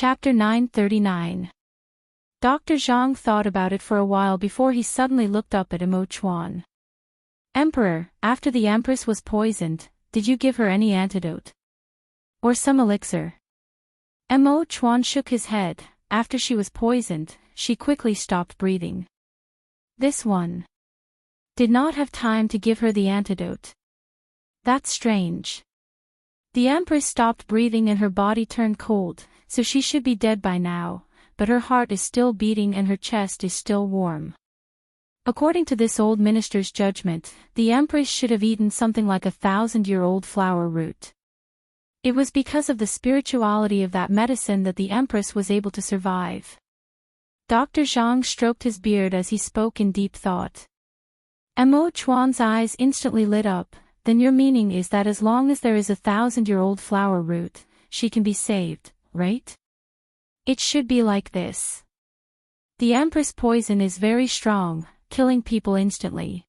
Chapter 939. Dr. Zhang thought about it for a while before he suddenly looked up at Imo Chuan. Emperor, after the Empress was poisoned, did you give her any antidote? Or some elixir? Imo Chuan shook his head. After she was poisoned, she quickly stopped breathing. This one did not have time to give her the antidote. That's strange. The Empress stopped breathing and her body turned cold, so she should be dead by now, but her heart is still beating and her chest is still warm. According to this old minister's judgment, the Empress should have eaten something like 1,000-year-old flower root. It was because of the spirituality of that medicine that the Empress was able to survive. Dr. Zhang stroked his beard as he spoke in deep thought. Imo Chuan's eyes instantly lit up. Then your meaning is that as long as there is 1,000-year-old flower root, she can be saved, right? It should be like this. The Empress poison is very strong, killing people instantly.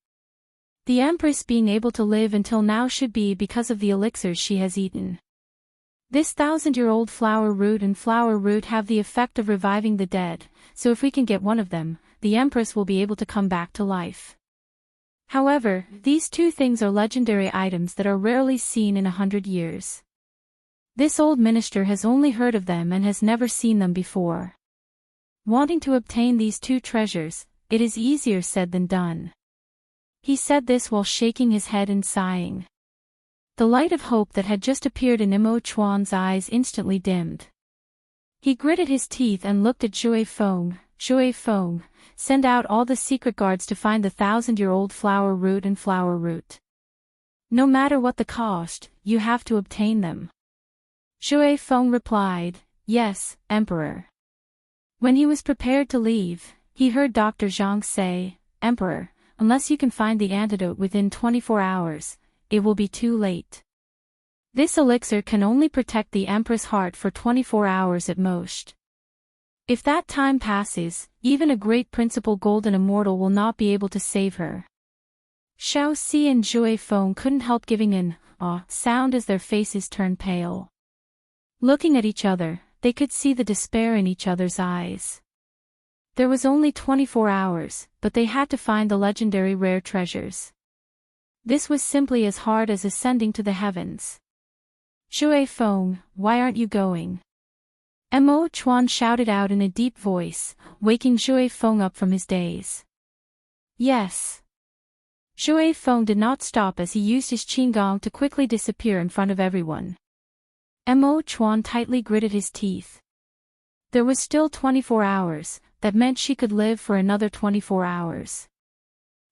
The Empress being able to live until now should be because of the elixirs she has eaten. This 1,000-year-old flower root and flower root have the effect of reviving the dead, so if we can get one of them, the Empress will be able to come back to life. However, these two things are legendary items that are rarely seen in 100 years. This old minister has only heard of them and has never seen them before. Wanting to obtain these two treasures, it is easier said than done. He said this while shaking his head and sighing. The light of hope that had just appeared in Imo Chuan's eyes instantly dimmed. He gritted his teeth and looked at Zhui Feng. Zhui Feng, send out all the secret guards to find the 1,000-year-old flower root and flower root. No matter what the cost, you have to obtain them. Zhui Feng replied, Yes, Emperor. When he was prepared to leave, he heard Dr. Zhang say, Emperor, unless you can find the antidote within 24 hours, it will be too late. This elixir can only protect the Empress' heart for 24 hours at most. If that time passes, even a great principal golden immortal will not be able to save her. Xiao Si and Zhui Feng couldn't help giving an sound as their faces turned pale. Looking at each other, they could see the despair in each other's eyes. There was only 24 hours, but they had to find the legendary rare treasures. This was simply as hard as ascending to the heavens. Zhui Feng, why aren't you going? Imo Chuan shouted out in a deep voice, waking Zhui Feng up from his daze. Yes. Zhui Feng did not stop as he used his qigong to quickly disappear in front of everyone. Imo Chuan tightly gritted his teeth. There was still 24 hours, that meant she could live for another 24 hours.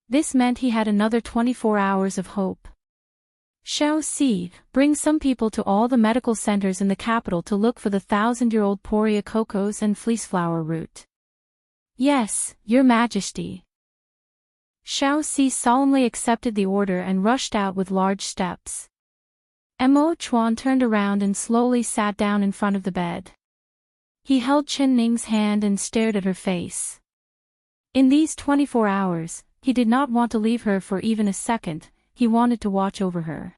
This meant he had another 24 hours of hope. Xiao Si, bring some people to all the medical centers in the capital to look for the 1,000-year-old Poria cocos and fleeceflower root. Yes, Your Majesty. Xiao Si solemnly accepted the order and rushed out with large steps. Imo Chuan turned around and slowly sat down in front of the bed. He held Chen Ning's hand and stared at her face. In these 24 hours, he did not want to leave her for even a second, he wanted to watch over her.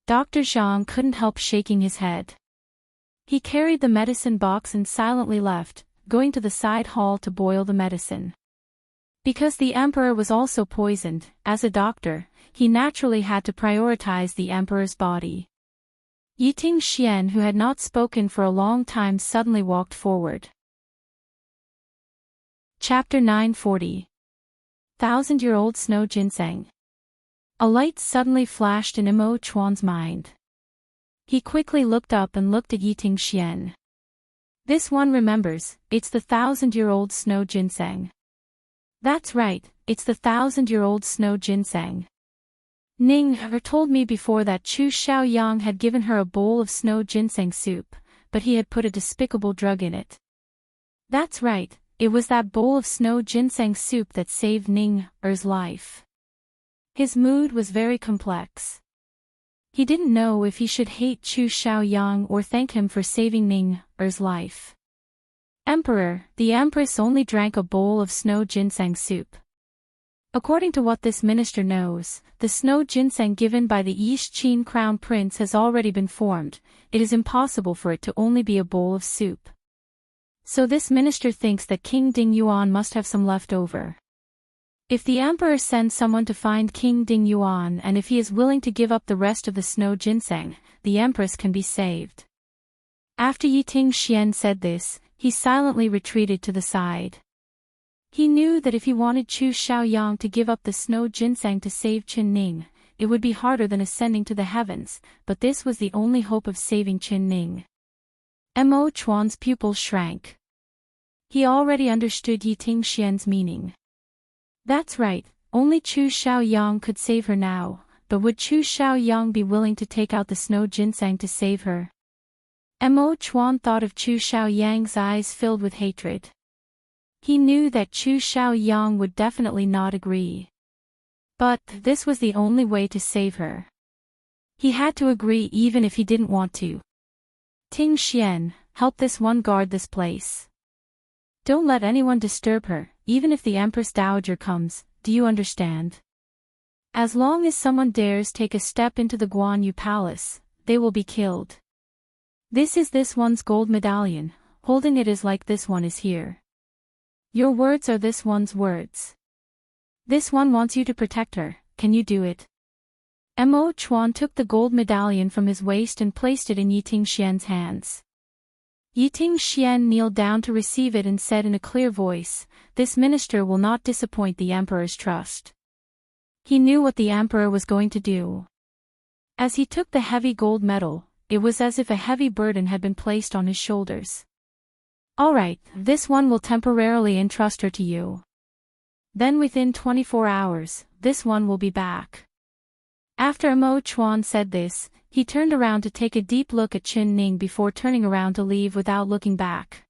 Dr. Zhang couldn't help shaking his head. He carried the medicine box and silently left, going to the side hall to boil the medicine. Because the emperor was also poisoned, as a doctor, he naturally had to prioritize the emperor's body. Yiting Xian, who had not spoken for a long time, suddenly walked forward. Chapter 940. 1,000-year-old snow ginseng. A light suddenly flashed in Imo Chuan's mind. He quickly looked up and looked at Yiting Xian. This one remembers, it's the 1,000-year-old snow ginseng. That's right, it's the 1,000-year-old snow ginseng. Ning told me before that Chu Xiaoyang had given her a bowl of snow ginseng soup, but he had put a despicable drug in it. That's right, it was that bowl of snow ginseng soup that saved Ning-er's life. His mood was very complex. He didn't know if he should hate Chu Xiaoyang or thank him for saving Ning-er's life. Emperor, the Empress only drank a bowl of snow ginseng soup. According to what this minister knows, the snow ginseng given by the East Qin Crown Prince has already been formed, it is impossible for it to only be a bowl of soup. So this minister thinks that King Dingyuan must have some left over. If the emperor sends someone to find King Dingyuan and if he is willing to give up the rest of the snow ginseng, the empress can be saved. After Yiting Xian said this, he silently retreated to the side. He knew that if he wanted Chu Xiaoyang to give up the snow ginseng to save Qin Ning, it would be harder than ascending to the heavens, but this was the only hope of saving Qin Ning. Mo Chuan's pupils shrank. He already understood Yiting Xian's meaning. That's right, only Chu Xiaoyang could save her now, but would Chu Xiaoyang be willing to take out the snow ginseng to save her? Mo Chuan thought of Chu Xiaoyang's eyes filled with hatred. He knew that Chu Xiaoyang would definitely not agree. But this was the only way to save her. He had to agree even if he didn't want to. Ting Xian, help this one guard this place. Don't let anyone disturb her, even if the Empress Dowager comes, do you understand? As long as someone dares take a step into the Guanyu Palace, they will be killed. This is this one's gold medallion, holding it is like this one is here. Your words are this one's words. This one wants you to protect her, can you do it? Mo Chuan took the gold medallion from his waist and placed it in Yiting Xian's hands. Yiting Xian kneeled down to receive it and said in a clear voice, "This minister will not disappoint the emperor's trust." He knew what the emperor was going to do. As he took the heavy gold medal, it was as if a heavy burden had been placed on his shoulders. All right, this one will temporarily entrust her to you. Then within 24 hours, this one will be back. After Mo Chuan said this, he turned around to take a deep look at Qin Ning before turning around to leave without looking back.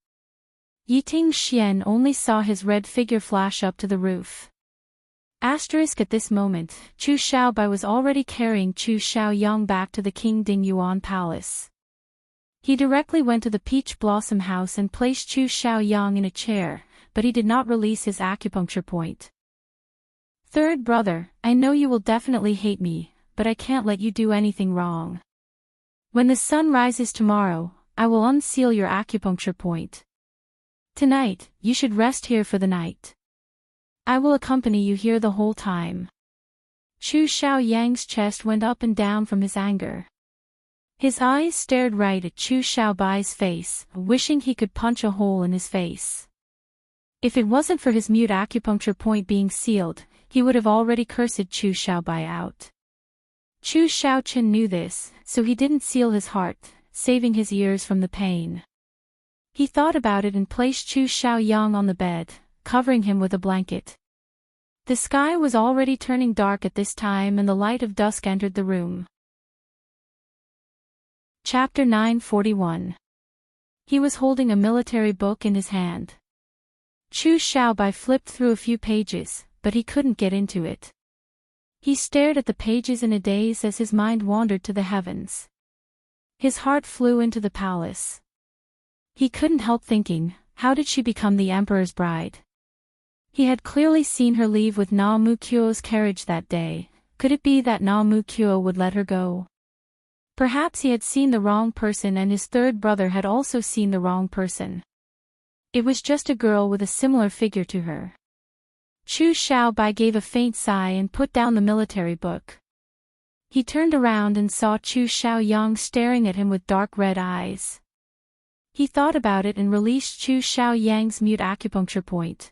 Yiting Xian only saw his red figure flash up to the roof. At this moment, Chu Xiaobai was already carrying Chu Xiaoyang back to the King Dingyuan Palace. He directly went to the Peach Blossom House and placed Chu Xiaoyang in a chair, but he did not release his acupuncture point. Third brother, I know you will definitely hate me, but I can't let you do anything wrong. When the sun rises tomorrow, I will unseal your acupuncture point. Tonight, you should rest here for the night. I will accompany you here the whole time. Chu Xiaoyang's chest went up and down from his anger. His eyes stared right at Chu Xiaobai's face, wishing he could punch a hole in his face. If it wasn't for his mute acupuncture point being sealed, he would have already cursed Chu Xiaobai out. Chu Xiaoqin knew this, so he didn't seal his heart, saving his ears from the pain. He thought about it and placed Chu Xiaoyang on the bed, covering him with a blanket. The sky was already turning dark at this time and the light of dusk entered the room. Chapter 941. He was holding a military book in his hand. Chu Xiaobai flipped through a few pages, but he couldn't get into it. He stared at the pages in a daze as his mind wandered to the heavens. His heart flew into the palace. He couldn't help thinking, how did she become the emperor's bride? He had clearly seen her leave with Na Mukyo's carriage that day. Could it be that Na Mukyo would let her go? Perhaps he had seen the wrong person and his third brother had also seen the wrong person. It was just a girl with a similar figure to her. Chu Xiaobai gave a faint sigh and put down the military book. He turned around and saw Chu Xiaoyang staring at him with dark red eyes. He thought about it and released Chu Xiaoyang's mute acupuncture point.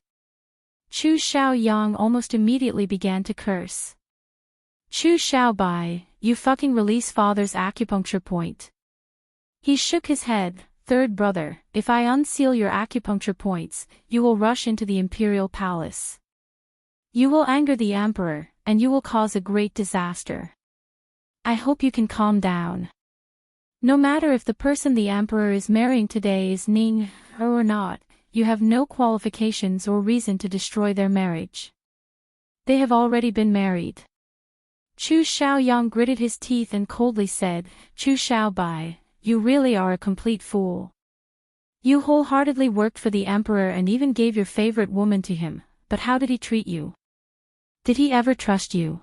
Chu Xiaoyang almost immediately began to curse. Chu Xiaobai, you fucking release father's acupuncture point. He shook his head. Third brother, if I unseal your acupuncture points, you will rush into the imperial palace. You will anger the emperor, and you will cause a great disaster. I hope you can calm down. No matter if the person the emperor is marrying today is Ning or not, you have no qualifications or reason to destroy their marriage. They have already been married. Chu Xiaoyang gritted his teeth and coldly said, Chu Xiaobai, you really are a complete fool. You wholeheartedly worked for the emperor and even gave your favorite woman to him, but how did he treat you? Did he ever trust you?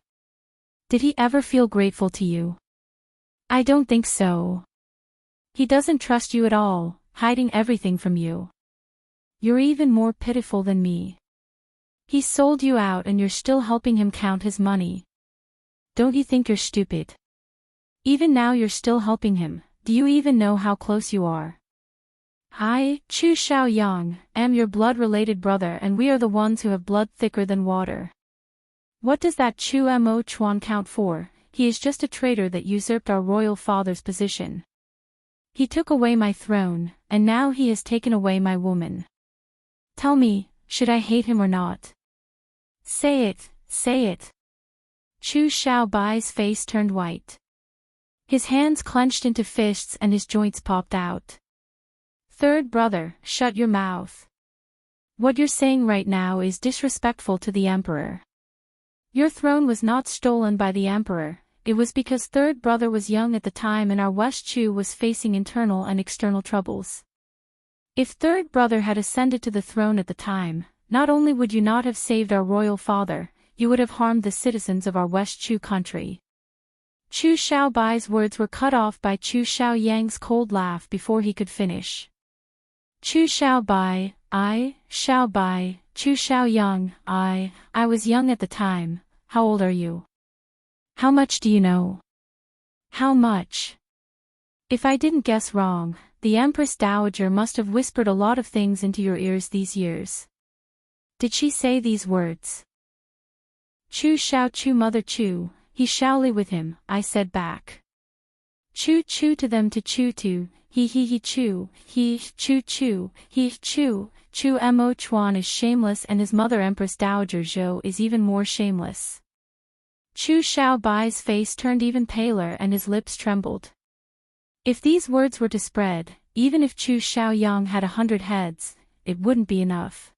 Did he ever feel grateful to you? I don't think so. He doesn't trust you at all, hiding everything from you. You're even more pitiful than me. He sold you out and you're still helping him count his money. Don't you think you're stupid? Even now you're still helping him. Do you even know how close you are? I, Chu Xiaoyang, am your blood-related brother and we are the ones who have blood thicker than water. What does that Chu Mo Chuan count for? He is just a traitor that usurped our royal father's position. He took away my throne, and now he has taken away my woman. Tell me, should I hate him or not? Say it, say it. Chu Xiaobai's face turned white. His hands clenched into fists and his joints popped out. Third brother, shut your mouth. What you're saying right now is disrespectful to the emperor. Your throne was not stolen by the emperor, it was because third brother was young at the time and our West Chu was facing internal and external troubles. If third brother had ascended to the throne at the time, not only would you not have saved our royal father, you would have harmed the citizens of our West Chu country. Chu Xiaobai's words were cut off by Chu Xiaoyang's cold laugh before he could finish. Chu Xiaobai, Xiaobai, Chu Xiaoyang, I was young at the time. How old are you? How much do you know? How much? If I didn't guess wrong, the Empress Dowager must have whispered a lot of things into your ears these years. Did she say these words? Chu Xiao Chu Mother Chu, he Shaoli with him, I said back. Chu Chu to them to Chu to, he Chu, he Chu Chu, he Chu, Chu Mo Chuan is shameless and his mother Empress Dowager Zhou is even more shameless. Chu Xiaobai's face turned even paler and his lips trembled. If these words were to spread, even if Chu Xiaoyang had 100 heads, it wouldn't be enough.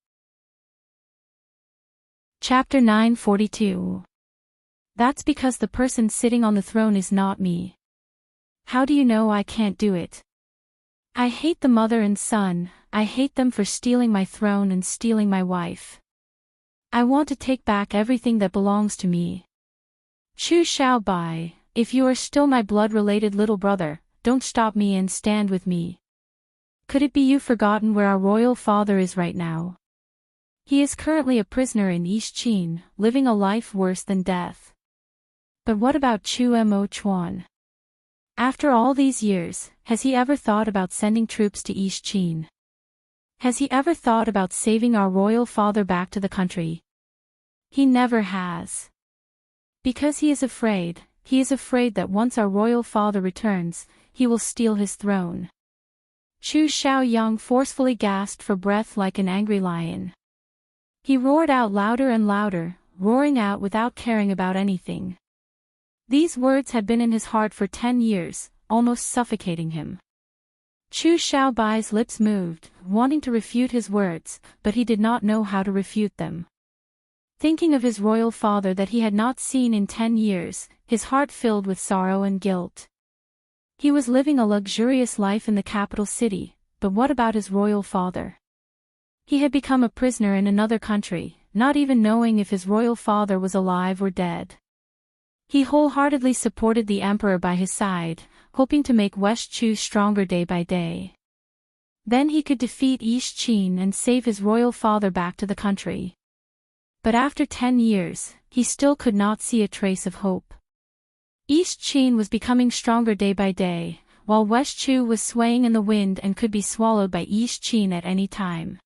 Chapter 942. That's because the person sitting on the throne is not me. How do you know I can't do it? I hate the mother and son, I hate them for stealing my throne and stealing my wife. I want to take back everything that belongs to me. Chu Xiaobai, if you are still my blood-related little brother, don't stop me and stand with me. Could it be you've forgotten where our royal father is right now? He is currently a prisoner in East Qin, living a life worse than death. But what about Chu Mo Chuan? After all these years, has he ever thought about sending troops to East Qin? Has he ever thought about saving our royal father back to the country? He never has. Because he is afraid that once our royal father returns, he will steal his throne. Chu Xiaoyang forcefully gasped for breath like an angry lion. He roared out louder and louder, roaring out without caring about anything. These words had been in his heart for 10 years, almost suffocating him. Chu Xiaobai's lips moved, wanting to refute his words, but he did not know how to refute them. Thinking of his royal father that he had not seen in 10 years, his heart filled with sorrow and guilt. He was living a luxurious life in the capital city, but what about his royal father? He had become a prisoner in another country, not even knowing if his royal father was alive or dead. He wholeheartedly supported the emperor by his side, hoping to make West Chu stronger day by day. Then he could defeat East Qin and save his royal father back to the country. But after 10 years, he still could not see a trace of hope. East Qin was becoming stronger day by day, while West Chu was swaying in the wind and could be swallowed by East Qin at any time.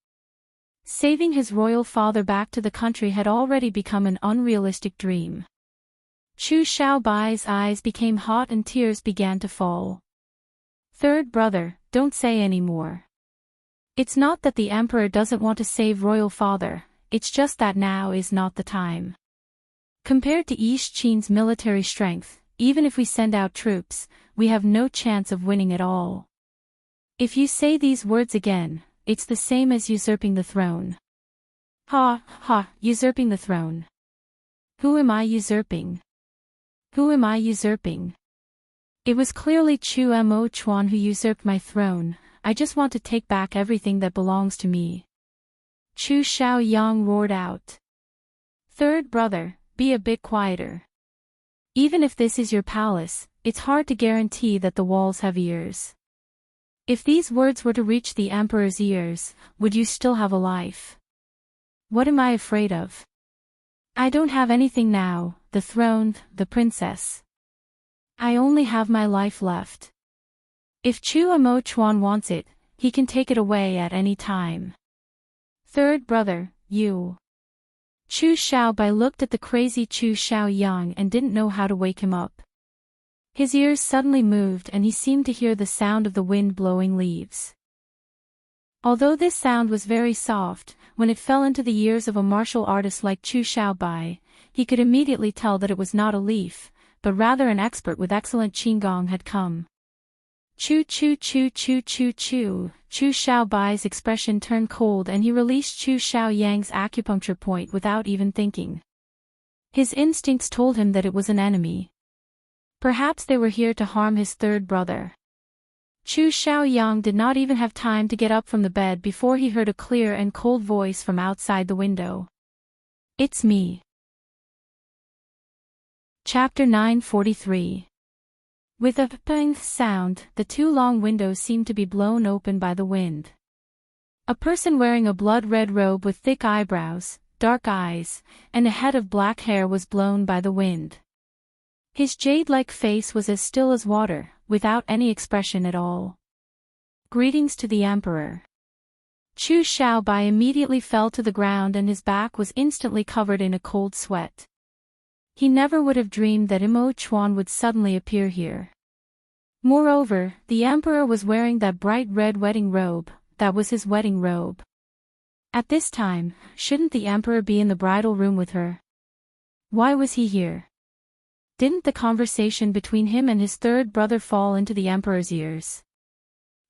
Saving his royal father back to the country had already become an unrealistic dream. Chu Xiaobai's eyes became hot and tears began to fall. Third brother, don't say any more. It's not that the emperor doesn't want to save royal father, it's just that now is not the time. Compared to East Qin's military strength, even if we send out troops, we have no chance of winning at all. If you say these words again, it's the same as usurping the throne. Ha, ha, usurping the throne. Who am I usurping? Who am I usurping? It was clearly Chu Mo Chuan who usurped my throne, I just want to take back everything that belongs to me. Chu Xiaoyang roared out. Third brother, be a bit quieter. Even if this is your palace, it's hard to guarantee that the walls have ears. If these words were to reach the emperor's ears, would you still have a life? What am I afraid of? I don't have anything now, the throne, the princess. I only have my life left. If Chu Amo Chuan wants it, he can take it away at any time. Third brother, you. Chu Xiaobai looked at the crazy Chu Xiaoyang and didn't know how to wake him up. His ears suddenly moved and he seemed to hear the sound of the wind blowing leaves. Although this sound was very soft, when it fell into the ears of a martial artist like Chu Xiaobai, he could immediately tell that it was not a leaf, but rather an expert with excellent qigong had come. Chu Chu Chu Chu Chu Chu. Chu Xiaobai's expression turned cold and he released Chu Xiaoyang's acupuncture point without even thinking. His instincts told him that it was an enemy. Perhaps they were here to harm his third brother. Chu Xiaoyang did not even have time to get up from the bed before he heard a clear and cold voice from outside the window. It's me. Chapter 943. With a ping sound, the two long windows seemed to be blown open by the wind. A person wearing a blood-red robe with thick eyebrows, dark eyes, and a head of black hair was blown by the wind. His jade-like face was as still as water, without any expression at all. Greetings to the emperor. Chu Xiaobai immediately fell to the ground and his back was instantly covered in a cold sweat. He never would have dreamed that Imo Chuan would suddenly appear here. Moreover, the emperor was wearing that bright red wedding robe, that was his wedding robe. At this time, shouldn't the emperor be in the bridal room with her? Why was he here? Didn't the conversation between him and his third brother fall into the emperor's ears?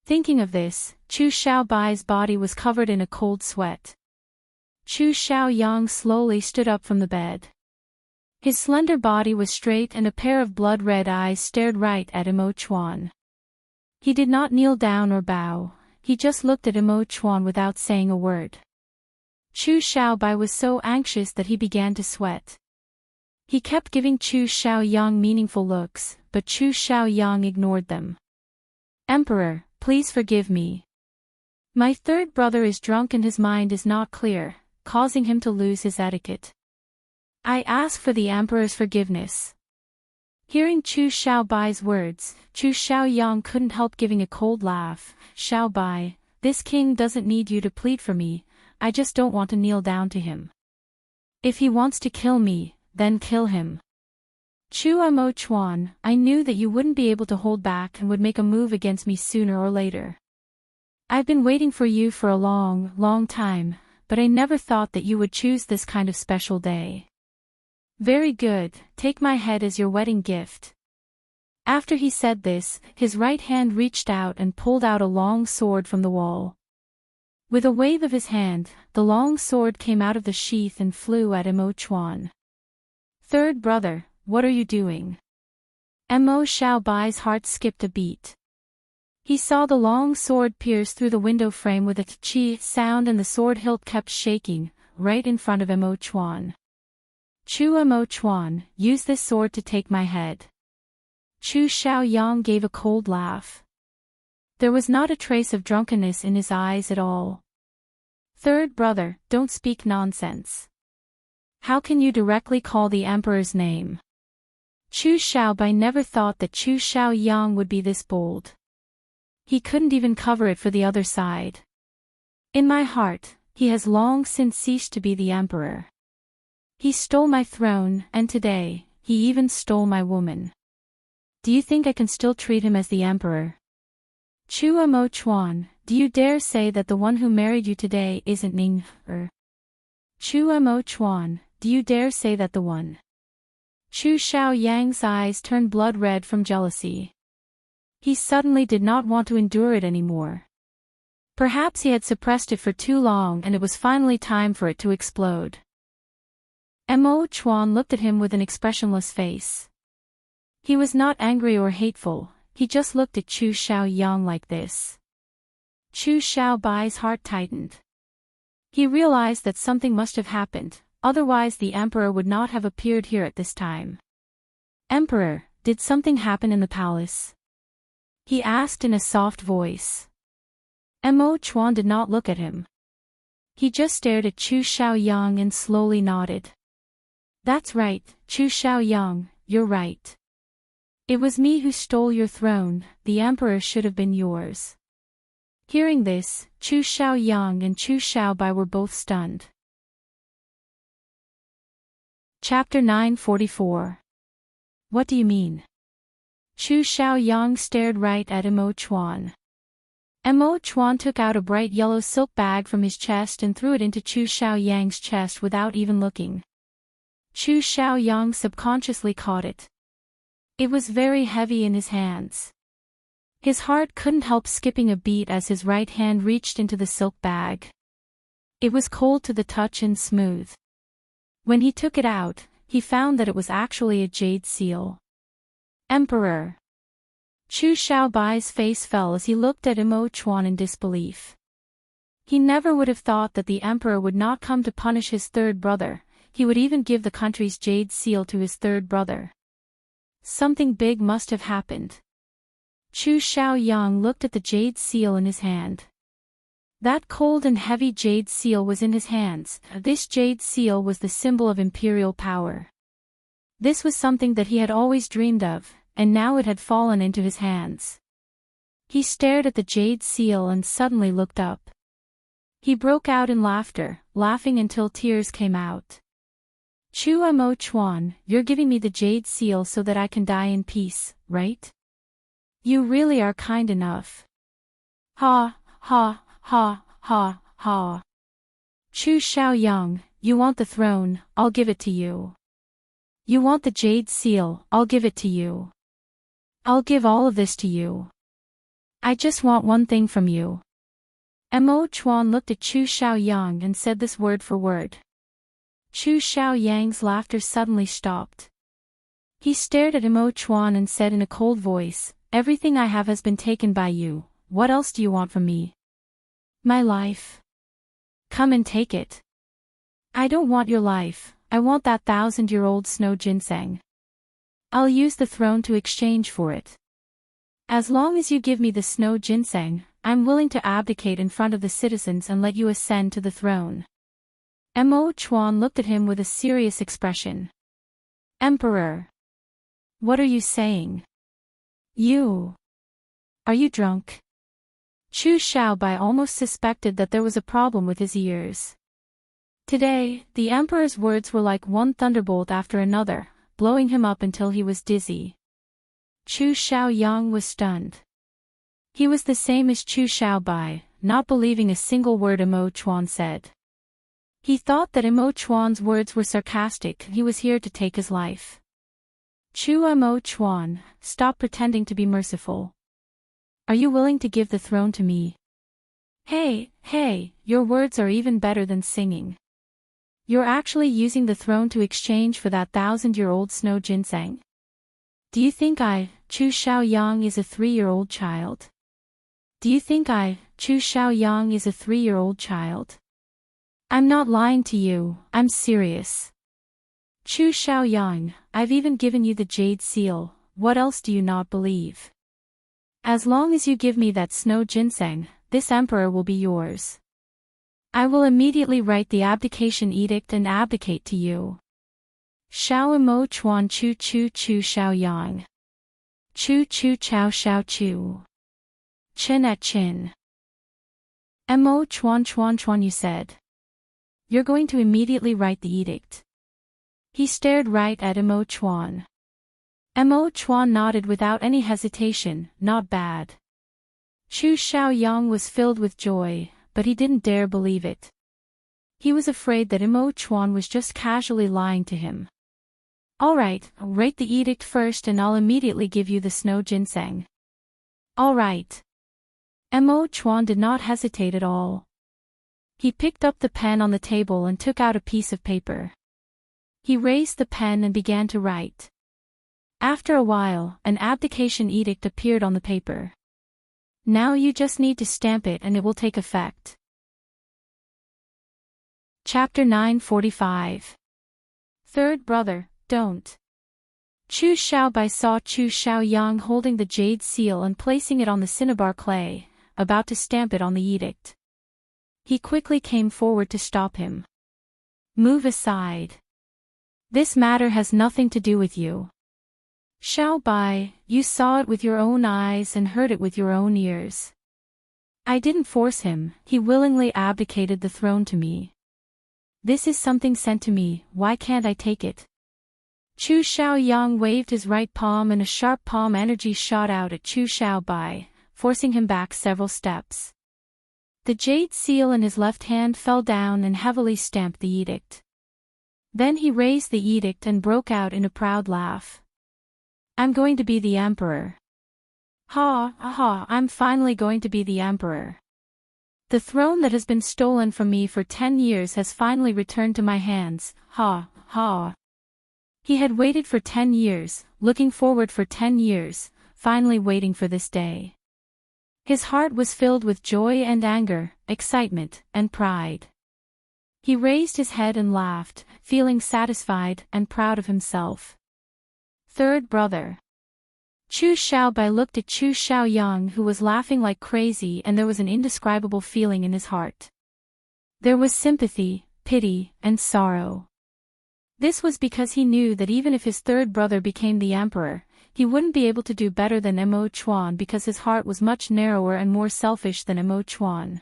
Thinking of this, Chu Xiaobai's body was covered in a cold sweat. Chu Xiaoyang slowly stood up from the bed. His slender body was straight and a pair of blood-red eyes stared right at Imo Chuan. He did not kneel down or bow, he just looked at Imo Chuan without saying a word. Chu Xiaobai was so anxious that he began to sweat. He kept giving Chu Xiaoyang meaningful looks, but Chu Xiaoyang ignored them. Emperor, please forgive me. My third brother is drunk and his mind is not clear, causing him to lose his etiquette. I ask for the emperor's forgiveness. Hearing Chu Xiaobai's words, Chu Xiaoyang couldn't help giving a cold laugh. Xiaobai, this king doesn't need you to plead for me, I just don't want to kneel down to him. If he wants to kill me, then kill him. Chu Imo Chuan, I knew that you wouldn't be able to hold back and would make a move against me sooner or later. I've been waiting for you for a long, long time, but I never thought that you would choose this kind of special day. Very good, take my head as your wedding gift. After he said this, his right hand reached out and pulled out a long sword from the wall. With a wave of his hand, the long sword came out of the sheath and flew at Imo Chuan. Third brother, what are you doing? Imo Xiaobai's heart skipped a beat. He saw the long sword pierce through the window frame with a chi sound and the sword hilt kept shaking, right in front of Imo Chuan. Chu Imo Chuan, use this sword to take my head. Chu Xiaoyang gave a cold laugh. There was not a trace of drunkenness in his eyes at all. Third brother, don't speak nonsense. How can you directly call the emperor's name? Chu Xiaobai never thought that Chu Xiaoyang would be this bold. He couldn't even cover it for the other side. In my heart, he has long since ceased to be the emperor. He stole my throne, and today, he even stole my woman. Do you think I can still treat him as the emperor? Chu Imo Chuan, do you dare say that the one who married you today isn't Ning? Chu Imo Chuan, do you dare say that the one? Chu Xiaoyang's eyes turned blood red from jealousy. He suddenly did not want to endure it anymore. Perhaps he had suppressed it for too long and it was finally time for it to explode. Imo Chuan looked at him with an expressionless face. He was not angry or hateful, he just looked at Chu Xiaoyang like this. Chu Xiaobai's heart tightened. He realized that something must have happened, otherwise the emperor would not have appeared here at this time. Emperor, did something happen in the palace? he asked in a soft voice. Mo Chuan did not look at him. He just stared at Chu Xiaoyang and slowly nodded. That's right, Chu Xiaoyang, you're right. It was me who stole your throne, the emperor should have been yours. Hearing this, Chu Xiaoyang and Chu Xiaobai were both stunned. Chapter 944. What do you mean? Chu Xiaoyang stared right at Mo Chuan. Mo Chuan took out a bright yellow silk bag from his chest and threw it into Chu Xiaoyang's chest without even looking. Chu Xiaoyang subconsciously caught it. It was very heavy in his hands. His heart couldn't help skipping a beat as his right hand reached into the silk bag. It was cold to the touch and smooth. When he took it out, he found that it was actually a jade seal. Emperor. Chu Xiaobai's face fell as he looked at Mo Chuan in disbelief. He never would have thought that the emperor would not come to punish his third brother. He would even give the country's jade seal to his third brother. Something big must have happened. Chu Xiaoyang looked at the jade seal in his hand. That cold and heavy jade seal was in his hands. This jade seal was the symbol of imperial power. This was something that he had always dreamed of, and now it had fallen into his hands. He stared at the jade seal and suddenly looked up. He broke out in laughter, laughing until tears came out. Mo Chuan, you're giving me the jade seal so that I can die in peace, right? You really are kind enough. Ha, ha, ha, ha, ha. Chu Xiaoyang, you want the throne, I'll give it to you. You want the jade seal, I'll give it to you. I'll give all of this to you. I just want one thing from you. Mo Chuan looked at Chu Xiaoyang and said this word for word. Chu Xiaoyang's laughter suddenly stopped. He stared at Mo Chuan and said in a cold voice, everything I have has been taken by you, what else do you want from me? My life. Come and take it. I don't want your life, I want that 1,000-year-old snow ginseng. I'll use the throne to exchange for it. As long as you give me the snow ginseng, I'm willing to abdicate in front of the citizens and let you ascend to the throne. Mo Chuan looked at him with a serious expression. Emperor. What are you saying? Are you drunk? Chu Xiaobai almost suspected that there was a problem with his ears. Today, the emperor's words were like one thunderbolt after another, blowing him up until he was dizzy. Chu Xiaoyang was stunned. He was the same as Chu Xiaobai, not believing a single word Mo Chuan said. He thought that Mo Chuan's words were sarcastic, he was here to take his life. Mo Chuan, stop pretending to be merciful. Are you willing to give the throne to me? Hey, your words are even better than singing. You're actually using the throne to exchange for that 1,000-year-old snow ginseng? Do you think Chu Xiaoyang is a 3-year-old child? Do you think Chu Xiaoyang is a 3-year-old child? I'm not lying to you, I'm serious. Chu Xiaoyang, I've even given you the jade seal, what else do you not believe? As long as you give me that snow ginseng, this emperor will be yours. I will immediately write the abdication edict and abdicate to you. Mo Chuan Chu Xiaoyang. Chu Chao Xiao Chu. Chin at chin. Mo Chuan you said. You're going to immediately write the edict. He stared right at Mo Chuan. Mo Chuan nodded without any hesitation, not bad. Chu Xiaoyang was filled with joy, but he didn't dare believe it. He was afraid that Mo Chuan was just casually lying to him. Alright, write the edict first and I'll immediately give you the snow ginseng. Alright. Mo Chuan did not hesitate at all. He picked up the pen on the table and took out a piece of paper. He raised the pen and began to write. After a while, an abdication edict appeared on the paper. Now you just need to stamp it and it will take effect. Chapter 945. Third brother, don't. Chu Xiaobai saw Chu Xiaoyang holding the jade seal and placing it on the cinnabar clay, about to stamp it on the edict. He quickly came forward to stop him. Move aside. This matter has nothing to do with you. Xiaobai, you saw it with your own eyes and heard it with your own ears. I didn't force him, he willingly abdicated the throne to me. This is something sent to me, why can't I take it? Chu Xiaoyang waved his right palm and a sharp palm energy shot out at Chu Xiaobai, forcing him back several steps. The jade seal in his left hand fell down and heavily stamped the edict. Then he raised the edict and broke out in a proud laugh. I'm going to be the emperor. Ha, ha, I'm finally going to be the emperor. The throne that has been stolen from me for 10 years has finally returned to my hands, ha, ha. He had waited for 10 years, looking forward for 10 years, finally waiting for this day. His heart was filled with joy and anger, excitement, and pride. He raised his head and laughed, feeling satisfied and proud of himself. Third brother. Chu Xiaobai looked at Chu Xiaoyang who was laughing like crazy and there was an indescribable feeling in his heart. There was sympathy, pity, and sorrow. This was because he knew that even if his third brother became the emperor, he wouldn't be able to do better than Mo Chuan because his heart was much narrower and more selfish than Mo Chuan.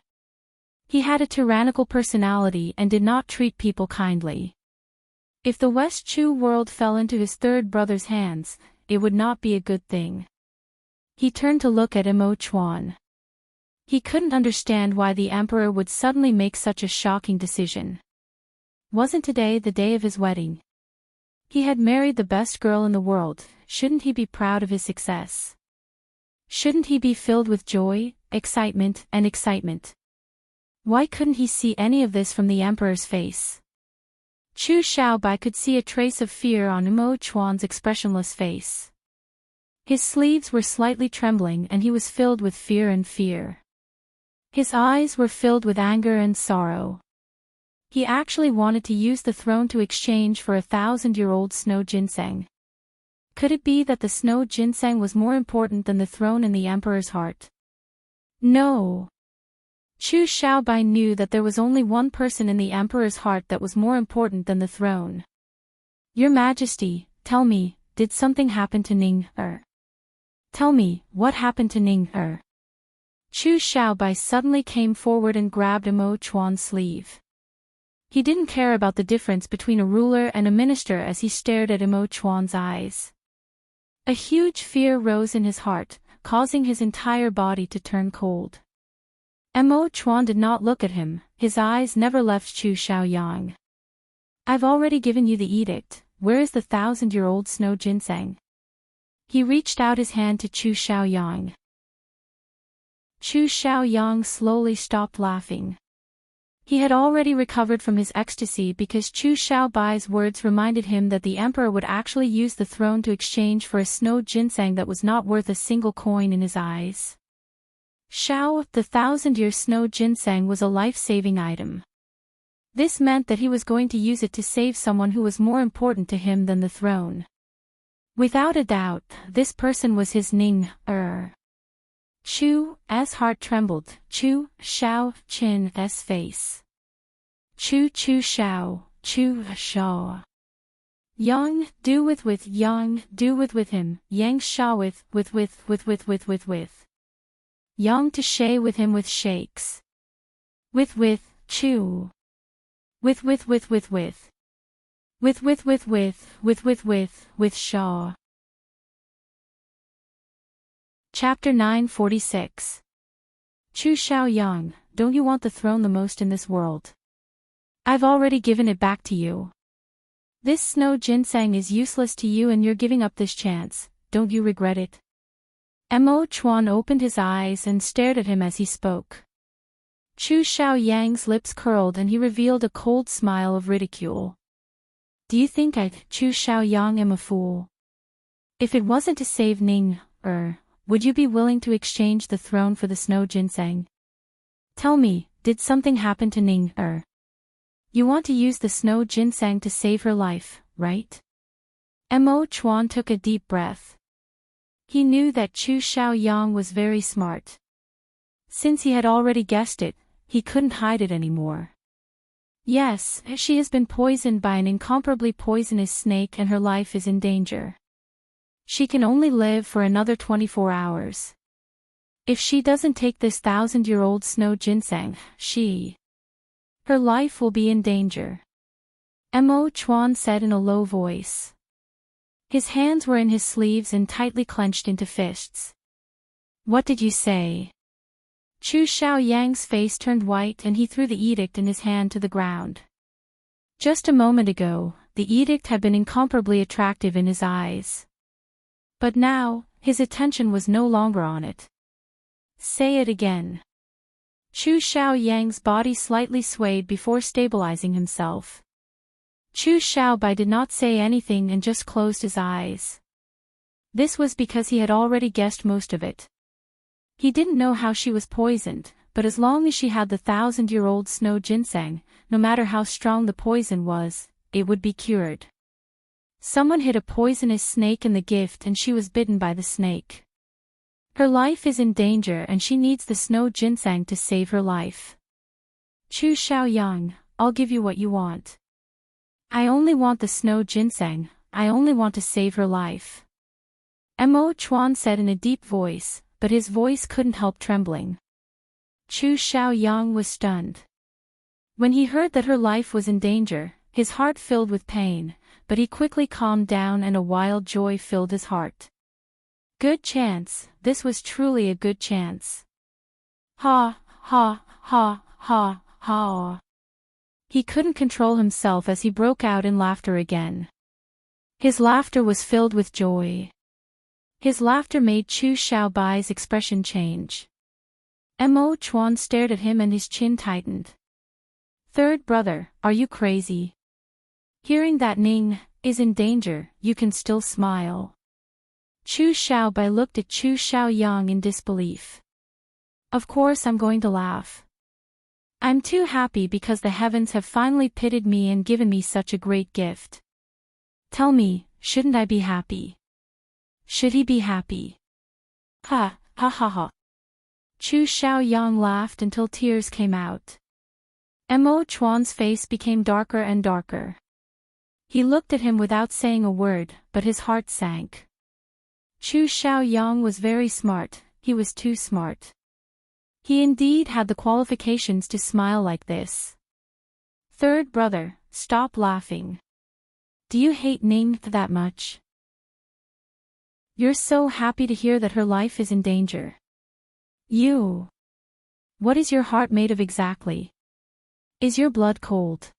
He had a tyrannical personality and did not treat people kindly. If the West Chu world fell into his third brother's hands, it would not be a good thing. He turned to look at Mo Chuan. He couldn't understand why the emperor would suddenly make such a shocking decision. Wasn't today the day of his wedding? He had married the best girl in the world, shouldn't he be proud of his success? Shouldn't he be filled with joy, excitement, and excitement? Why couldn't he see any of this from the emperor's face? Chu Xiaobai could see a trace of fear on Mo Chuan's expressionless face. His sleeves were slightly trembling and he was filled with fear and fear. His eyes were filled with anger and sorrow. He actually wanted to use the throne to exchange for 1,000-year-old snow ginseng. Could it be that the snow ginseng was more important than the throne in the emperor's heart? No. Chu Xiaobai knew that there was only one person in the emperor's heart that was more important than the throne. Your Majesty, tell me, did something happen to Ning-er? Tell me, what happened to Ning-er? Chu Xiaobai suddenly came forward and grabbed Mo Chuan's sleeve. He didn't care about the difference between a ruler and a minister as he stared at Mo Chuan's eyes. A huge fear rose in his heart, causing his entire body to turn cold. Mo Chuan did not look at him, his eyes never left Chu Xiaoyang. I've already given you the edict, where is the 1,000-year-old snow ginseng? He reached out his hand to Chu Xiaoyang. Chu Xiaoyang slowly stopped laughing. He had already recovered from his ecstasy because Chu Xiaobai's words reminded him that the emperor would actually use the throne to exchange for a snow ginseng that was not worth a single coin in his eyes. Xiao, the 1,000-year snow ginseng was a life-saving item. This meant that he was going to use it to save someone who was more important to him than the throne. Without a doubt, this person was his Ning-er. Chu's heart trembled, Chu Xiao's face. Chu Xiao, Chu Xiao. Yang, do with Yang, do with him, Yang Sha with. Yang to shay with him with shakes. With, Chu. With Shaw. Chapter 946. Chu Xiaoyang, don't you want the throne the most in this world? I've already given it back to you. This snow ginseng is useless to you and you're giving up this chance, don't you regret it? Mo Chuan opened his eyes and stared at him as he spoke. Chu Xiaoyang's lips curled and he revealed a cold smile of ridicule. Do you think I, Chu Xiaoyang, am a fool? If it wasn't to save Ning-er, would you be willing to exchange the throne for the snow ginseng? Tell me, did something happen to Ning-er? You want to use the snow ginseng to save her life, right? Mo Chuan took a deep breath. He knew that Chu Xiaoyang was very smart. Since he had already guessed it, he couldn't hide it anymore. Yes, she has been poisoned by an incomparably poisonous snake and her life is in danger. She can only live for another 24 hours. If she doesn't take this 1,000-year-old snow ginseng, her life will be in danger. Mo Chuan said in a low voice. His hands were in his sleeves and tightly clenched into fists. What did you say? Chu Xiaoyang's face turned white and he threw the edict in his hand to the ground. Just a moment ago, the edict had been incomparably attractive in his eyes. But now, his attention was no longer on it. Say it again. Chu Xiaoyang's body slightly swayed before stabilizing himself. Chu Xiaobai did not say anything and just closed his eyes. This was because he had already guessed most of it. He didn't know how she was poisoned, but as long as she had the 1,000-year-old snow ginseng, no matter how strong the poison was, it would be cured. Someone hid a poisonous snake in the gift and she was bitten by the snake. Her life is in danger and she needs the snow ginseng to save her life. Chu Xiaoyang, I'll give you what you want. I only want the snow ginseng, I only want to save her life. Mo Chuan said in a deep voice, but his voice couldn't help trembling. Chu Xiaoyang was stunned. When he heard that her life was in danger, his heart filled with pain, but he quickly calmed down and a wild joy filled his heart. Good chance, this was truly a good chance. Ha, ha, ha, ha, ha. He couldn't control himself as he broke out in laughter again. His laughter was filled with joy. His laughter made Chu Xiaobai's expression change. Mo Chuan stared at him and his chin tightened. Third brother, are you crazy? Hearing that Ning is in danger, you can still smile. Chu Xiaobai looked at Chu Xiaoyang in disbelief. Of course I'm going to laugh. I'm too happy because the heavens have finally pitied me and given me such a great gift. Tell me, shouldn't I be happy? Should he be happy? Ha, ha ha ha. Chu Xiaoyang laughed until tears came out. Mo Chuan's face became darker and darker. He looked at him without saying a word, but his heart sank. Chu Xiaoyang was very smart, he was too smart. He indeed had the qualifications to smile like this. Third brother, stop laughing. Do you hate Ning that much? You're so happy to hear that her life is in danger. What is your heart made of exactly? Is your blood cold?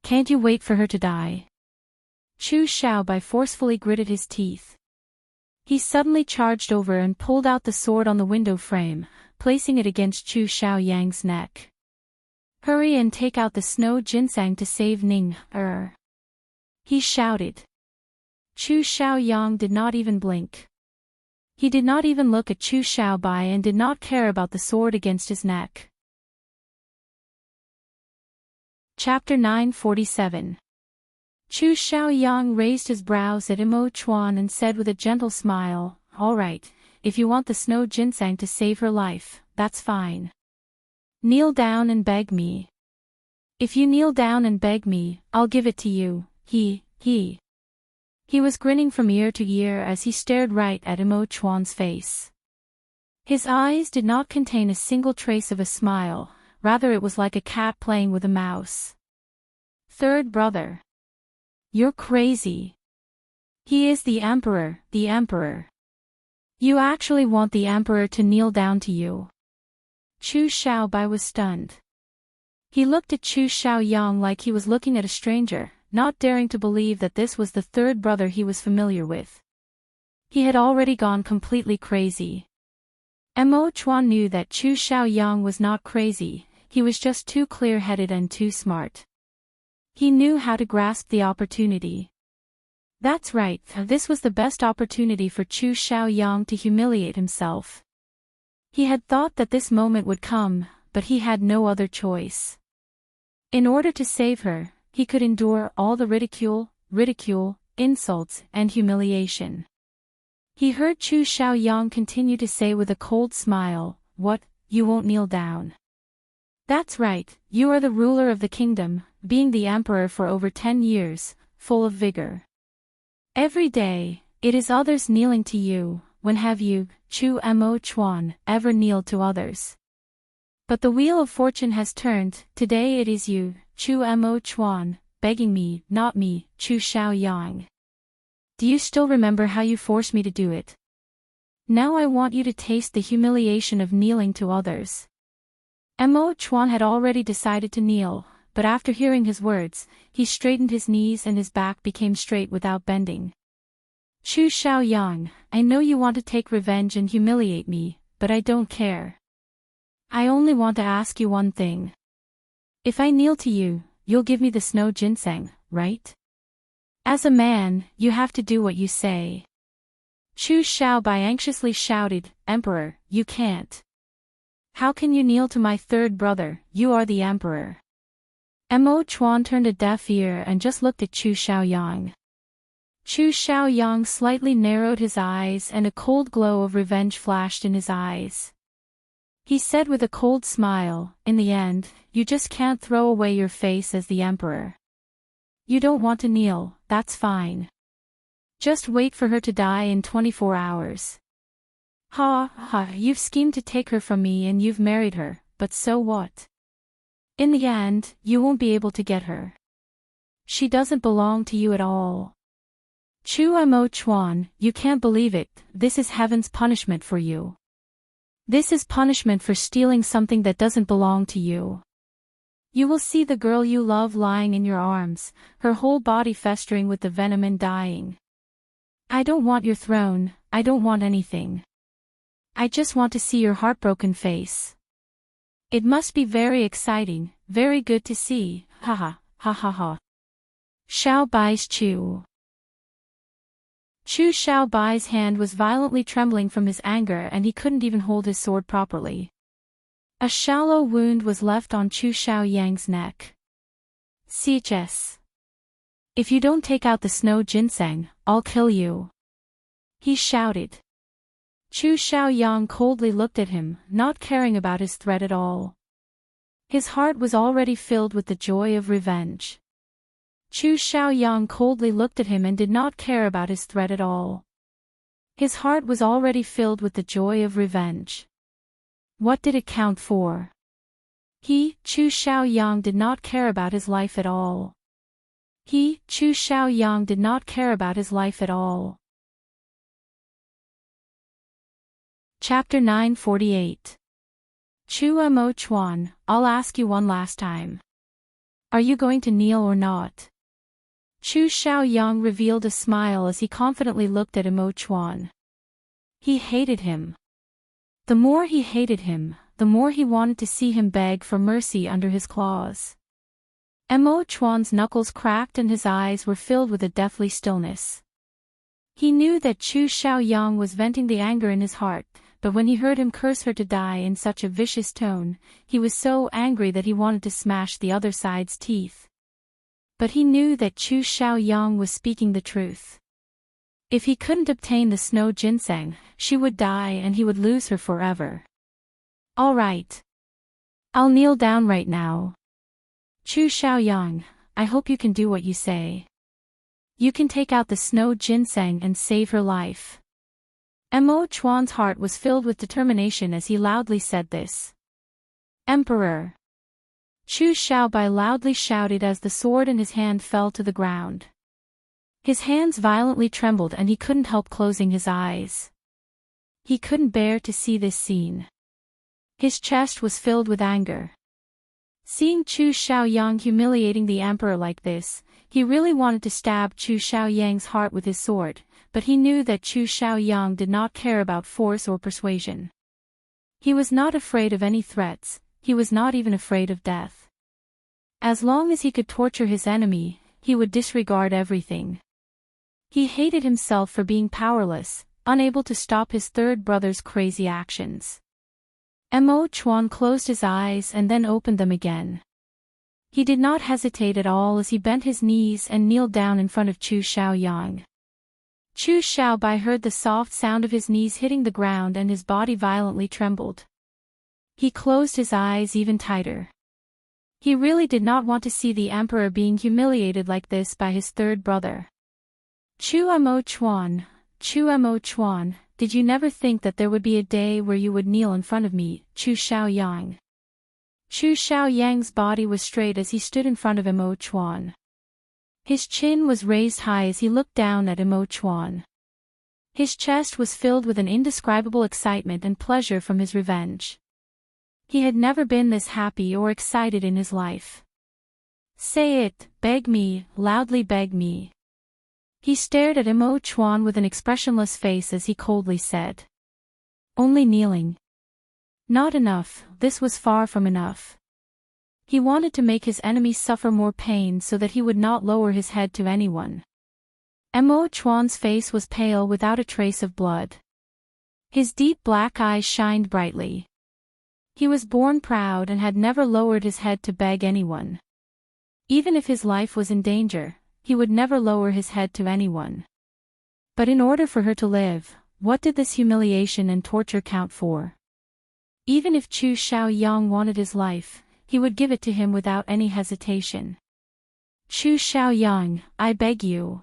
Can't you wait for her to die? Chu Xiaobai forcefully gritted his teeth. He suddenly charged over and pulled out the sword on the window frame, placing it against Chu Xiaoyang's neck. Hurry and take out the snow ginseng to save Ning, he shouted. Chu Xiaoyang did not even blink. He did not even look at Chu Xiaobai and did not care about the sword against his neck. Chapter 947. Chu Xiaoyang raised his brows at Mo Chuan and said with a gentle smile, all right, if you want the snow ginseng to save her life, that's fine. Kneel down and beg me. If you kneel down and beg me, I'll give it to you, He was grinning from ear to ear as he stared right at Mo Chuan's face. His eyes did not contain a single trace of a smile, rather it was like a cat playing with a mouse. Third brother. You're crazy. He is the emperor, the emperor. You actually want the emperor to kneel down to you? Chu Xiaobai was stunned. He looked at Chu Xiaoyang like he was looking at a stranger, not daring to believe that this was the third brother he was familiar with. He had already gone completely crazy. Mo Chuan knew that Chu Xiaoyang was not crazy, he was just too clear-headed and too smart. He knew how to grasp the opportunity. That's right, this was the best opportunity for Chu Xiaoyang to humiliate himself. He had thought that this moment would come, but he had no other choice. In order to save her, he could endure all the ridicule, insults, and humiliation. He heard Chu Xiaoyang continue to say with a cold smile, "What, you won't kneel down? That's right, you are the ruler of the kingdom, being the emperor for over 10 years, full of vigor. Every day, it is others kneeling to you. When have you, Chu Mo Chuan, ever kneeled to others? But the wheel of fortune has turned, today it is you, Chu Mo Chuan, begging me, not me, Chu Xiaoyang. Do you still remember how you forced me to do it? Now I want you to taste the humiliation of kneeling to others." Mo Chuan had already decided to kneel, but after hearing his words, he straightened his knees and his back became straight without bending. "Chu Xiaoyang, I know you want to take revenge and humiliate me, but I don't care. I only want to ask you one thing. If I kneel to you, you'll give me the snow ginseng, right? As a man, you have to do what you say." Chu Xiaobai anxiously shouted, "Emperor, you can't. How can you kneel to my third brother? You are the emperor." Mo Chuan turned a deaf ear and just looked at Chu Xiaoyang. Chu Xiaoyang slightly narrowed his eyes and a cold glow of revenge flashed in his eyes. He said with a cold smile, "In the end, you just can't throw away your face as the emperor. You don't want to kneel, that's fine. Just wait for her to die in 24 hours. Ha ha, you've schemed to take her from me and you've married her, but so what? In the end, you won't be able to get her. She doesn't belong to you at all. Chu Mo Chuan, you can't believe it, this is heaven's punishment for you. This is punishment for stealing something that doesn't belong to you. You will see the girl you love lying in your arms, her whole body festering with the venom and dying. I don't want your throne, I don't want anything. I just want to see your heartbroken face. It must be very exciting, very good to see, haha, ha ha ha." Xiaobai's Chu Xiaobai's hand was violently trembling from his anger and he couldn't even hold his sword properly. A shallow wound was left on Chu Xiaoyang's neck. "Chs. If you don't take out the snow ginseng, I'll kill you," he shouted. Chu Xiaoyang coldly looked at him, not caring about his threat at all. His heart was already filled with the joy of revenge. Chu Xiaoyang coldly looked at him and did not care about his threat at all. His heart was already filled with the joy of revenge. What did it count for? He, Chu Xiaoyang, did not care about his life at all. He, Chu Xiaoyang, did not care about his life at all. Chapter 948. Chu Mo Chuan, I'll ask you one last time. Are you going to kneel or not? Chu Xiaoyang revealed a smile as he confidently looked at Mo Chuan. He hated him. The more he hated him, the more he wanted to see him beg for mercy under his claws. Mo Chuan's knuckles cracked and his eyes were filled with a deathly stillness. He knew that Chu Xiaoyang was venting the anger in his heart, but when he heard him curse her to die in such a vicious tone, he was so angry that he wanted to smash the other side's teeth. But he knew that Chu Xiaoyang was speaking the truth. If he couldn't obtain the snow ginseng, she would die and he would lose her forever. All right. I'll kneel down right now. Chu Xiaoyang, I hope you can do what you say. You can take out the snow ginseng and save her life. Mo Chuan's heart was filled with determination as he loudly said this. Emperor. Chu Xiaobai loudly shouted as the sword in his hand fell to the ground. His hands violently trembled and he couldn't help closing his eyes. He couldn't bear to see this scene. His chest was filled with anger. Seeing Chu Xiaoyang humiliating the emperor like this, he really wanted to stab Chu Xiaoyang's heart with his sword, but he knew that Chu Xiaoyang did not care about force or persuasion. He was not afraid of any threats, he was not even afraid of death. As long as he could torture his enemy, he would disregard everything. He hated himself for being powerless, unable to stop his third brother's crazy actions. Mo Chuan closed his eyes and then opened them again. He did not hesitate at all as he bent his knees and kneeled down in front of Chu Xiaoyang. Chu Xiaobai heard the soft sound of his knees hitting the ground and his body violently trembled. He closed his eyes even tighter. He really did not want to see the emperor being humiliated like this by his third brother. Chu Mo Chuan, did you never think that there would be a day where you would kneel in front of me, Chu Xiaoyang? Chu Xiaoyang's body was straight as he stood in front of Mo Chuan. His chin was raised high as he looked down at Mo Chuan. His chest was filled with an indescribable excitement and pleasure from his revenge. He had never been this happy or excited in his life. Say it, beg me, loudly beg me. He stared at Mo Chuan with an expressionless face as he coldly said. Only kneeling. Not enough, this was far from enough. He wanted to make his enemies suffer more pain so that he would not lower his head to anyone. Mo Chuan's face was pale without a trace of blood. His deep black eyes shined brightly. He was born proud and had never lowered his head to beg anyone. Even if his life was in danger, he would never lower his head to anyone. But in order for her to live, what did this humiliation and torture count for? Even if Chu Xiaoyang wanted his life, he would give it to him without any hesitation. Chu Xiaoyang, I beg you.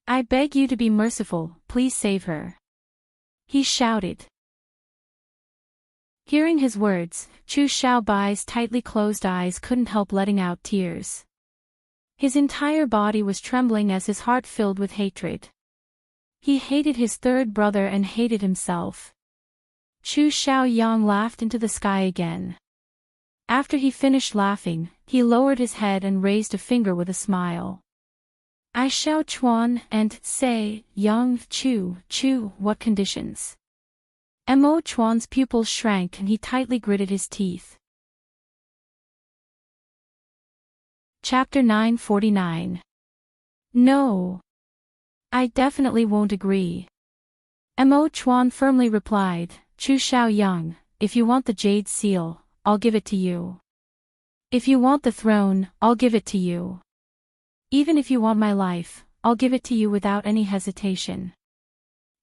I beg you to be merciful, please save her. He shouted. Hearing his words, Chu Xiaobai's tightly closed eyes couldn't help letting out tears. His entire body was trembling as his heart filled with hatred. He hated his third brother and hated himself. Chu Xiaoyang laughed into the sky again. After he finished laughing, he lowered his head and raised a finger with a smile. I Xiao Chuan and say, Young Chu, what conditions? Mo Chuan's pupils shrank and he tightly gritted his teeth. Chapter 949. No. I definitely won't agree. Mo Chuan firmly replied, Chu Xiaoyang, if you want the jade seal, I'll give it to you. If you want the throne, I'll give it to you. Even if you want my life, I'll give it to you without any hesitation.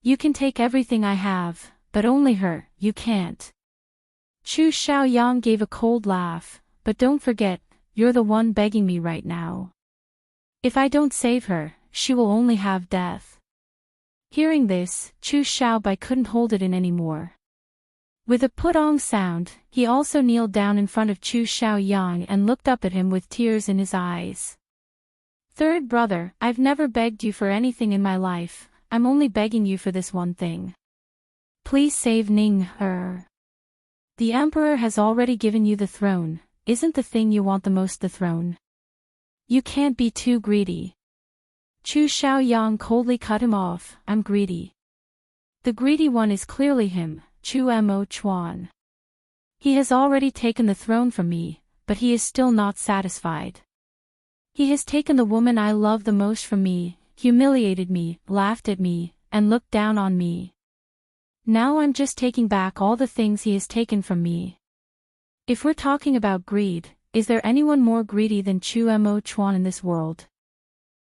You can take everything I have, but only her, you can't. Chu Xiaoyang gave a cold laugh, but don't forget, you're the one begging me right now. If I don't save her, she will only have death. Hearing this, Chu Xiaobai couldn't hold it in anymore. With a put-on sound, he also kneeled down in front of Chu Xiaoyang and looked up at him with tears in his eyes. Third brother, I've never begged you for anything in my life, I'm only begging you for this one thing. Please save Ning her. The emperor has already given you the throne, isn't the thing you want the most the throne? You can't be too greedy. Chu Xiaoyang coldly cut him off, I'm greedy. The greedy one is clearly him, Chu Mo Chuan. He has already taken the throne from me, but he is still not satisfied. He has taken the woman I love the most from me, humiliated me, laughed at me, and looked down on me. Now I'm just taking back all the things he has taken from me. If we're talking about greed, is there anyone more greedy than Chu Mo Chuan in this world?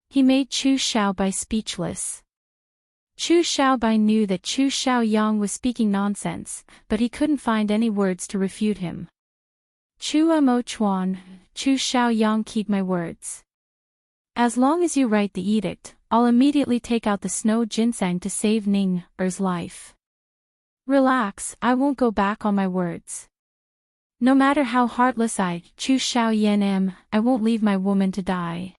He made Chu Xiaobai speechless. Chu Xiaobai knew that Chu Xiaoyang was speaking nonsense, but he couldn't find any words to refute him. Chu Mo Chuan, Chu Xiaoyang, keep my words. As long as you write the edict, I'll immediately take out the snow ginseng to save Ning er's life. Relax, I won't go back on my words. No matter how heartless Chu Xiaoyan am, I won't leave my woman to die.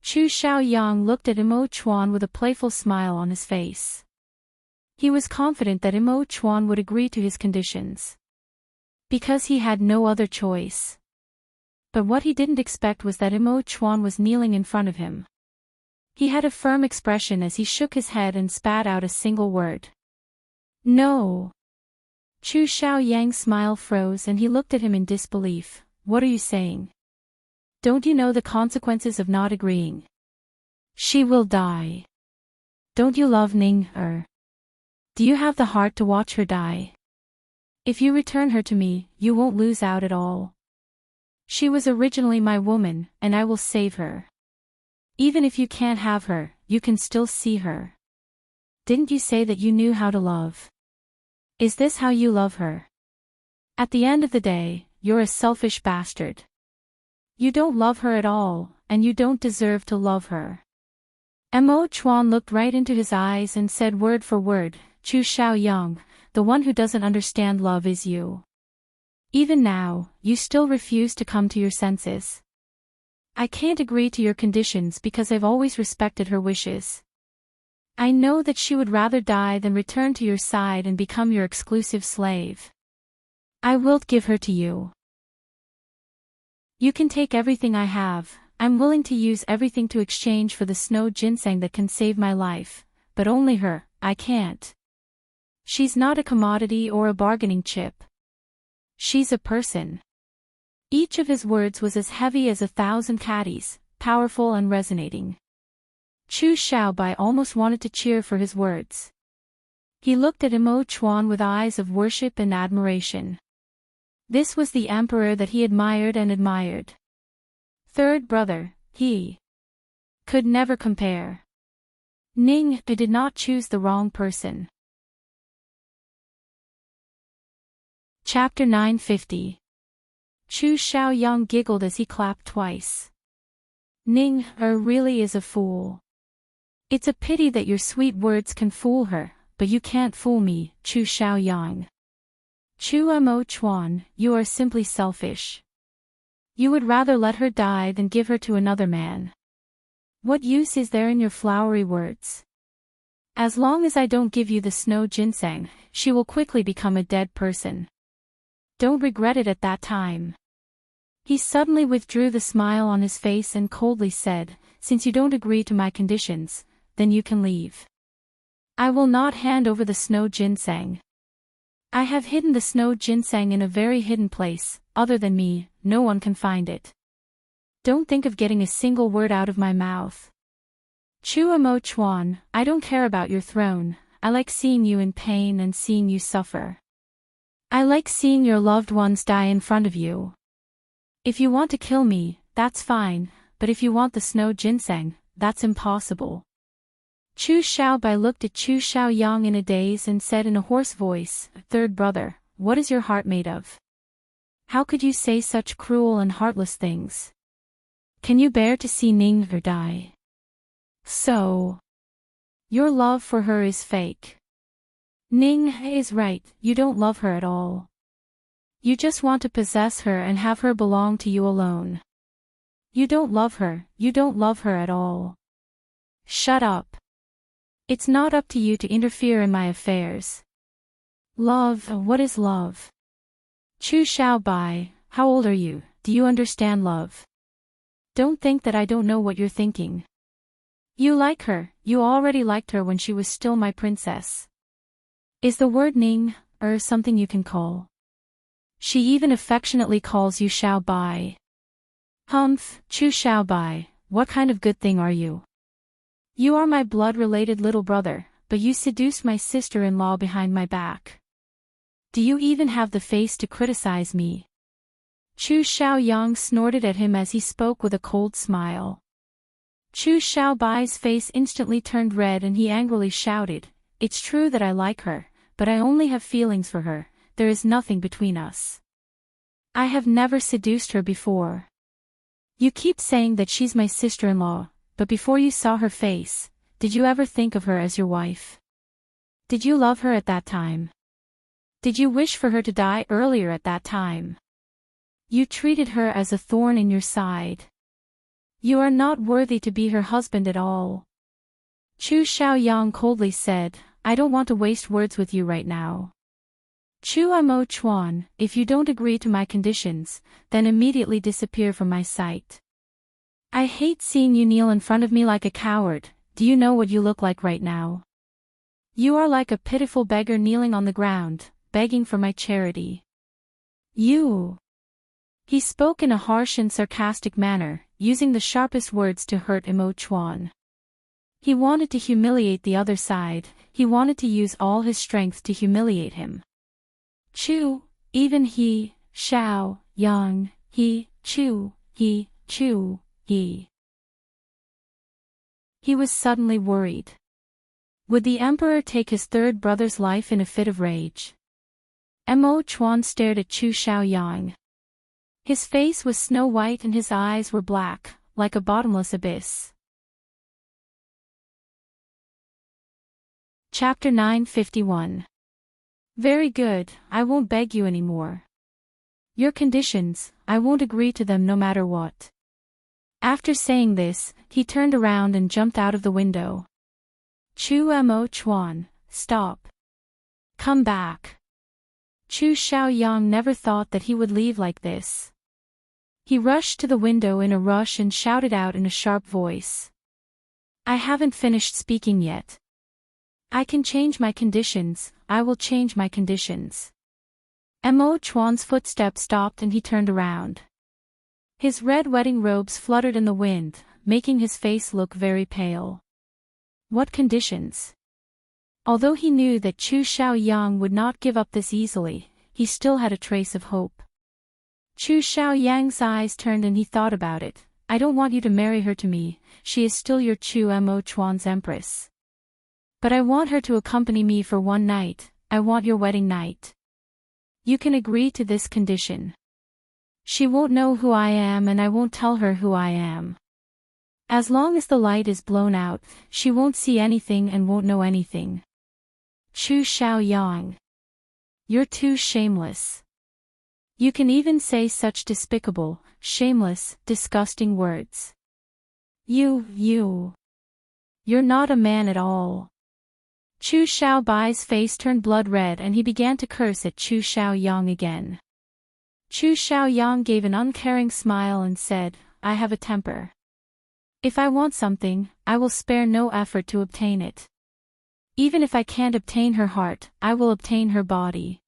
Chu Xiaoyang looked at Mo Chuan with a playful smile on his face. He was confident that Mo Chuan would agree to his conditions. Because he had no other choice. But what he didn't expect was that Mo Chuan was kneeling in front of him. He had a firm expression as he shook his head and spat out a single word. No. Chu Xiaoyang's smile froze and he looked at him in disbelief. What are you saying? Don't you know the consequences of not agreeing? She will die. Don't you love Ning er? Do you have the heart to watch her die? If you return her to me, you won't lose out at all. She was originally my woman, and I will save her. Even if you can't have her, you can still see her. Didn't you say that you knew how to love? Is this how you love her? At the end of the day, you're a selfish bastard. You don't love her at all, and you don't deserve to love her. Mo Chuan looked right into his eyes and said word for word, Chu Xiaoyang, the one who doesn't understand love is you. Even now, you still refuse to come to your senses. I can't agree to your conditions because I've always respected her wishes. I know that she would rather die than return to your side and become your exclusive slave. I will give her to you. You can take everything I have. I'm willing to use everything to exchange for the snow ginseng that can save my life, but only her, I can't. She's not a commodity or a bargaining chip. She's a person. Each of his words was as heavy as 1,000 caddies, powerful and resonating. Chu Xiaobai almost wanted to cheer for his words. He looked at Mo Chuan with eyes of worship and admiration. This was the emperor that he admired and admired. Third brother, he could never compare. Ning did not choose the wrong person. Chapter 950. Chu Xiaoyang giggled as he clapped twice. Ning really is a fool. It's a pity that your sweet words can fool her, but you can't fool me, Chu Xiaoyang. Chu Mo Chuan, you are simply selfish. You would rather let her die than give her to another man. What use is there in your flowery words? As long as I don't give you the snow ginseng, she will quickly become a dead person. Don't regret it at that time. He suddenly withdrew the smile on his face and coldly said, Since you don't agree to my conditions, then you can leave. I will not hand over the snow ginseng. I have hidden the snow ginseng in a very hidden place, other than me, no one can find it. Don't think of getting a single word out of my mouth. Chu Mo Chuan, I don't care about your throne, I like seeing you in pain and seeing you suffer. I like seeing your loved ones die in front of you. If you want to kill me, that's fine, but if you want the snow ginseng, that's impossible. Chu Xiaobai looked at Chu Xiaoyang in a daze and said in a hoarse voice, Third brother, what is your heart made of? How could you say such cruel and heartless things? Can you bear to see Ning die? So, your love for her is fake. Ning is right, you don't love her at all. You just want to possess her and have her belong to you alone. You don't love her at all. Shut up. It's not up to you to interfere in my affairs. Love, what is love? Chu Xiaobai, how old are you, do you understand love? Don't think that I don't know what you're thinking. You like her, you already liked her when she was still my princess. Is the word Ning, something you can call? She even affectionately calls you Xiaobai. Humph, Chu Xiaobai, what kind of good thing are you? You are my blood-related little brother, but you seduced my sister-in-law behind my back. Do you even have the face to criticize me? Chu Xiaoyang snorted at him as he spoke with a cold smile. Chu Xiaobai's face instantly turned red and he angrily shouted, It's true that I like her, but I only have feelings for her, there is nothing between us. I have never seduced her before. You keep saying that she's my sister-in-law, but before you saw her face, did you ever think of her as your wife? Did you love her at that time? Did you wish for her to die earlier at that time? You treated her as a thorn in your side. You are not worthy to be her husband at all. Chu Xiaoyang coldly said, I don't want to waste words with you right now. Chu Mo Chuan, if you don't agree to my conditions, then immediately disappear from my sight. I hate seeing you kneel in front of me like a coward. Do you know what you look like right now? You are like a pitiful beggar kneeling on the ground, begging for my charity. You. He spoke in a harsh and sarcastic manner, using the sharpest words to hurt Mo Chuan. He wanted to humiliate the other side, he wanted to use all his strength to humiliate him. Chu, even he, Xiao, Yang, he, Chu, Yi, Chu, Yi. He was suddenly worried. Would the emperor take his third brother's life in a fit of rage? Mo Chuan stared at Chu Xiaoyang. His face was snow-white and his eyes were black, like a bottomless abyss. Chapter 951. Very good, I won't beg you anymore. Your conditions, I won't agree to them no matter what. After saying this, he turned around and jumped out of the window. Chu Mo Chuan, stop. Come back. Chu Xiaoyang never thought that he would leave like this. He rushed to the window in a rush and shouted out in a sharp voice. I haven't finished speaking yet. I can change my conditions, I will change my conditions. Mo Chuan's footsteps stopped and he turned around. His red wedding robes fluttered in the wind, making his face look very pale. What conditions? Although he knew that Chu Xiaoyang would not give up this easily, he still had a trace of hope. Chu Xiaoyang's eyes turned and he thought about it. I don't want you to marry her to me, she is still your Chu Mo Chuan's Empress. But I want her to accompany me for one night, I want your wedding night. You can agree to this condition. She won't know who I am and I won't tell her who I am. As long as the light is blown out, she won't see anything and won't know anything. Chu Xiaoyang. You're too shameless. You can even say such despicable, shameless, disgusting words. You're not a man at all. Chu Xiaobai's face turned blood red and he began to curse at Chu Xiaoyang again. Chu Xiaoyang gave an uncaring smile and said, I have a temper. If I want something, I will spare no effort to obtain it. Even if I can't obtain her heart, I will obtain her body.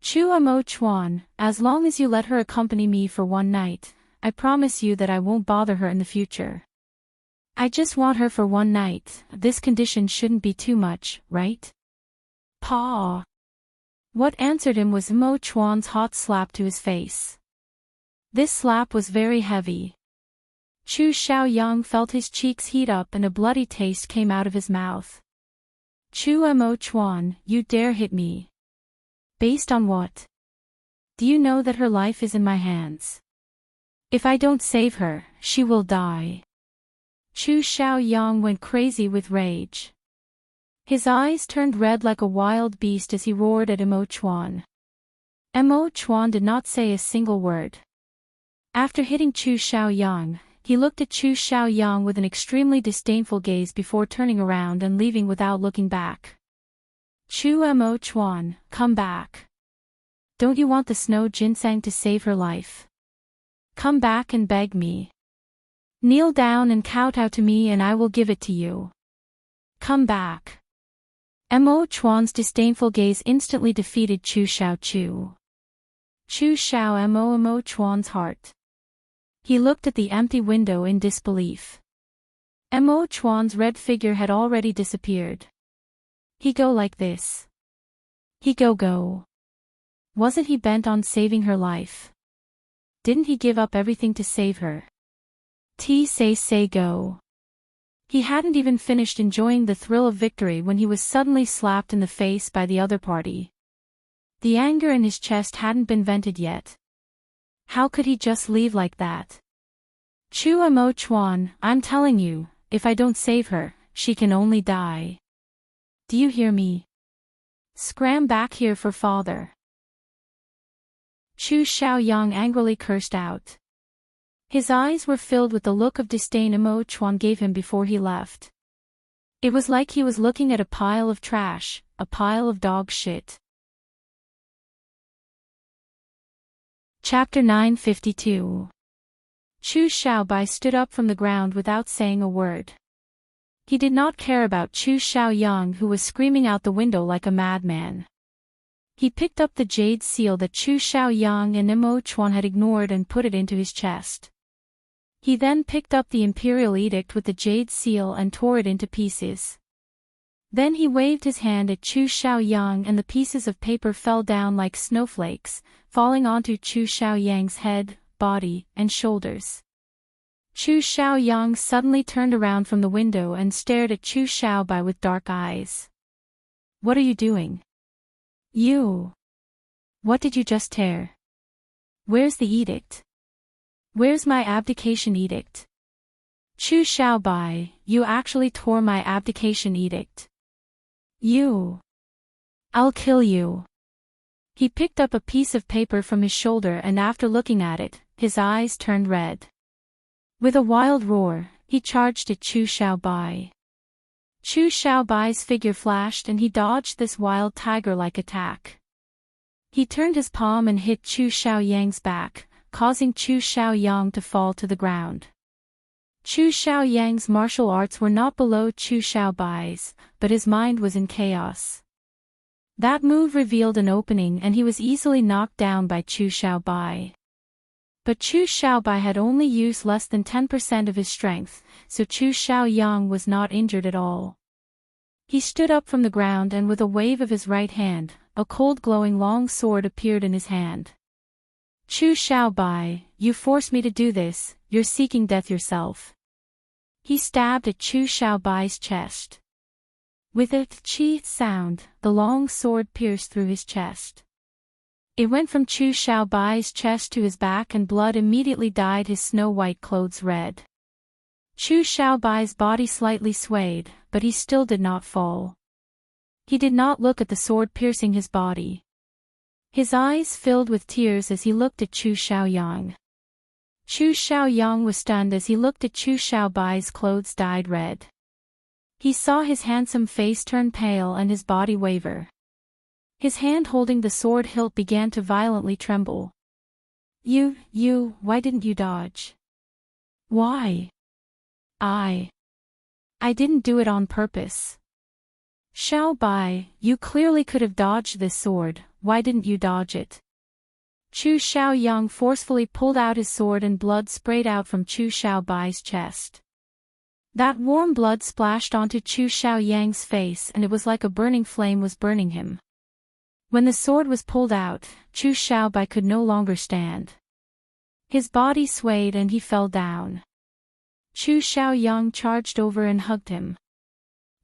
Chu Mo Chuan, as long as you let her accompany me for one night, I promise you that I won't bother her in the future. I just want her for one night, this condition shouldn't be too much, right? Pa. What answered him was Mo Chuan's hot slap to his face. This slap was very heavy. Chu Xiaoyang felt his cheeks heat up and a bloody taste came out of his mouth. Chu Mo Chuan, you dare hit me. Based on what? Do you know that her life is in my hands? If I don't save her, she will die. Chu Xiaoyang went crazy with rage. His eyes turned red like a wild beast as he roared at Mo Chuan. Mo Chuan did not say a single word. After hitting Chu Xiaoyang, he looked at Chu Xiaoyang with an extremely disdainful gaze before turning around and leaving without looking back. Chu Mo Chuan, come back. Don't you want the snow ginseng to save her life? Come back and beg me. Kneel down and kowtow to me and I will give it to you. Come back. Mo Chuan's disdainful gaze instantly defeated Chu Xiao. Chu Xiao Mo Chuan's heart. He looked at the empty window in disbelief. Mo Chuan's red figure had already disappeared. He go like this. He go. Wasn't he bent on saving her life? Didn't he give up everything to save her? Say go. He hadn't even finished enjoying the thrill of victory when he was suddenly slapped in the face by the other party. The anger in his chest hadn't been vented yet. How could he just leave like that? Chu Mo Chuan, I'm telling you, if I don't save her, she can only die. Do you hear me? Scram back here for father. Chu Xiaoyang angrily cursed out. His eyes were filled with the look of disdain Mo Chuan gave him before he left. It was like he was looking at a pile of trash, a pile of dog shit. Chapter 952. Chu Xiaobai stood up from the ground without saying a word. He did not care about Chu Xiaoyang who was screaming out the window like a madman. He picked up the jade seal that Chu Xiaoyang and Mo Chuan had ignored and put it into his chest. He then picked up the imperial edict with the jade seal and tore it into pieces. Then he waved his hand at Chu Xiaoyang and the pieces of paper fell down like snowflakes, falling onto Chu Xiaoyang's head, body and shoulders. Chu Xiaoyang suddenly turned around from the window and stared at Chu Xiaobai with dark eyes. What are you doing? You. What did you just tear? Where's the edict? Where's my abdication edict? Chu Xiaobai, you actually tore my abdication edict. You. I'll kill you. He picked up a piece of paper from his shoulder and after looking at it, his eyes turned red. With a wild roar, he charged at Chu Xiaobai. Chu Xiaobai's figure flashed and he dodged this wild tiger-like attack. He turned his palm and hit Chu Xiaoyang's back, causing Chu Xiaoyang to fall to the ground. Chu Xiaoyang's martial arts were not below Chu Xiaobai's, but his mind was in chaos. That move revealed an opening and he was easily knocked down by Chu Xiaobai. But Chu Xiaobai had only used less than 10% of his strength, so Chu Xiaoyang was not injured at all. He stood up from the ground and with a wave of his right hand, a cold glowing long sword appeared in his hand. Chu Xiaobai, you forced me to do this, you're seeking death yourself. He stabbed at Chu Xiaobai's chest. With a chi sound, the long sword pierced through his chest. It went from Chu Xiaobai's chest to his back and blood immediately dyed his snow-white clothes red. Chu Xiaobai's body slightly swayed, but he still did not fall. He did not look at the sword piercing his body. His eyes filled with tears as he looked at Chu Xiaoyang. Chu Xiaoyang was stunned as he looked at Chu Xiaobai's clothes dyed red. He saw his handsome face turn pale and his body waver. His hand holding the sword hilt began to violently tremble. Why didn't you dodge? Why? I didn't do it on purpose. Xiaobai, you clearly could have dodged this sword, why didn't you dodge it? Chu Xiaoyang forcefully pulled out his sword and blood sprayed out from Chu Xiaobai's chest. That warm blood splashed onto Chu Xiaoyang's face and it was like a burning flame was burning him. When the sword was pulled out, Chu Xiaobai could no longer stand. His body swayed and he fell down. Chu Xiaoyang charged over and hugged him.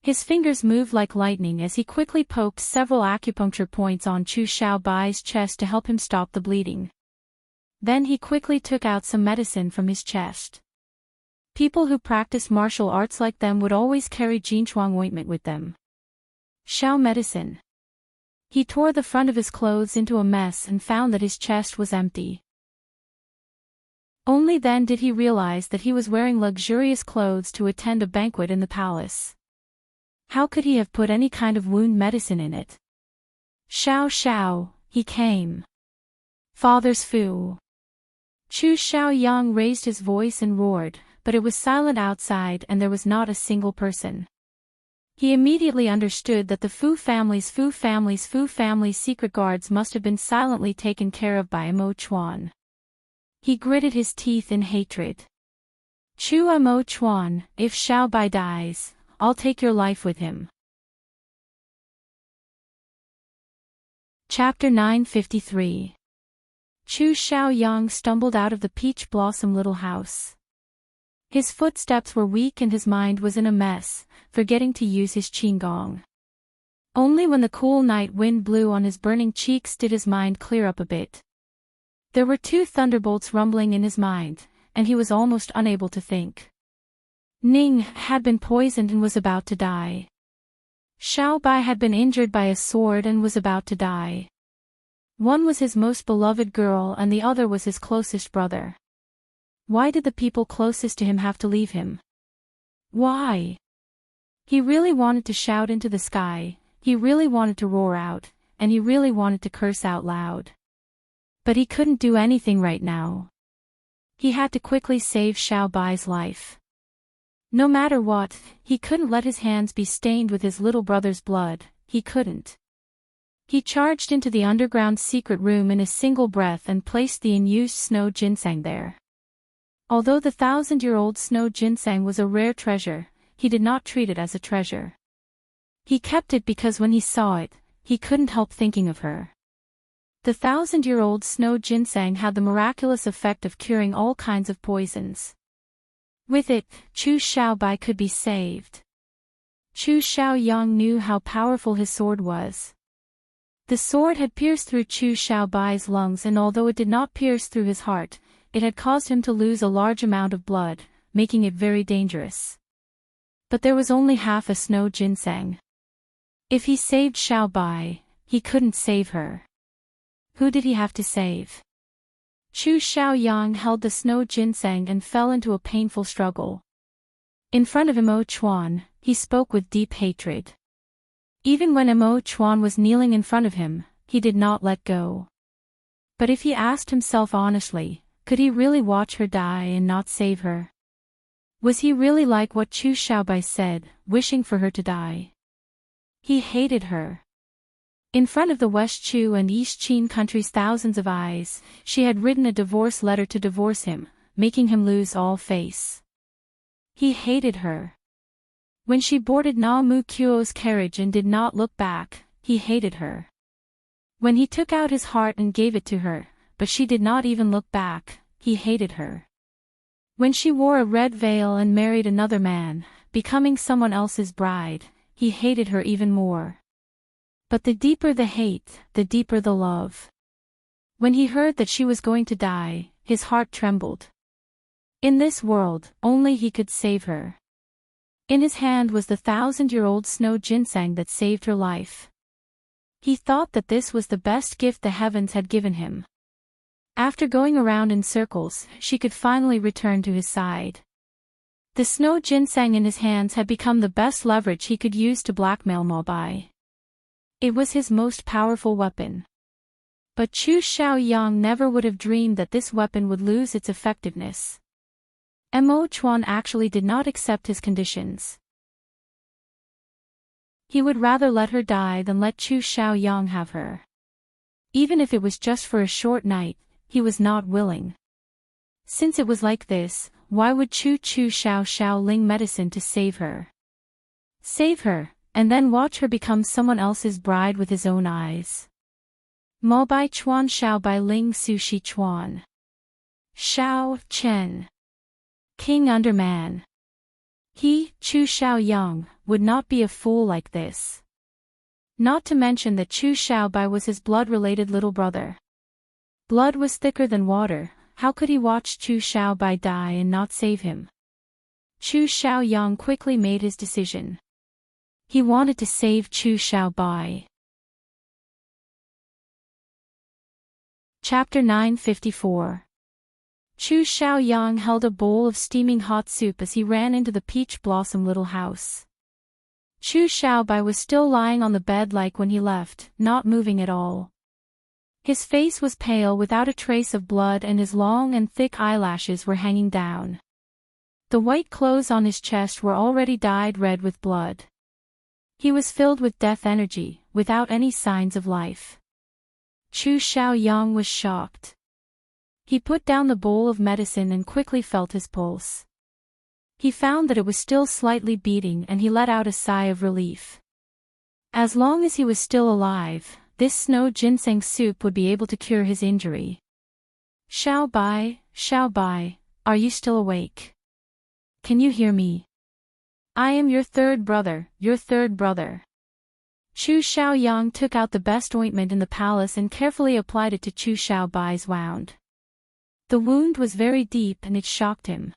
His fingers moved like lightning as he quickly poked several acupuncture points on Chu Xiaobai's chest to help him stop the bleeding. Then he quickly took out some medicine from his chest. People who practiced martial arts like them would always carry Jinchuang ointment with them. Xiao medicine. He tore the front of his clothes into a mess and found that his chest was empty. Only then did he realize that he was wearing luxurious clothes to attend a banquet in the palace. How could he have put any kind of wound medicine in it? Xiao, he came. Father's foo. Chu Xiaoyang raised his voice and roared, but it was silent outside and there was not a single person. He immediately understood that the Fu family's secret guards must have been silently taken care of by Mo Chuan. He gritted his teeth in hatred. Chu Mo Chuan, if Xiaobai dies, I'll take your life with him. Chapter 953. Chu Xiaoyang stumbled out of the peach blossom little house. His footsteps were weak and his mind was in a mess, forgetting to use his qigong. Only when the cool night wind blew on his burning cheeks did his mind clear up a bit. There were two thunderbolts rumbling in his mind, and he was almost unable to think. Ning had been poisoned and was about to die. Xiaobai had been injured by a sword and was about to die. One was his most beloved girl and the other was his closest brother. Why did the people closest to him have to leave him? Why? He really wanted to shout into the sky, he really wanted to roar out, and he really wanted to curse out loud. But he couldn't do anything right now. He had to quickly save Xiaobai's life. No matter what, he couldn't let his hands be stained with his little brother's blood, he couldn't. He charged into the underground secret room in a single breath and placed the unused snow ginseng there. Although the 1,000-year-old snow ginseng was a rare treasure, he did not treat it as a treasure. He kept it because when he saw it, he couldn't help thinking of her. The 1,000-year-old snow ginseng had the miraculous effect of curing all kinds of poisons. With it, Chu Xiaobai could be saved. Chu Xiaoyang knew how powerful his sword was. The sword had pierced through Chu Xiaobai's lungs, and although it did not pierce through his heart, it had caused him to lose a large amount of blood, making it very dangerous. But there was only half a snow ginseng. If he saved Xiaobai, he couldn't save her. Who did he have to save? Chu Xiaoyang held the snow ginseng and fell into a painful struggle. In front of Imo Chuan, he spoke with deep hatred. Even when Imo Chuan was kneeling in front of him, he did not let go. But if he asked himself honestly, could he really watch her die and not save her? Was he really like what Chu Xiaobai said, wishing for her to die? He hated her. In front of the West Chu and East Qin countries' thousands of eyes, she had written a divorce letter to divorce him, making him lose all face. He hated her. When she boarded Na Mu Kuo's carriage and did not look back, he hated her. When he took out his heart and gave it to her, but she did not even look back, he hated her. When she wore a red veil and married another man, becoming someone else's bride, he hated her even more. But the deeper the hate, the deeper the love. When he heard that she was going to die, his heart trembled. In this world, only he could save her. In his hand was the 1,000-year-old snow ginseng that saved her life. He thought that this was the best gift the heavens had given him. After going around in circles, she could finally return to his side. The snow ginseng in his hands had become the best leverage he could use to blackmail Ma Bai. It was his most powerful weapon. But Chu Xiaoyang never would have dreamed that this weapon would lose its effectiveness. Mo Chuan actually did not accept his conditions. He would rather let her die than let Chu Xiaoyang have her. Even if it was just for a short night, he was not willing. Since it was like this, why would Chu Xiao Ling medicine to save her? Save her, and then watch her become someone else's bride with his own eyes. Mo Bai Chuan Xiao Bai Ling Su Shi Chuan. Xiao Chen. King under man. He, Chu Xiaoyang, would not be a fool like this. Not to mention that Chu Xiaobai was his blood-related little brother. Blood was thicker than water, how could he watch Chu Xiaobai die and not save him? Chu Xiaoyang quickly made his decision. He wanted to save Chu Xiaobai. Chapter 954. Chu Xiaoyang held a bowl of steaming hot soup as he ran into the peach blossom little house. Chu Xiaobai was still lying on the bed like when he left, not moving at all. His face was pale without a trace of blood and his long and thick eyelashes were hanging down. The white clothes on his chest were already dyed red with blood. He was filled with death energy, without any signs of life. Chu Xiaoyang was shocked. He put down the bowl of medicine and quickly felt his pulse. He found that it was still slightly beating and he let out a sigh of relief. As long as he was still alive, this snow ginseng soup would be able to cure his injury. Xiaobai, are you still awake? Can you hear me? I am your third brother, your third brother. Chu Xiaoyang took out the best ointment in the palace and carefully applied it to Chu Xiaobai's wound. The wound was very deep and it shocked him.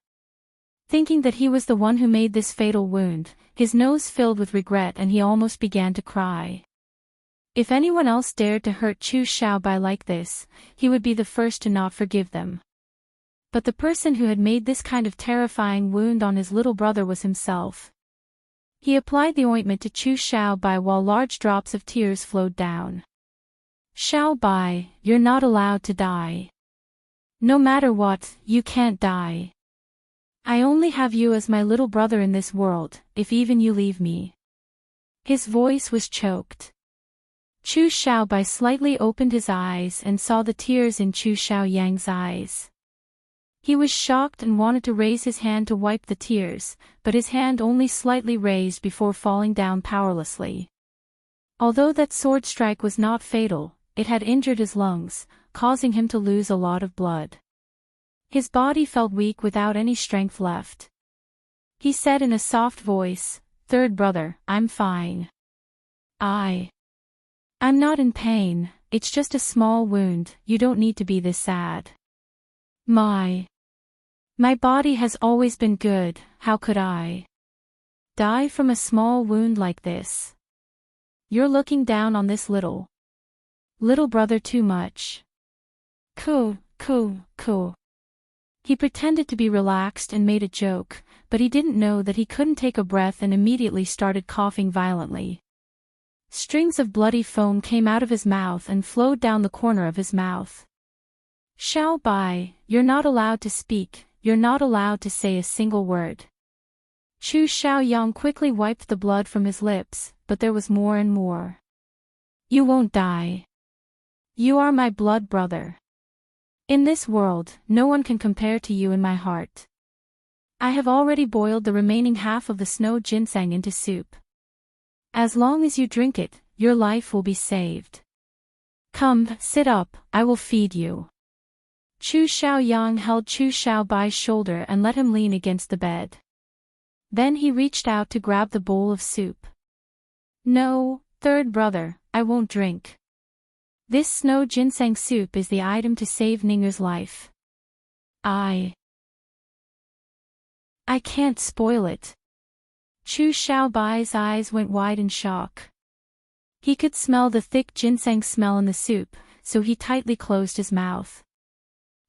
Thinking that he was the one who made this fatal wound, his nose filled with regret and he almost began to cry. If anyone else dared to hurt Chu Xiaobai like this, he would be the first to not forgive them. But the person who had made this kind of terrifying wound on his little brother was himself. He applied the ointment to Chu Xiaobai while large drops of tears flowed down. Xiaobai, you're not allowed to die. No matter what, you can't die. I only have you as my little brother in this world, if even you leave me. His voice was choked. Chu Xiaobai slightly opened his eyes and saw the tears in Chu Xiaoyang's eyes. He was shocked and wanted to raise his hand to wipe the tears, but his hand only slightly raised before falling down powerlessly. Although that sword strike was not fatal, it had injured his lungs, causing him to lose a lot of blood. His body felt weak without any strength left. He said in a soft voice, "Third brother, I'm fine. I'm not in pain, it's just a small wound, you don't need to be this sad. My body has always been good, how could I die from a small wound like this? You're looking down on this little brother too much." Coo. He pretended to be relaxed and made a joke, but he didn't know that he couldn't take a breath and immediately started coughing violently. Strings of bloody foam came out of his mouth and flowed down the corner of his mouth. "Xiao Bai, you're not allowed to speak, you're not allowed to say a single word." Chu Xiaoyang quickly wiped the blood from his lips, but there was more and more. "You won't die. You are my blood brother. In this world, no one can compare to you in my heart. I have already boiled the remaining half of the snow ginseng into soup. As long as you drink it, your life will be saved. Come, sit up, I will feed you." Chu Xiaoyang held Chu Xiaobai's shoulder and let him lean against the bed. Then he reached out to grab the bowl of soup. "No, third brother, I won't drink. This snow ginseng soup is the item to save Ning'er's life. I can't spoil it." Chu Xiaobai's eyes went wide in shock. He could smell the thick ginseng smell in the soup, so he tightly closed his mouth.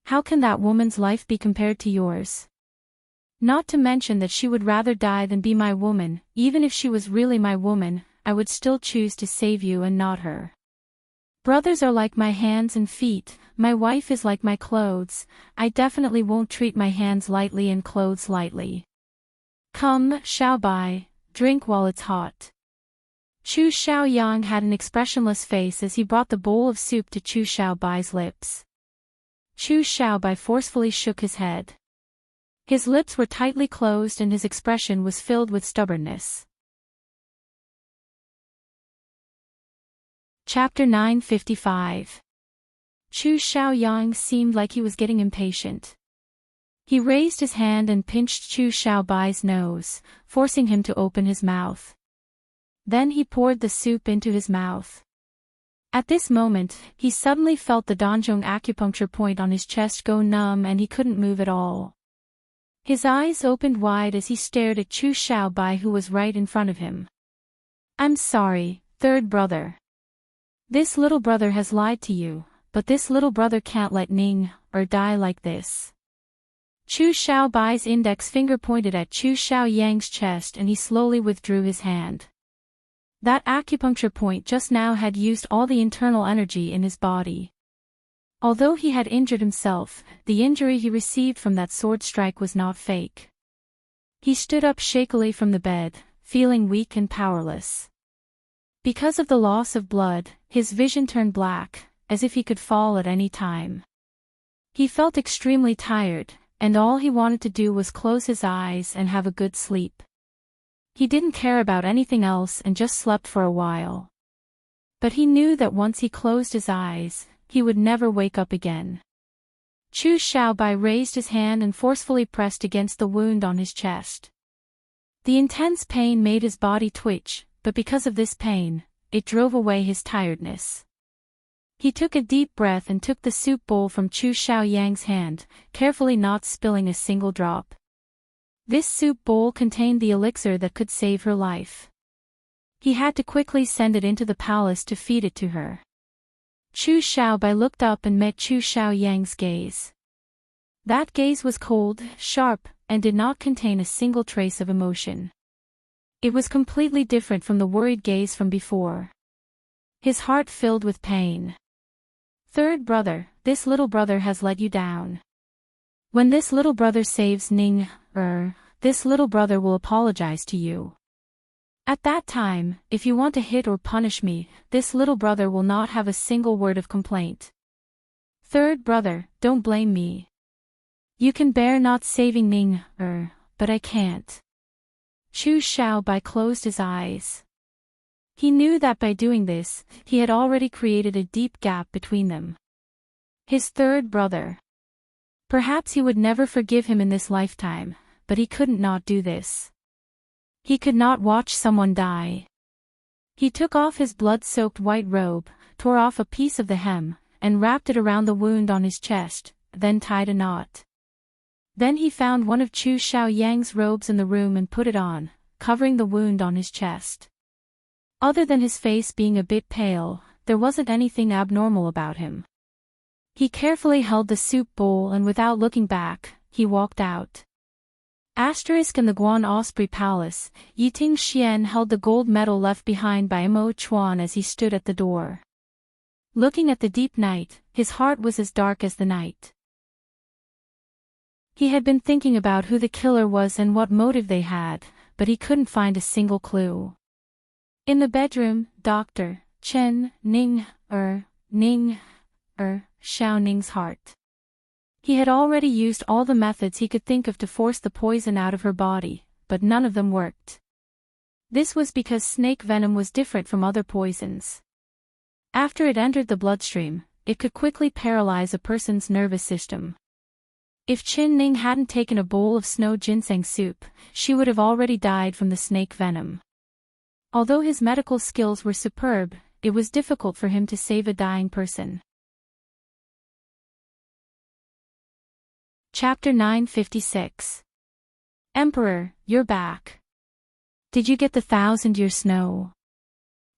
"How can that woman's life be compared to yours? Not to mention that she would rather die than be my woman. Even if she was really my woman, I would still choose to save you and not her. Brothers are like my hands and feet, my wife is like my clothes, I definitely won't treat my hands lightly and clothes lightly. Come, Xiaobai, drink while it's hot." Chu Xiaoyang had an expressionless face as he brought the bowl of soup to Chu Xiaobai's lips. Chu Xiaobai forcefully shook his head. His lips were tightly closed and his expression was filled with stubbornness. Chapter 955. Chu Xiaoyang seemed like he was getting impatient. He raised his hand and pinched Chu Xiaobai's nose, forcing him to open his mouth. Then he poured the soup into his mouth. At this moment, he suddenly felt the Danzhong acupuncture point on his chest go numb and he couldn't move at all. His eyes opened wide as he stared at Chu Xiaobai who was right in front of him. "I'm sorry, third brother. This little brother has lied to you, but this little brother can't let Ning'er die like this." Chu Xiaobai's index finger pointed at Chu Xiaoyang's chest and he slowly withdrew his hand. That acupuncture point just now had used all the internal energy in his body. Although he had injured himself, the injury he received from that sword strike was not fake. He stood up shakily from the bed, feeling weak and powerless. Because of the loss of blood, his vision turned black, as if he could fall at any time. He felt extremely tired, and all he wanted to do was close his eyes and have a good sleep. He didn't care about anything else and just slept for a while. But he knew that once he closed his eyes, he would never wake up again. Chu Xiaobai raised his hand and forcefully pressed against the wound on his chest. The intense pain made his body twitch, but because of this pain, it drove away his tiredness. He took a deep breath and took the soup bowl from Chu Xiaoyang's hand, carefully not spilling a single drop. This soup bowl contained the elixir that could save her life. He had to quickly send it into the palace to feed it to her. Chu Xiaobai looked up and met Chu Xiaoyang's gaze. That gaze was cold, sharp, and did not contain a single trace of emotion. It was completely different from the worried gaze from before. His heart filled with pain. "Third brother, this little brother has let you down. When this little brother saves Ning'er, this little brother will apologize to you. At that time, if you want to hit or punish me, this little brother will not have a single word of complaint. Third brother, don't blame me. You can bear not saving Ning'er, but I can't." Chu Xiaobai closed his eyes. He knew that by doing this, he had already created a deep gap between them. His third brother. Perhaps he would never forgive him in this lifetime, but he couldn't not do this. He could not watch someone die. He took off his blood-soaked white robe, tore off a piece of the hem, and wrapped it around the wound on his chest, then tied a knot. Then he found one of Chu Xiaoyang's robes in the room and put it on, covering the wound on his chest. Other than his face being a bit pale, there wasn't anything abnormal about him. He carefully held the soup bowl and without looking back, he walked out. In the Guan Osprey Palace, Yiting Xian held the gold medal left behind by Mo Chuan as he stood at the door. Looking at the deep night, his heart was as dark as the night. He had been thinking about who the killer was and what motive they had, but he couldn't find a single clue. In the bedroom, Dr. Chen Xiao Ning's heart. He had already used all the methods he could think of to force the poison out of her body, but none of them worked. This was because snake venom was different from other poisons. After it entered the bloodstream, it could quickly paralyze a person's nervous system. If Qin Ning hadn't taken a bowl of snow ginseng soup, she would have already died from the snake venom. Although his medical skills were superb, it was difficult for him to save a dying person. Chapter 956. Emperor, you're back. Did you get the 1,000-year snow?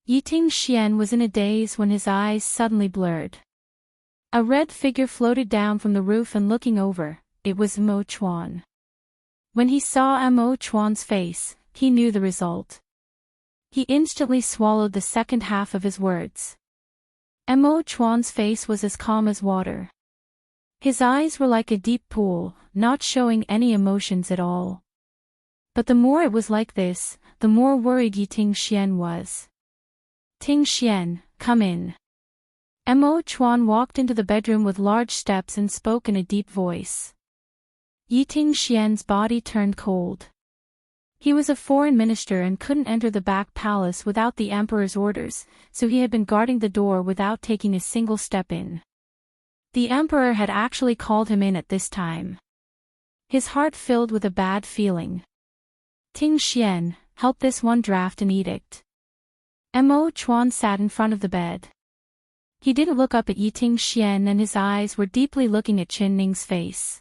Yiting Xian was in a daze when his eyes suddenly blurred. A red figure floated down from the roof and looking over, it was Mo Chuan. When he saw Mo Chuan's face, he knew the result. He instantly swallowed the second half of his words. Mo Chuan's face was as calm as water. His eyes were like a deep pool, not showing any emotions at all. But the more it was like this, the more worried Yiting Xian was. Ting Xian, come in. Mo Chuan walked into the bedroom with large steps and spoke in a deep voice. Yiting Xian's body turned cold. He was a foreign minister and couldn't enter the back palace without the emperor's orders, so he had been guarding the door without taking a single step in. The emperor had actually called him in at this time. His heart filled with a bad feeling. Ting Xian, help this one draft an edict. Mo Chuan sat in front of the bed. He didn't look up at Yiting Xian and his eyes were deeply looking at Qin Ning's face.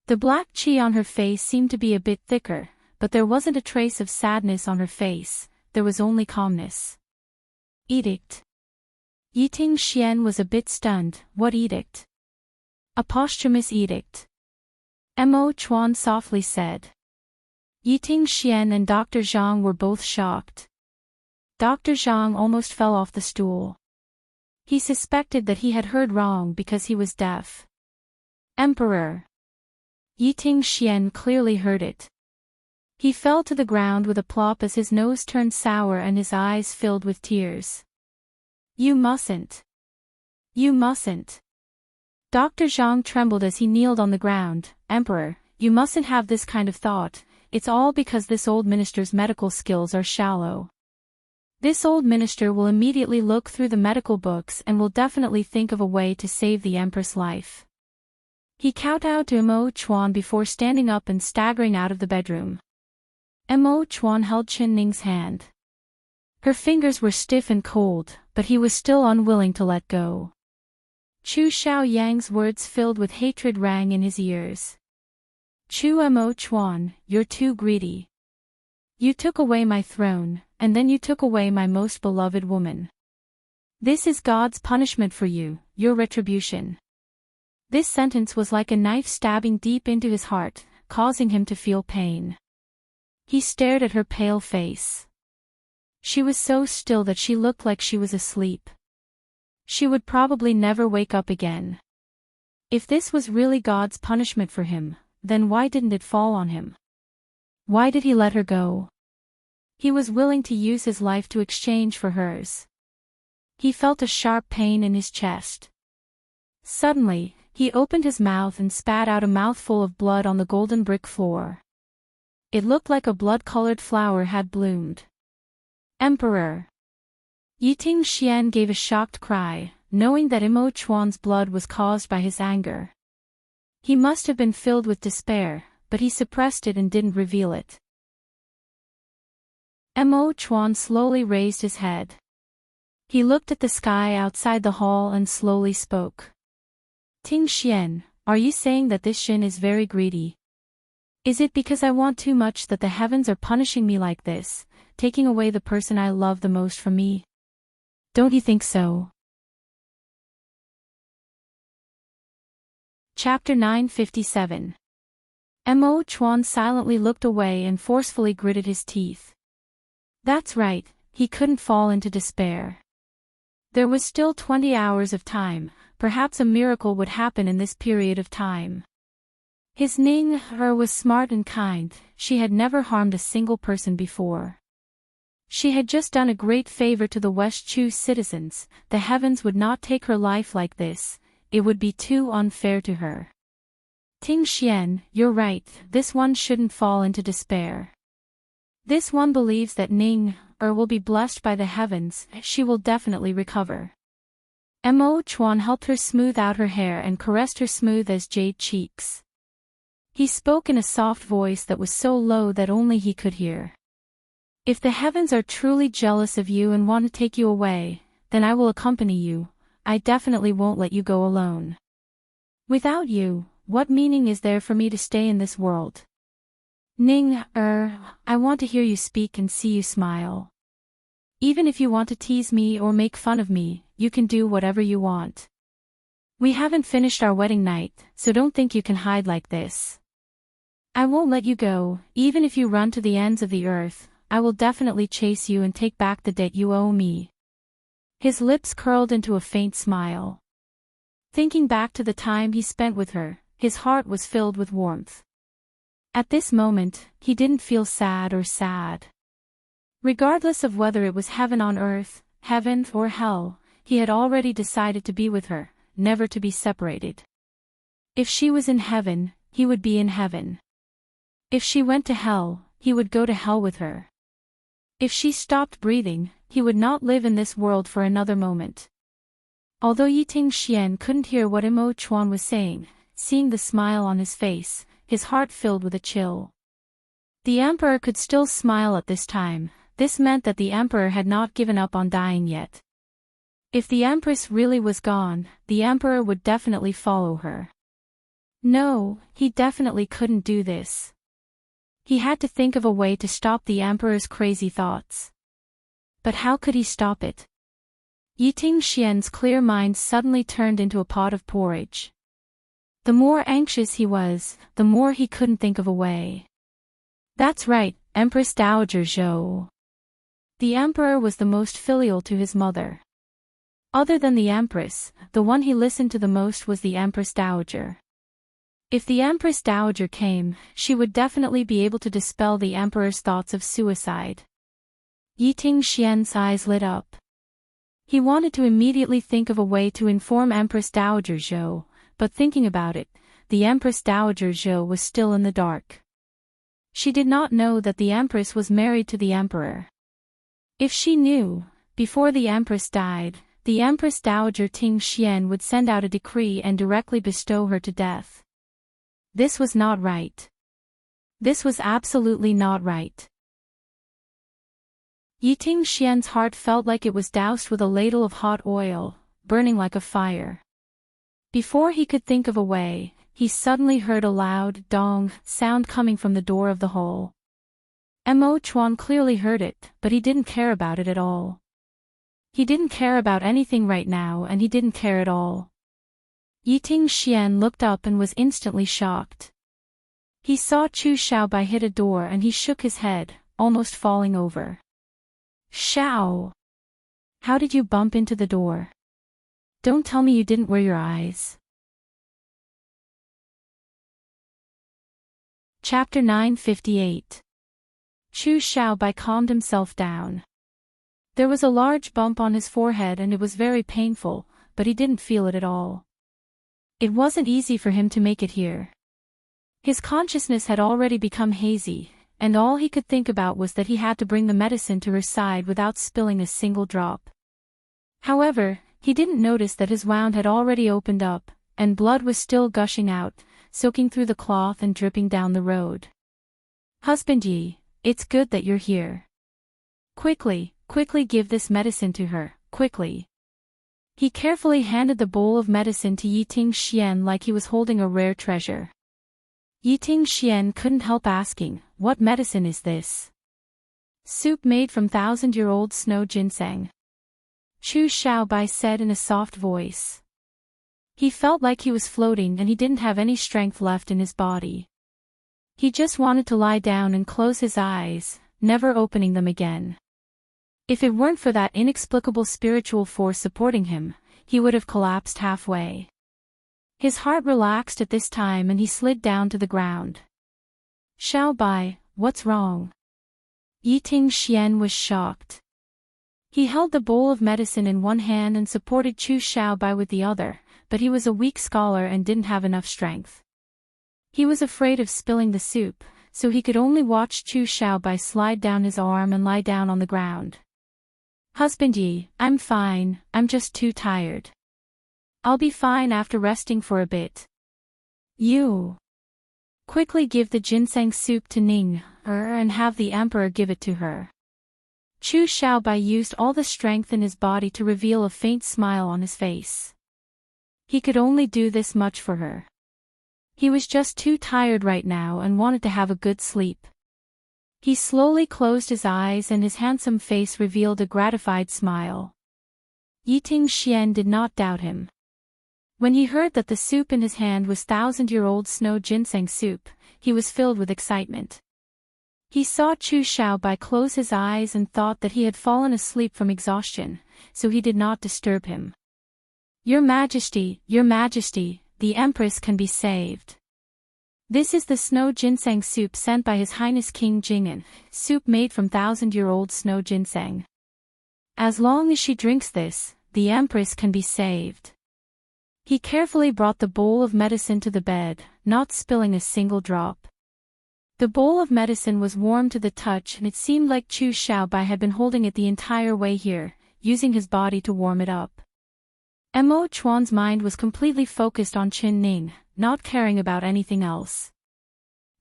The black qi on her face seemed to be a bit thicker, but there wasn't a trace of sadness on her face, there was only calmness. Edict. Yiting Xian was a bit stunned. What edict? A posthumous edict. Mo Chuan softly said. Yiting Xian and Dr. Zhang were both shocked. Dr. Zhang almost fell off the stool. He suspected that he had heard wrong because he was deaf. Emperor. Yiting Xian clearly heard it. He fell to the ground with a plop as his nose turned sour and his eyes filled with tears. You mustn't. You mustn't. Dr. Zhang trembled as he kneeled on the ground. Emperor, you mustn't have this kind of thought, it's all because this old minister's medical skills are shallow. This old minister will immediately look through the medical books and will definitely think of a way to save the Empress' life. He kowtowed to Mo Chuan before standing up and staggering out of the bedroom. Mo Chuan held Qin Ning's hand. Her fingers were stiff and cold, but he was still unwilling to let go. Chu Xiaoyang's words filled with hatred rang in his ears. Mo Chuan, you're too greedy. You took away my throne, and then you took away my most beloved woman. This is God's punishment for you, your retribution. This sentence was like a knife stabbing deep into his heart, causing him to feel pain. He stared at her pale face. She was so still that she looked like she was asleep. She would probably never wake up again. If this was really God's punishment for him, then why didn't it fall on him? Why did he let her go? He was willing to use his life to exchange for hers. He felt a sharp pain in his chest. Suddenly, he opened his mouth and spat out a mouthful of blood on the golden brick floor. It looked like a blood-colored flower had bloomed. Emperor. Yiting Xian gave a shocked cry, knowing that Imo Chuan's blood was caused by his anger. He must have been filled with despair, but he suppressed it and didn't reveal it. Imo Chuan slowly raised his head. He looked at the sky outside the hall and slowly spoke. Ting Xian, are you saying that this Xin is very greedy? Is it because I want too much that the heavens are punishing me like this, taking away the person I love the most from me? Don't you think so? Chapter 957. Mo Chuan silently looked away and forcefully gritted his teeth. That's right, he couldn't fall into despair. There was still 20 hours of time, perhaps a miracle would happen in this period of time. His Ning Er was smart and kind, she had never harmed a single person before. She had just done a great favor to the West Chu citizens, the heavens would not take her life like this, it would be too unfair to her. Ting Xian, you're right, this one shouldn't fall into despair. This one believes that Ning Er will be blessed by the heavens, she will definitely recover. Mo Chuan helped her smooth out her hair and caressed her smooth as jade cheeks. He spoke in a soft voice that was so low that only he could hear. If the heavens are truly jealous of you and want to take you away, then I will accompany you, I definitely won't let you go alone. Without you, what meaning is there for me to stay in this world? Ning Er, I want to hear you speak and see you smile. Even if you want to tease me or make fun of me, you can do whatever you want. We haven't finished our wedding night, so don't think you can hide like this. I won't let you go, even if you run to the ends of the earth, I will definitely chase you and take back the debt you owe me. His lips curled into a faint smile. Thinking back to the time he spent with her, his heart was filled with warmth. At this moment, he didn't feel sad or sad. Regardless of whether it was heaven on earth, heaven or hell, he had already decided to be with her, never to be separated. If she was in heaven, he would be in heaven. If she went to hell, he would go to hell with her. If she stopped breathing, he would not live in this world for another moment. Although Yiting Xian couldn't hear what Mo Chuan was saying, seeing the smile on his face, his heart filled with a chill. The emperor could still smile at this time, this meant that the emperor had not given up on dying yet. If the empress really was gone, the emperor would definitely follow her. No, he definitely couldn't do this. He had to think of a way to stop the emperor's crazy thoughts. But how could he stop it? Yiting Xian's clear mind suddenly turned into a pot of porridge. The more anxious he was, the more he couldn't think of a way. That's right, Empress Dowager Zhou. The emperor was the most filial to his mother. Other than the empress, the one he listened to the most was the Empress Dowager. If the Empress Dowager came, she would definitely be able to dispel the emperor's thoughts of suicide. Yiting Xian's eyes lit up. He wanted to immediately think of a way to inform Empress Dowager Zhou, but thinking about it, the Empress Dowager Zhou was still in the dark. She did not know that the empress was married to the emperor. If she knew, before the empress died, the Empress Dowager Ting Xian would send out a decree and directly bestow her to death. This was not right. This was absolutely not right. Yiting Xian's heart felt like it was doused with a ladle of hot oil, burning like a fire. Before he could think of a way, he suddenly heard a loud dong sound coming from the door of the hole. Mo Chuan clearly heard it, but he didn't care about it at all. He didn't care about anything right now and he didn't care at all. Yiting Xian looked up and was instantly shocked. He saw Chu Xiaobai hit a door and he shook his head, almost falling over. Xiao! How did you bump into the door? Don't tell me you didn't wear your eyes. Chapter 958. Chu Xiaobai calmed himself down. There was a large bump on his forehead and it was very painful, but he didn't feel it at all. It wasn't easy for him to make it here. His consciousness had already become hazy, and all he could think about was that he had to bring the medicine to her side without spilling a single drop. However, he didn't notice that his wound had already opened up, and blood was still gushing out, soaking through the cloth and dripping down the road. Husband-ye, it's good that you're here. Quickly, quickly give this medicine to her, quickly. He carefully handed the bowl of medicine to Yiting Xian like he was holding a rare treasure. Yiting Xian couldn't help asking, what medicine is this? Soup made from 1,000-year-old snow ginseng. Chu Xiaobai said in a soft voice. He felt like he was floating and he didn't have any strength left in his body. He just wanted to lie down and close his eyes, never opening them again. If it weren't for that inexplicable spiritual force supporting him, he would have collapsed halfway. His heart relaxed at this time and he slid down to the ground. Xiaobai, what's wrong? Yiting Xian was shocked. He held the bowl of medicine in one hand and supported Chu Xiaobai with the other, but he was a weak scholar and didn't have enough strength. He was afraid of spilling the soup, so he could only watch Chu Xiaobai slide down his arm and lie down on the ground. Husband-ye, I'm fine, I'm just too tired. I'll be fine after resting for a bit. You. Quickly give the ginseng soup to Ning, and have the emperor give it to her. Chu Xiaobai used all the strength in his body to reveal a faint smile on his face. He could only do this much for her. He was just too tired right now and wanted to have a good sleep. He slowly closed his eyes and his handsome face revealed a gratified smile. Yiting Xian did not doubt him. When he heard that the soup in his hand was 1,000-year-old snow ginseng soup, he was filled with excitement. He saw Chu Xiaobai close his eyes and thought that he had fallen asleep from exhaustion, so he did not disturb him. Your Majesty, the Empress can be saved. This is the snow ginseng soup sent by His Highness King Jing'an, soup made from 1,000-year-old snow ginseng. As long as she drinks this, the Empress can be saved. He carefully brought the bowl of medicine to the bed, not spilling a single drop. The bowl of medicine was warm to the touch and it seemed like Chu Xiaobai had been holding it the entire way here, using his body to warm it up. Mo Chuan's mind was completely focused on Qin Ning, not caring about anything else.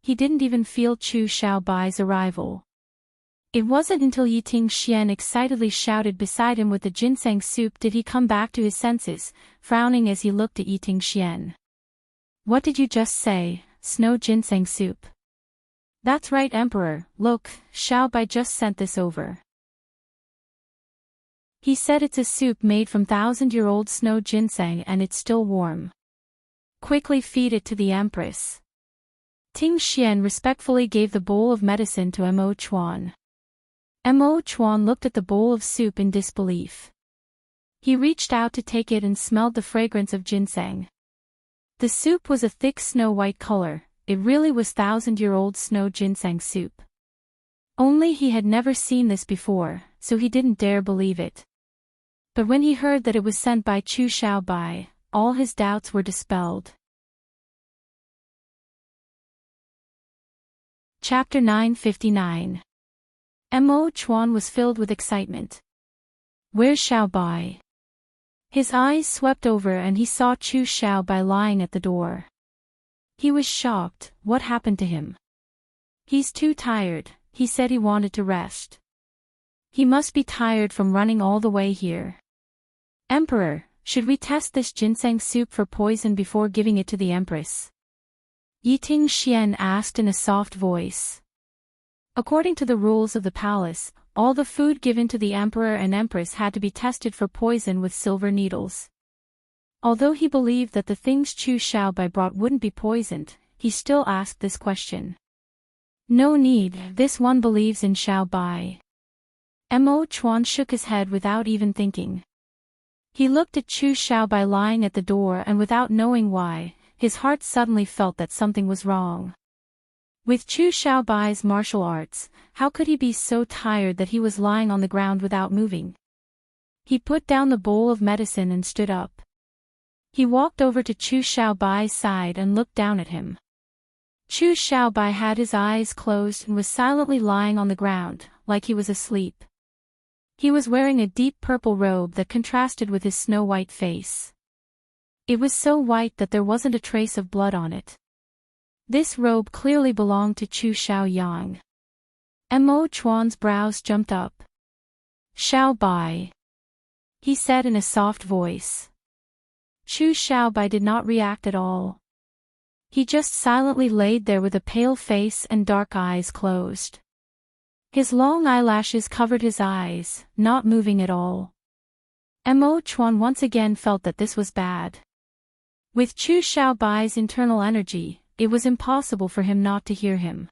He didn't even feel Chu Xiaobai's arrival. It wasn't until Yiting Xian excitedly shouted beside him with the ginseng soup did he come back to his senses, frowning as he looked at Yiting Xian. What did you just say, snow ginseng soup? That's right, Emperor, look, Xiaobai just sent this over. He said it's a soup made from 1,000-year-old snow ginseng and it's still warm. Quickly feed it to the Empress. Ting Xian respectfully gave the bowl of medicine to Mo Chuan. Mo Chuan looked at the bowl of soup in disbelief. He reached out to take it and smelled the fragrance of ginseng. The soup was a thick snow-white color, it really was 1,000-year-old snow ginseng soup. Only he had never seen this before, so he didn't dare believe it. But when he heard that it was sent by Chu Xiaobai, all his doubts were dispelled. Chapter 959. Mo Chuan was filled with excitement. Where's Xiaobai? His eyes swept over and he saw Chu Xiaobai lying at the door. He was shocked. What happened to him? He's too tired, he said he wanted to rest. He must be tired from running all the way here. Emperor, should we test this ginseng soup for poison before giving it to the Empress? Yiting Xian asked in a soft voice. According to the rules of the palace, all the food given to the Emperor and Empress had to be tested for poison with silver needles. Although he believed that the things Chu Xiaobai brought wouldn't be poisoned, he still asked this question. No need, this one believes in Xiaobai. Mo Chuan shook his head without even thinking. He looked at Chu Xiaobai lying at the door and without knowing why, his heart suddenly felt that something was wrong. With Chu Xiaobai's martial arts, how could he be so tired that he was lying on the ground without moving? He put down the bowl of medicine and stood up. He walked over to Chu Xiaobai's side and looked down at him. Chu Xiaobai had his eyes closed and was silently lying on the ground, like he was asleep. He was wearing a deep purple robe that contrasted with his snow-white face. It was so white that there wasn't a trace of blood on it. This robe clearly belonged to Chu Xiaoyang. Mo Chuan's brows jumped up. "Xiaobai," he said in a soft voice. Chu Xiaobai did not react at all. He just silently laid there with a pale face and dark eyes closed. His long eyelashes covered his eyes, not moving at all. Mo Chuan once again felt that this was bad. With Chu Xiaobai's internal energy, it was impossible for him not to hear him.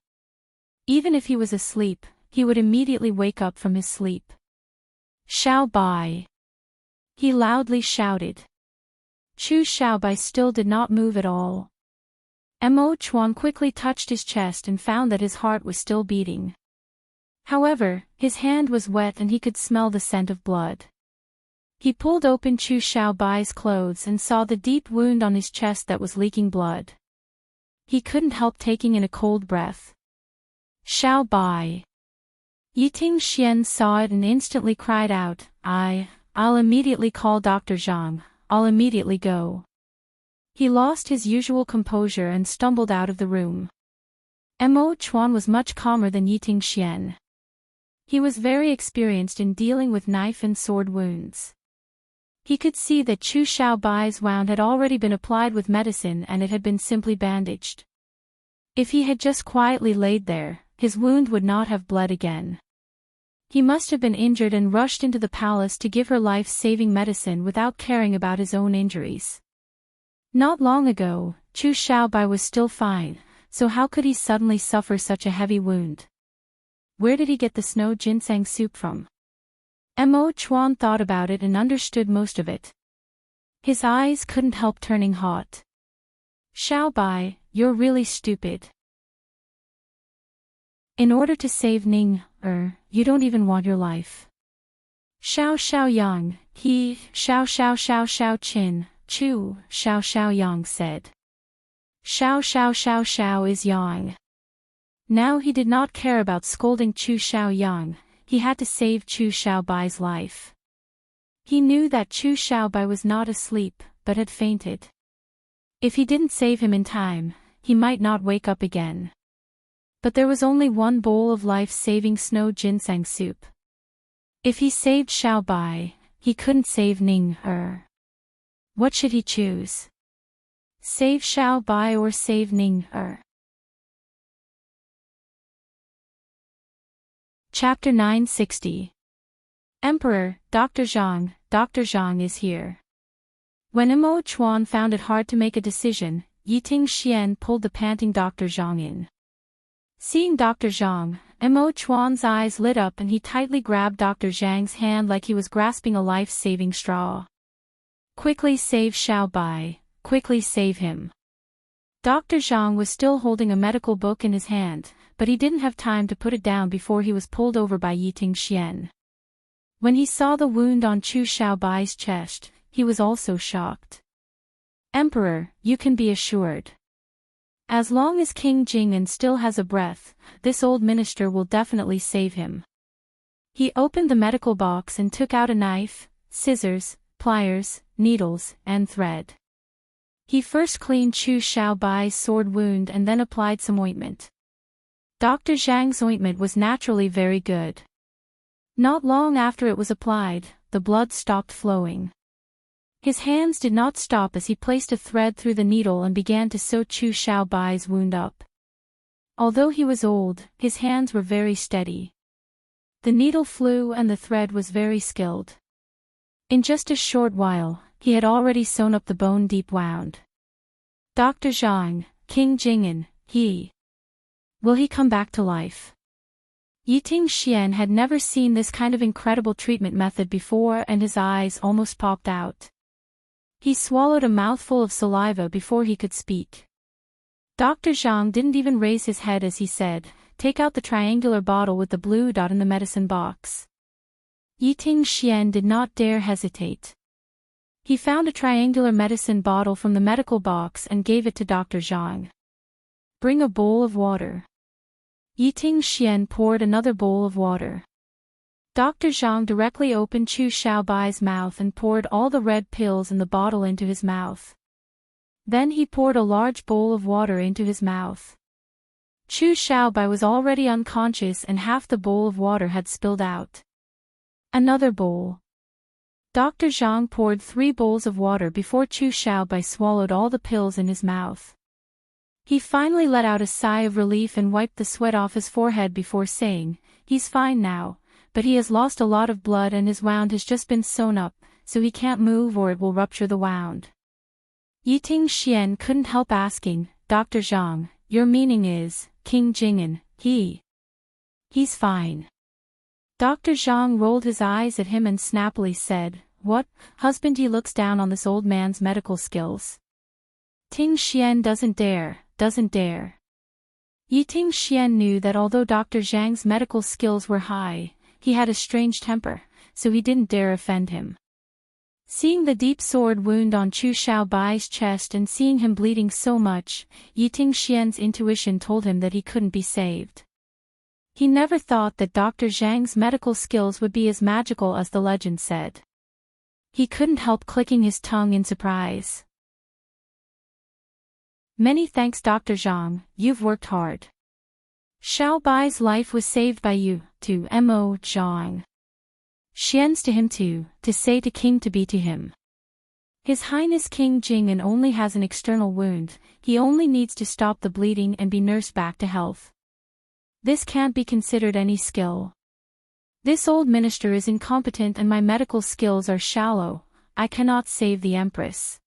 Even if he was asleep, he would immediately wake up from his sleep. "Xiaobai!" he loudly shouted. Chu Xiaobai still did not move at all. Mo Chuan quickly touched his chest and found that his heart was still beating. However, his hand was wet and he could smell the scent of blood. He pulled open Chu Xiaobai's clothes and saw the deep wound on his chest that was leaking blood. He couldn't help taking in a cold breath. "Xiaobai!" Yiting Xian saw it and instantly cried out, I'll immediately call Dr. Zhang, I'll immediately go." He lost his usual composure and stumbled out of the room. Mo Chuan was much calmer than Yiting Xian. He was very experienced in dealing with knife and sword wounds. He could see that Chu Xiaobai's wound had already been applied with medicine and it had been simply bandaged. If he had just quietly laid there, his wound would not have bled again. He must have been injured and rushed into the palace to give her life-saving medicine without caring about his own injuries. Not long ago, Chu Xiaobai was still fine, so how could he suddenly suffer such a heavy wound? Where did he get the snow ginseng soup from? Mo Chuan thought about it and understood most of it. His eyes couldn't help turning hot. "Xiaobai, you're really stupid. In order to save Ning, you don't even want your life." Xiao Xiaoyang, Xiao Xiao Xiao Xiao Qin, Chu, Xiao Xiaoyang said. Xiao Xiao Xiao Xiao is Yang. Now he did not care about scolding Chu Xiaoyang, he had to save Chu Xiaobai's life. He knew that Chu Xiaobai was not asleep, but had fainted. If he didn't save him in time, he might not wake up again. But there was only one bowl of life-saving snow ginseng soup. If he saved Xiaobai, he couldn't save Ning. What should he choose? Save Xiaobai or save Ning? Chapter 960. Emperor, Dr. Zhang is here. When Mo Chuan found it hard to make a decision, Yiting Xian pulled the panting Dr. Zhang in. Seeing Dr. Zhang, Mo Chuan's eyes lit up and he tightly grabbed Dr. Zhang's hand like he was grasping a life-saving straw. "Quickly save Xiaobai, quickly save him." Dr. Zhang was still holding a medical book in his hand, but he didn't have time to put it down before he was pulled over by Yiting Xian. When he saw the wound on Chu Xiaobai's chest, he was also shocked. "Emperor, you can be assured. As long as King Jing'an still has a breath, this old minister will definitely save him." He opened the medical box and took out a knife, scissors, pliers, needles, and thread. He first cleaned Chu Xiaobai's sword wound and then applied some ointment. Dr. Zhang's ointment was naturally very good. Not long after it was applied, the blood stopped flowing. His hands did not stop as he placed a thread through the needle and began to sew Chu Xiaobai's wound up. Although he was old, his hands were very steady. The needle flew and the thread was very skilled. In just a short while, he had already sewn up the bone-deep wound. "Dr. Zhang, King Jing'an, will he come back to life?" Yiting Xian had never seen this kind of incredible treatment method before and his eyes almost popped out. He swallowed a mouthful of saliva before he could speak. Dr. Zhang didn't even raise his head as he said, "Take out the triangular bottle with the blue dot in the medicine box." Yiting Xian did not dare hesitate. He found a triangular medicine bottle from the medical box and gave it to Dr. Zhang. "Bring a bowl of water." Yiting Xian poured another bowl of water. Dr. Zhang directly opened Chu Xiaobai's mouth and poured all the red pills in the bottle into his mouth. Then he poured a large bowl of water into his mouth. Chu Xiaobai was already unconscious and half the bowl of water had spilled out. Another bowl. Dr. Zhang poured 3 bowls of water before Chu Xiaobai swallowed all the pills in his mouth. He finally let out a sigh of relief and wiped the sweat off his forehead before saying, "He's fine now, but he has lost a lot of blood and his wound has just been sewn up, so he can't move or it will rupture the wound." Yiting Xian couldn't help asking, "Dr. Zhang, your meaning is, King Jing'an, he's fine?" Dr. Zhang rolled his eyes at him and snappily said, "What, husband?" He looks down on this old man's medical skills. Ting Xian doesn't dare. Yiting Xian knew that although Dr. Zhang's medical skills were high, he had a strange temper, so he didn't dare offend him. Seeing the deep sword wound on Chu Xiaobai's chest and seeing him bleeding so much, Yiting Xian's intuition told him that he couldn't be saved. He never thought that Dr. Zhang's medical skills would be as magical as the legend said. He couldn't help clicking his tongue in surprise. "Many thanks, Dr. Zhang, you've worked hard. Xiaobai's life was saved by you, to Mo Zhang. Xian's to him too, to say to King to be to him. His Highness King Jing'an only has an external wound, he only needs to stop the bleeding and be nursed back to health. This can't be considered any skill. This old minister is incompetent and my medical skills are shallow, I cannot save the Empress."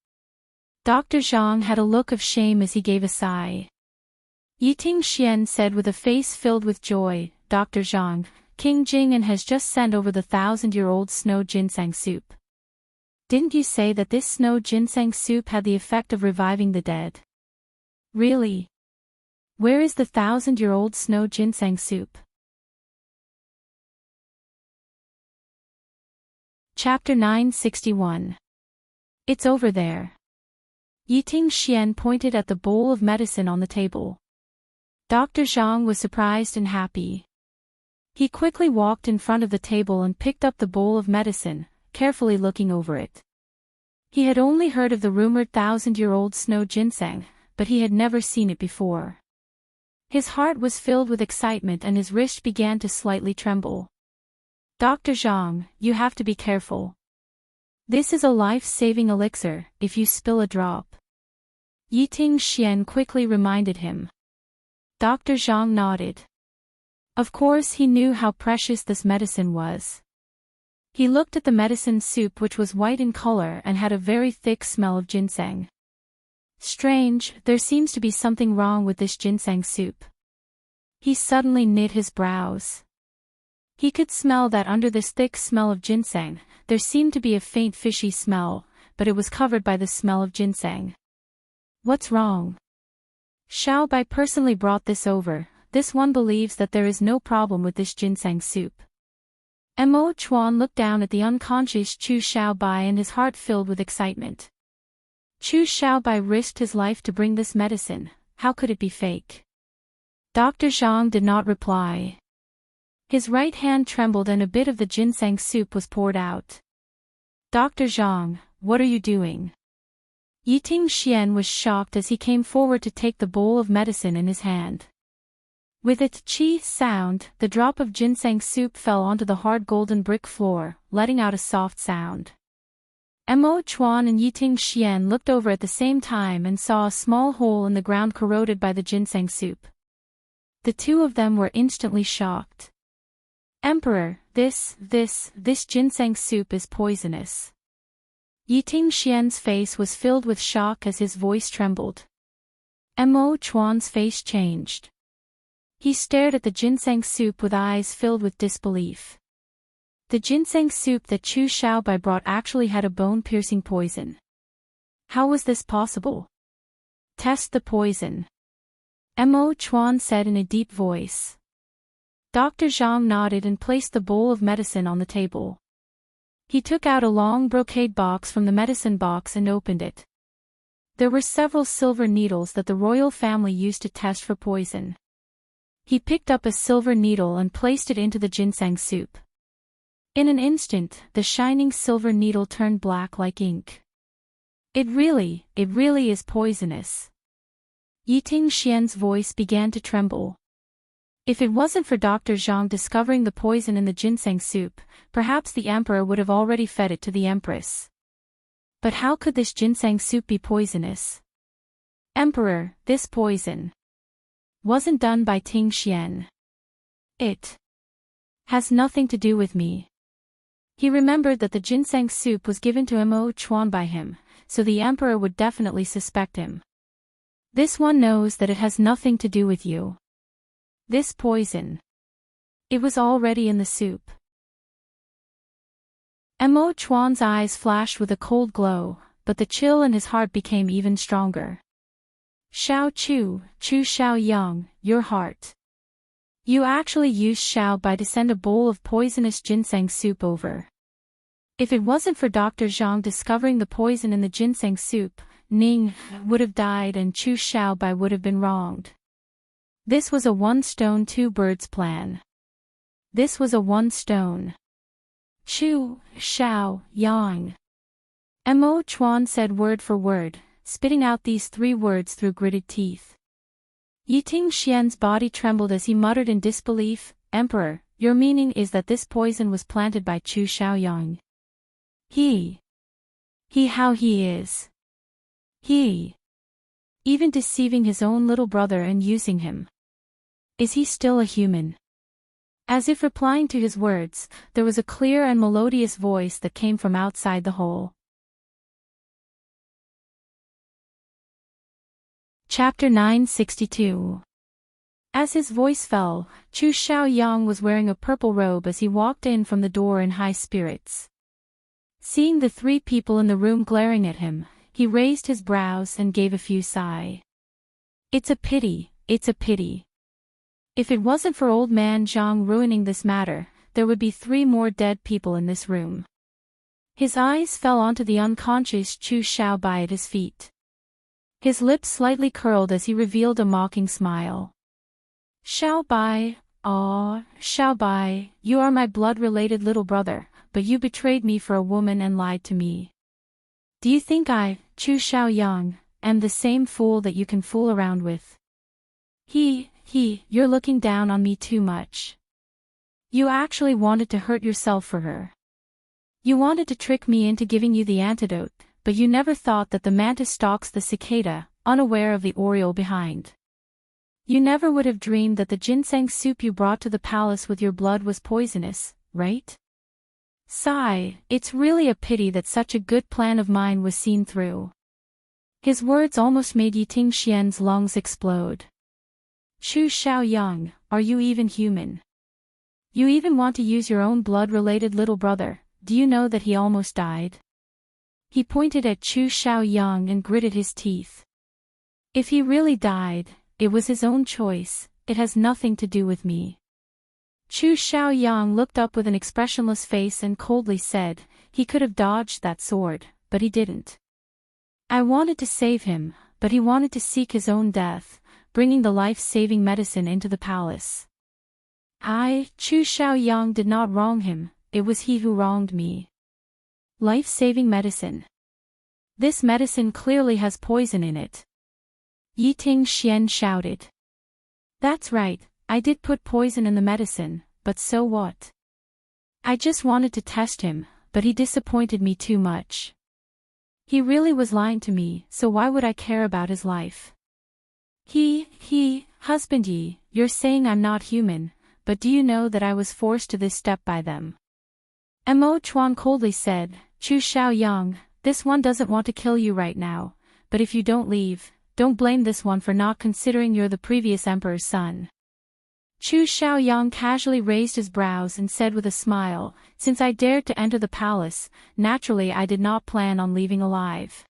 Dr. Zhang had a look of shame as he gave a sigh. Yiting Xian said with a face filled with joy, "Dr. Zhang, King Jing'an has just sent over the 1,000-year-old snow ginseng soup. Didn't you say that this snow ginseng soup had the effect of reviving the dead?" "Really? Where is the 1,000-year-old snow ginseng soup?" Chapter 961. It's over there. Yiting Xian pointed at the bowl of medicine on the table. Dr. Zhang was surprised and happy. He quickly walked in front of the table and picked up the bowl of medicine, carefully looking over it. He had only heard of the rumored 1,000-year-old snow ginseng, but he had never seen it before. His heart was filled with excitement and his wrist began to slightly tremble. "Dr. Zhang, you have to be careful. This is a life-saving elixir, if you spill a drop." Yiting Xian quickly reminded him. Dr. Zhang nodded. Of course he knew how precious this medicine was. He looked at the medicine soup which was white in color and had a very thick smell of ginseng. Strange, there seems to be something wrong with this ginseng soup. He suddenly knit his brows. He could smell that under this thick smell of ginseng, there seemed to be a faint fishy smell, but it was covered by the smell of ginseng. What's wrong? Xiaobai personally brought this over, this one believes that there is no problem with this ginseng soup. Mo Chuan looked down at the unconscious Chu Xiaobai and his heart filled with excitement. Chu Xiaobai risked his life to bring this medicine, how could it be fake? Dr. Zhang did not reply. His right hand trembled and a bit of the ginseng soup was poured out. "Dr. Zhang, what are you doing?" Yiting Xian was shocked as he came forward to take the bowl of medicine in his hand. With its chi sound, the drop of ginseng soup fell onto the hard golden brick floor, letting out a soft sound. Mo Chuan and Yiting Xian looked over at the same time and saw a small hole in the ground corroded by the ginseng soup. The two of them were instantly shocked. "Emperor, this ginseng soup is poisonous." Yiting Xian's face was filled with shock as his voice trembled. Mo Chuan's face changed. He stared at the ginseng soup with eyes filled with disbelief. The ginseng soup that Chu Xiaobai brought actually had a bone-piercing poison. How was this possible? "Test the poison," Mo Chuan said in a deep voice. Dr. Zhang nodded and placed the bowl of medicine on the table. He took out a long brocade box from the medicine box and opened it. There were several silver needles that the royal family used to test for poison. He picked up a silver needle and placed it into the ginseng soup. In an instant, the shining silver needle turned black like ink. It really is poisonous. Yiting Xian's voice began to tremble. If it wasn't for Dr. Zhang discovering the poison in the ginseng soup, perhaps the emperor would have already fed it to the empress. But how could this ginseng soup be poisonous? Emperor, this poison wasn't done by Ting Xian. It has nothing to do with me. He remembered that the ginseng soup was given to Mo Chuan by him, so the emperor would definitely suspect him. This one knows that it has nothing to do with you. This poison. It was already in the soup. Mo Chuan's eyes flashed with a cold glow, but the chill in his heart became even stronger. Chu Xiao Yang, your heart. You actually used Xiao Bai to send a bowl of poisonous ginseng soup over. If it wasn't for Dr. Zhang discovering the poison in the ginseng soup, Ning would have died and Chu Xiao Bai would have been wronged. This was a one stone two birds plan. This was a one stone. Chu Xiao Yang. Mo Chuan said word for word, spitting out these three words through gritted teeth. Yiting Xian's body trembled as he muttered in disbelief, Emperor, your meaning is that this poison was planted by Chu Xiaoyang. How he is. Even deceiving his own little brother and using him. Is he still a human? As if replying to his words, there was a clear and melodious voice that came from outside the hole. Chapter 962. As his voice fell, Chu Xiaoyang was wearing a purple robe as he walked in from the door in high spirits. Seeing the three people in the room glaring at him, he raised his brows and gave a few sigh. It's a pity. If it wasn't for old man Zhang ruining this matter, there would be 3 more dead people in this room. His eyes fell onto the unconscious Chu Xiaobai at his feet. His lips slightly curled as he revealed a mocking smile. Xiaobai, Xiaobai, you are my blood-related little brother, but you betrayed me for a woman and lied to me. Do you think I, Chu Xiaoyang, am the same fool that you can fool around with? You're looking down on me too much. You actually wanted to hurt yourself for her. You wanted to trick me into giving you the antidote, but you never thought that the mantis stalks the cicada, unaware of the oriole behind. You never would have dreamed that the ginseng soup you brought to the palace with your blood was poisonous, right? Sigh, it's really a pity that such a good plan of mine was seen through. His words almost made Yiting Xian's lungs explode. Chu Xiaoyang, are you even human? You even want to use your own blood-related little brother, do you know that he almost died? He pointed at Chu Xiaoyang and gritted his teeth. If he really died, it was his own choice, it has nothing to do with me. Chu Xiaoyang looked up with an expressionless face and coldly said, he could have dodged that sword, but he didn't. I wanted to save him, but he wanted to seek his own death, bringing the life-saving medicine into the palace. Chu Xiaoyang did not wrong him, it was he who wronged me. Life-saving medicine. This medicine clearly has poison in it. Yiting Xian shouted. That's right, I did put poison in the medicine, but so what? I just wanted to test him, but he disappointed me too much. He really was lying to me, so why would I care about his life? Husband, you're saying I'm not human, but do you know that I was forced to this step by them? Mo Chuan coldly said, Chu Xiaoyang, this one doesn't want to kill you right now, but if you don't leave, don't blame this one for not considering you're the previous emperor's son. Chu Xiaoyang casually raised his brows and said with a smile, since I dared to enter the palace, naturally I did not plan on leaving alive.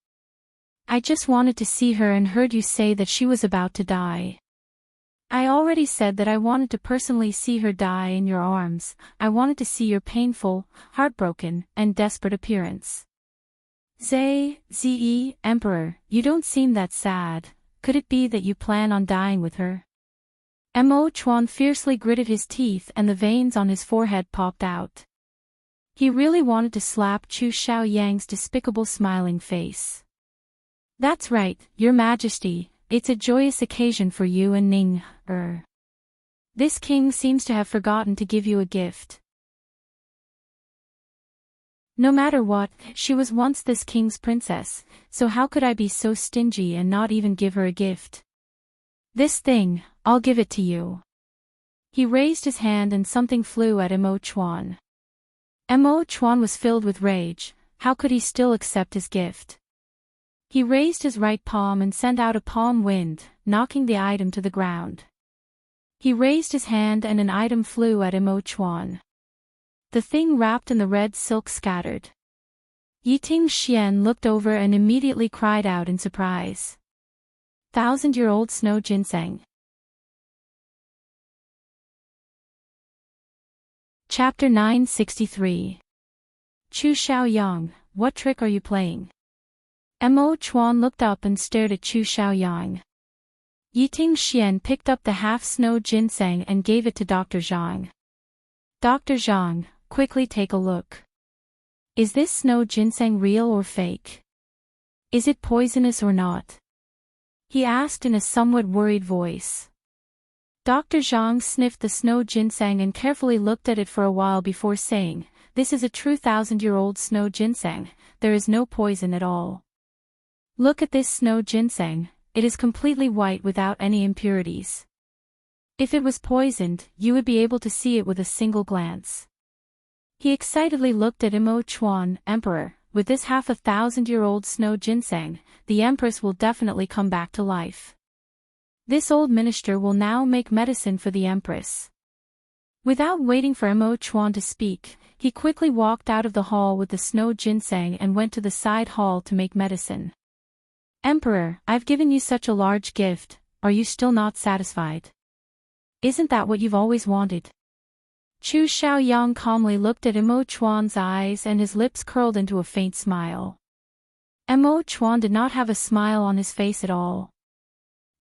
I just wanted to see her and heard you say that she was about to die. I already said that I wanted to personally see her die in your arms, I wanted to see your painful, heartbroken, and desperate appearance. Emperor, you don't seem that sad, could it be that you plan on dying with her? Mo Chuan fiercely gritted his teeth and the veins on his forehead popped out. He really wanted to slap Chu Xiaoyang's despicable smiling face. That's right, Your Majesty, it's a joyous occasion for you and Ning. This king seems to have forgotten to give you a gift. No matter what, she was once this king's princess, so how could I be so stingy and not even give her a gift? This thing, I'll give it to you. He raised his hand and something flew at Mo Chuan. Mo Chuan was filled with rage. How could he still accept his gift? He raised his right palm and sent out a palm wind, knocking the item to the ground. He raised his hand and an item flew at Mo Chuan. The thing wrapped in the red silk scattered. Yiting Xian looked over and immediately cried out in surprise. 1,000-year-old snow ginseng. Chapter 963. Chu Xiaoyang, what trick are you playing? Mo Chuan looked up and stared at Chu Xiaoyang. Yiting Xian picked up the half-snow ginseng and gave it to Dr. Zhang. Dr. Zhang, quickly take a look. Is this snow ginseng real or fake? Is it poisonous or not? He asked in a somewhat worried voice. Dr. Zhang sniffed the snow ginseng and carefully looked at it for a while before saying, "This is a true 1,000-year-old snow ginseng, there is no poison at all. Look at this snow ginseng, it is completely white without any impurities. If it was poisoned, you would be able to see it with a single glance." He excitedly looked at Mo Chuan, Emperor, with this 1,000-year-old snow ginseng, the Empress will definitely come back to life. This old minister will now make medicine for the Empress. Without waiting for Mo Chuan to speak, he quickly walked out of the hall with the snow ginseng and went to the side hall to make medicine. Emperor, I've given you such a large gift, are you still not satisfied? Isn't that what you've always wanted? Chu Xiaoyang calmly looked at Mo Chuan's eyes and his lips curled into a faint smile. Mo Chuan did not have a smile on his face at all.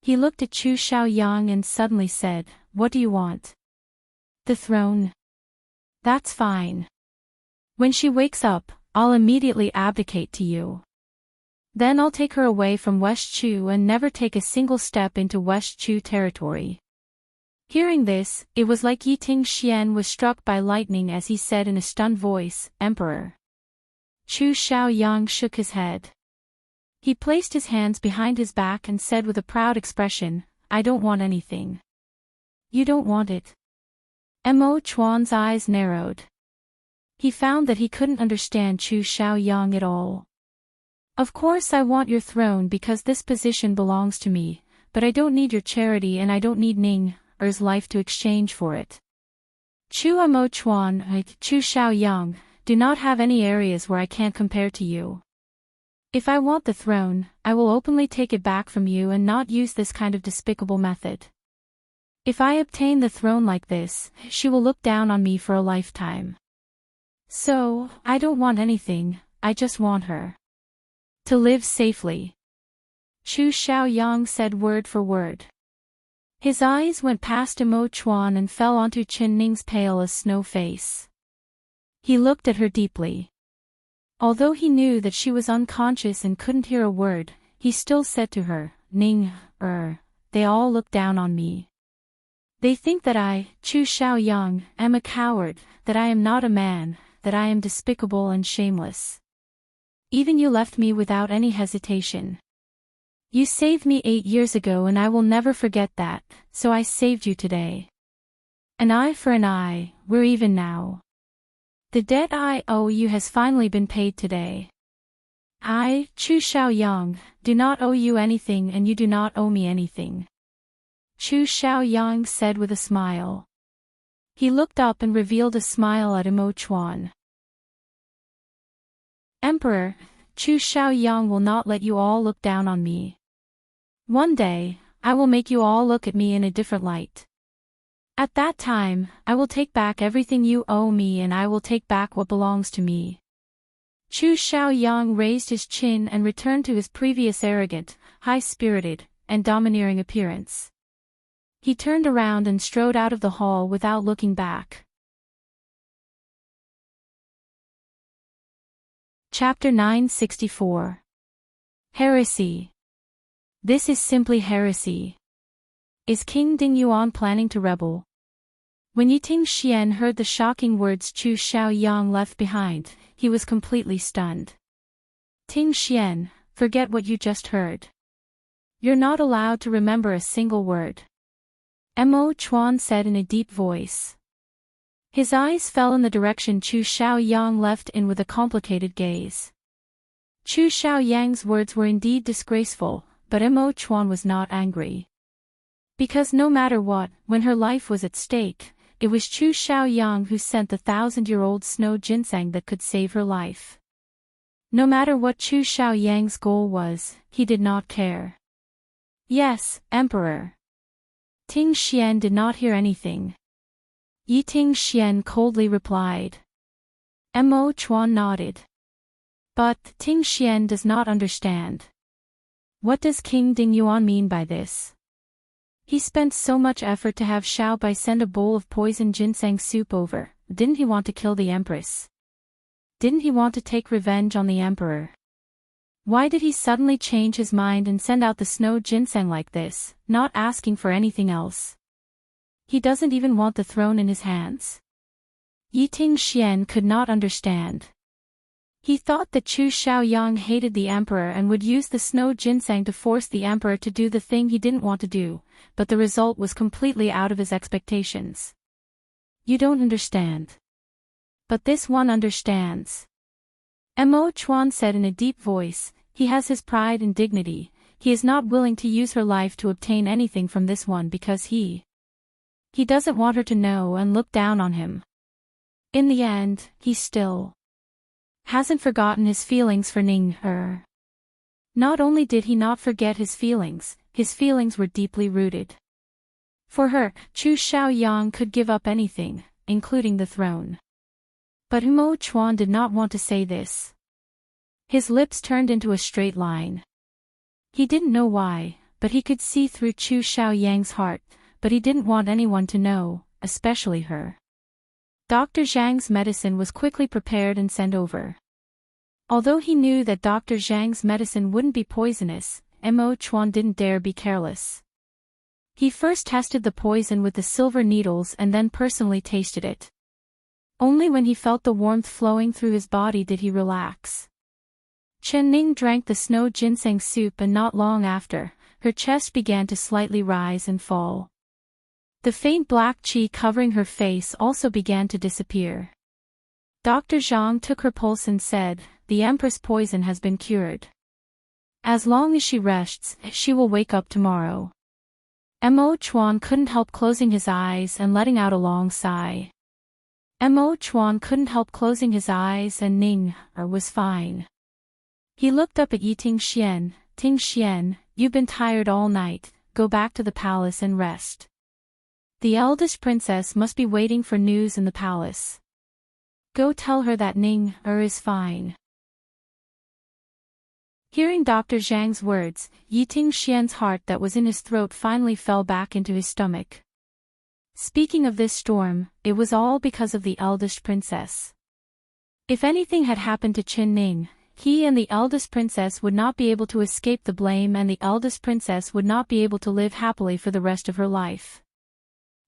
He looked at Chu Xiaoyang and suddenly said, "What do you want?" "The throne." "That's fine. When she wakes up, I'll immediately abdicate to you. Then I'll take her away from West Chu and never take a single step into West Chu territory." Hearing this, it was like Yiting Xian was struck by lightning as he said in a stunned voice, "Emperor." Chu Xiaoyang shook his head. He placed his hands behind his back and said with a proud expression, "I don't want anything." "You don't want it?" Mo Chuan's eyes narrowed. He found that he couldn't understand Chu Xiaoyang at all. "Of course I want your throne because this position belongs to me, but I don't need your charity and I don't need Ning Er's life to exchange for it. Mo Chuan, Chu Xiaoyang, do not have any areas where I can't compare to you. If I want the throne, I will openly take it back from you and not use this kind of despicable method. If I obtain the throne like this, she will look down on me for a lifetime. So, I don't want anything, I just want her to live safely." Chu Xiaoyang said word for word. His eyes went past Mo Chuan and fell onto Qin Ning's pale as snow face. He looked at her deeply. Although he knew that she was unconscious and couldn't hear a word, he still said to her, "Ning, they all look down on me. They think that I, Chu Xiaoyang, am a coward, that I am not a man, that I am despicable and shameless. Even you left me without any hesitation. You saved me 8 years ago and I will never forget that, so I saved you today. An eye for an eye, we're even now. The debt I owe you has finally been paid today. I, Chu Xiaoyang, do not owe you anything and you do not owe me anything." Chu Xiaoyang said with a smile. He looked up and revealed a smile at Mo Chuan. "Emperor, Chu Xiaoyang will not let you all look down on me. One day, I will make you all look at me in a different light. At that time, I will take back everything you owe me and I will take back what belongs to me." Chu Xiaoyang raised his chin and returned to his previous arrogant, high-spirited, and domineering appearance. He turned around and strode out of the hall without looking back. Chapter 964. Heresy. This is simply heresy. Is King Dingyuan planning to rebel? When Yiting Xian heard the shocking words Chu Xiaoyang left behind, he was completely stunned. Ting Xian, forget what you just heard. You're not allowed to remember a single word. Mo Chuan said in a deep voice. His eyes fell in the direction Chu Xiaoyang left in with a complicated gaze. Chu Xiaoyang's words were indeed disgraceful, but Mo Chuan was not angry. Because no matter what, when her life was at stake, it was Chu Xiaoyang who sent the 1,000-year-old snow ginseng that could save her life. No matter what Chu Xiaoyang's goal was, he did not care. Yes, Emperor. Ting Xian did not hear anything. Yiting Xian coldly replied. Mo Chuan nodded. But Ting Xian does not understand. What does King Dingyuan mean by this? He spent so much effort to have Xiao Bai send a bowl of poisoned ginseng soup over. Didn't he want to kill the Empress? Didn't he want to take revenge on the Emperor? Why did he suddenly change his mind and send out the snow ginseng like this, not asking for anything else? He doesn't even want the throne in his hands. Yiting Xian could not understand. He thought that Chu Xiaoyang hated the Emperor and would use the snow ginseng to force the Emperor to do the thing he didn't want to do, but the result was completely out of his expectations. You don't understand. But this one understands. Mo Chuan said in a deep voice, he has his pride and dignity, he is not willing to use her life to obtain anything from this one because he doesn't want her to know and look down on him. In the end, he still hasn't forgotten his feelings for Ning Er. Not only did he not forget his feelings were deeply rooted. For her, Chu Xiaoyang could give up anything, including the throne. But Mo Chuan did not want to say this. His lips turned into a straight line. He didn't know why, but he could see through Chu Xiaoyang's heart, but he didn't want anyone to know, especially her. Dr. Zhang's medicine was quickly prepared and sent over. Although he knew that Dr. Zhang's medicine wouldn't be poisonous, Mo Chuan didn't dare be careless. He first tested the poison with the silver needles and then personally tasted it. Only when he felt the warmth flowing through his body did he relax. Chen Ning drank the snow ginseng soup and not long after, her chest began to slightly rise and fall. The faint black qi covering her face also began to disappear. Dr. Zhang took her pulse and said, the Empress poison has been cured. As long as she rests, she will wake up tomorrow. Mo Chuan couldn't help closing his eyes and letting out a long sigh. Mo Chuan couldn't help closing his eyes and Ning Er was fine. He looked up at Yiting Xian. Ting Xian, you've been tired all night, go back to the palace and rest. The eldest princess must be waiting for news in the palace. Go tell her that Ning Er is fine. Hearing Dr. Zhang's words, Yiting Xian's heart that was in his throat finally fell back into his stomach. Speaking of this storm, it was all because of the eldest princess. If anything had happened to Qin Ning, he and the eldest princess would not be able to escape the blame and the eldest princess would not be able to live happily for the rest of her life.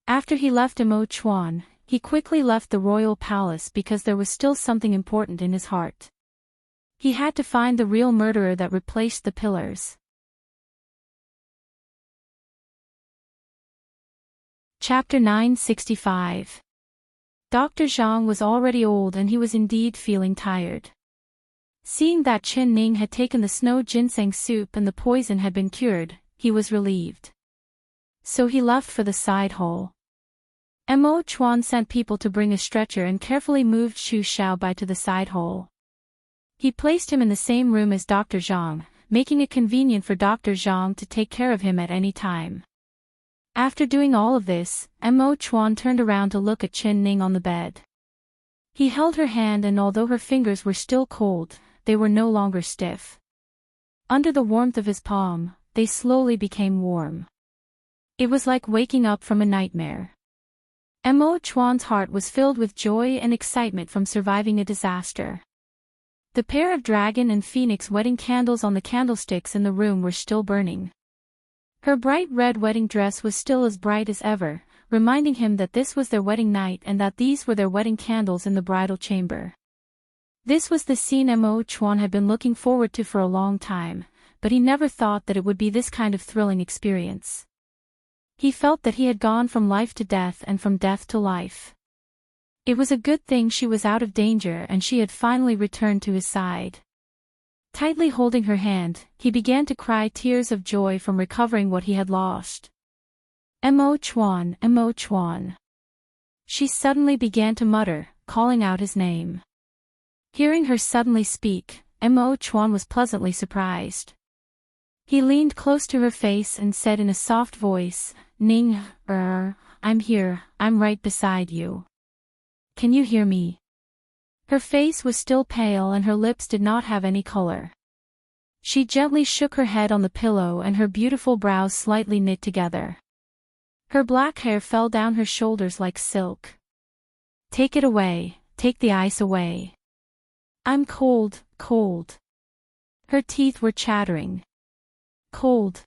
After he left Mo Chuan, he quickly left the royal palace because there was still something important in his heart. He had to find the real murderer that replaced the pillars. Chapter 965. Dr. Zhang was already old and he was indeed feeling tired. Seeing that Qin Ning had taken the snow ginseng soup and the poison had been cured, he was relieved. So he left for the side hall. Mo Chuan sent people to bring a stretcher and carefully moved Xu Xiaobai to the side hall. He placed him in the same room as Dr. Zhang, making it convenient for Dr. Zhang to take care of him at any time. After doing all of this, Mo Chuan turned around to look at Qin Ning on the bed. He held her hand and although her fingers were still cold, they were no longer stiff. Under the warmth of his palm, they slowly became warm. It was like waking up from a nightmare. Mo Chuan's heart was filled with joy and excitement from surviving a disaster. The pair of dragon and phoenix wedding candles on the candlesticks in the room were still burning. Her bright red wedding dress was still as bright as ever, reminding him that this was their wedding night and that these were their wedding candles in the bridal chamber. This was the scene Mo Chuan had been looking forward to for a long time, but he never thought that it would be this kind of thrilling experience. He felt that he had gone from life to death and from death to life. It was a good thing she was out of danger and she had finally returned to his side. Tightly holding her hand, he began to cry tears of joy from recovering what he had lost. Mo Chuan, Mo Chuan. She suddenly began to mutter, calling out his name. Hearing her suddenly speak, Mo Chuan was pleasantly surprised. He leaned close to her face and said in a soft voice, Ning, I'm here, I'm right beside you. Can you hear me? Her face was still pale and her lips did not have any color. She gently shook her head on the pillow and her beautiful brows slightly knit together. Her black hair fell down her shoulders like silk. Take it away, take the ice away. I'm cold, cold. Her teeth were chattering. Cold.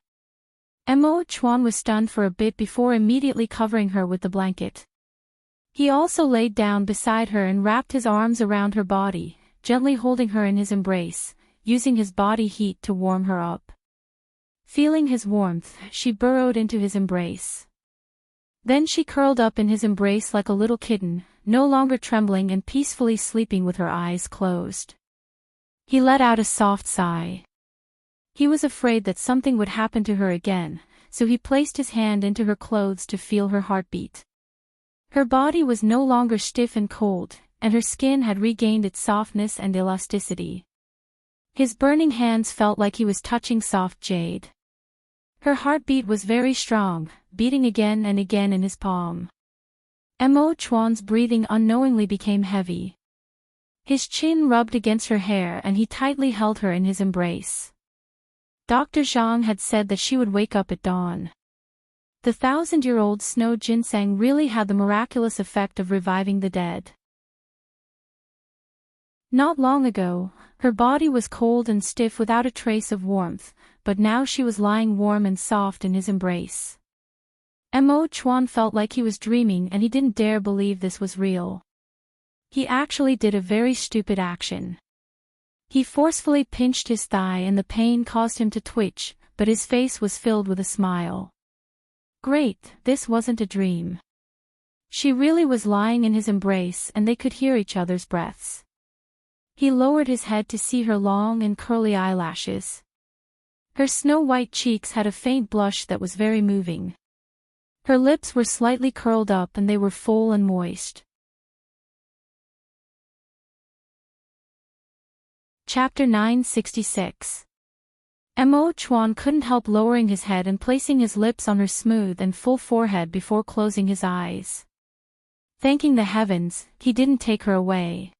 Mo Chuan was stunned for a bit before immediately covering her with the blanket. He also laid down beside her and wrapped his arms around her body, gently holding her in his embrace, using his body heat to warm her up. Feeling his warmth, she burrowed into his embrace. Then she curled up in his embrace like a little kitten, no longer trembling and peacefully sleeping with her eyes closed. He let out a soft sigh. He was afraid that something would happen to her again, so he placed his hand into her clothes to feel her heartbeat. Her body was no longer stiff and cold, and her skin had regained its softness and elasticity. His burning hands felt like he was touching soft jade. Her heartbeat was very strong, beating again and again in his palm. Mo Chuan's breathing unknowingly became heavy. His chin rubbed against her hair and he tightly held her in his embrace. Dr. Zhang had said that she would wake up at dawn. The 1,000-year-old snow ginseng really had the miraculous effect of reviving the dead. Not long ago, her body was cold and stiff without a trace of warmth, but now she was lying warm and soft in his embrace. Mo Chuan felt like he was dreaming and he didn't dare believe this was real. He actually did a very stupid action. He forcefully pinched his thigh and the pain caused him to twitch, but his face was filled with a smile. Great, this wasn't a dream. She really was lying in his embrace and they could hear each other's breaths. He lowered his head to see her long and curly eyelashes. Her snow-white cheeks had a faint blush that was very moving. Her lips were slightly curled up and they were full and moist. Chapter 966. Mo Chuan couldn't help lowering his head and placing his lips on her smooth and full forehead before closing his eyes. Thanking the heavens, he didn't take her away.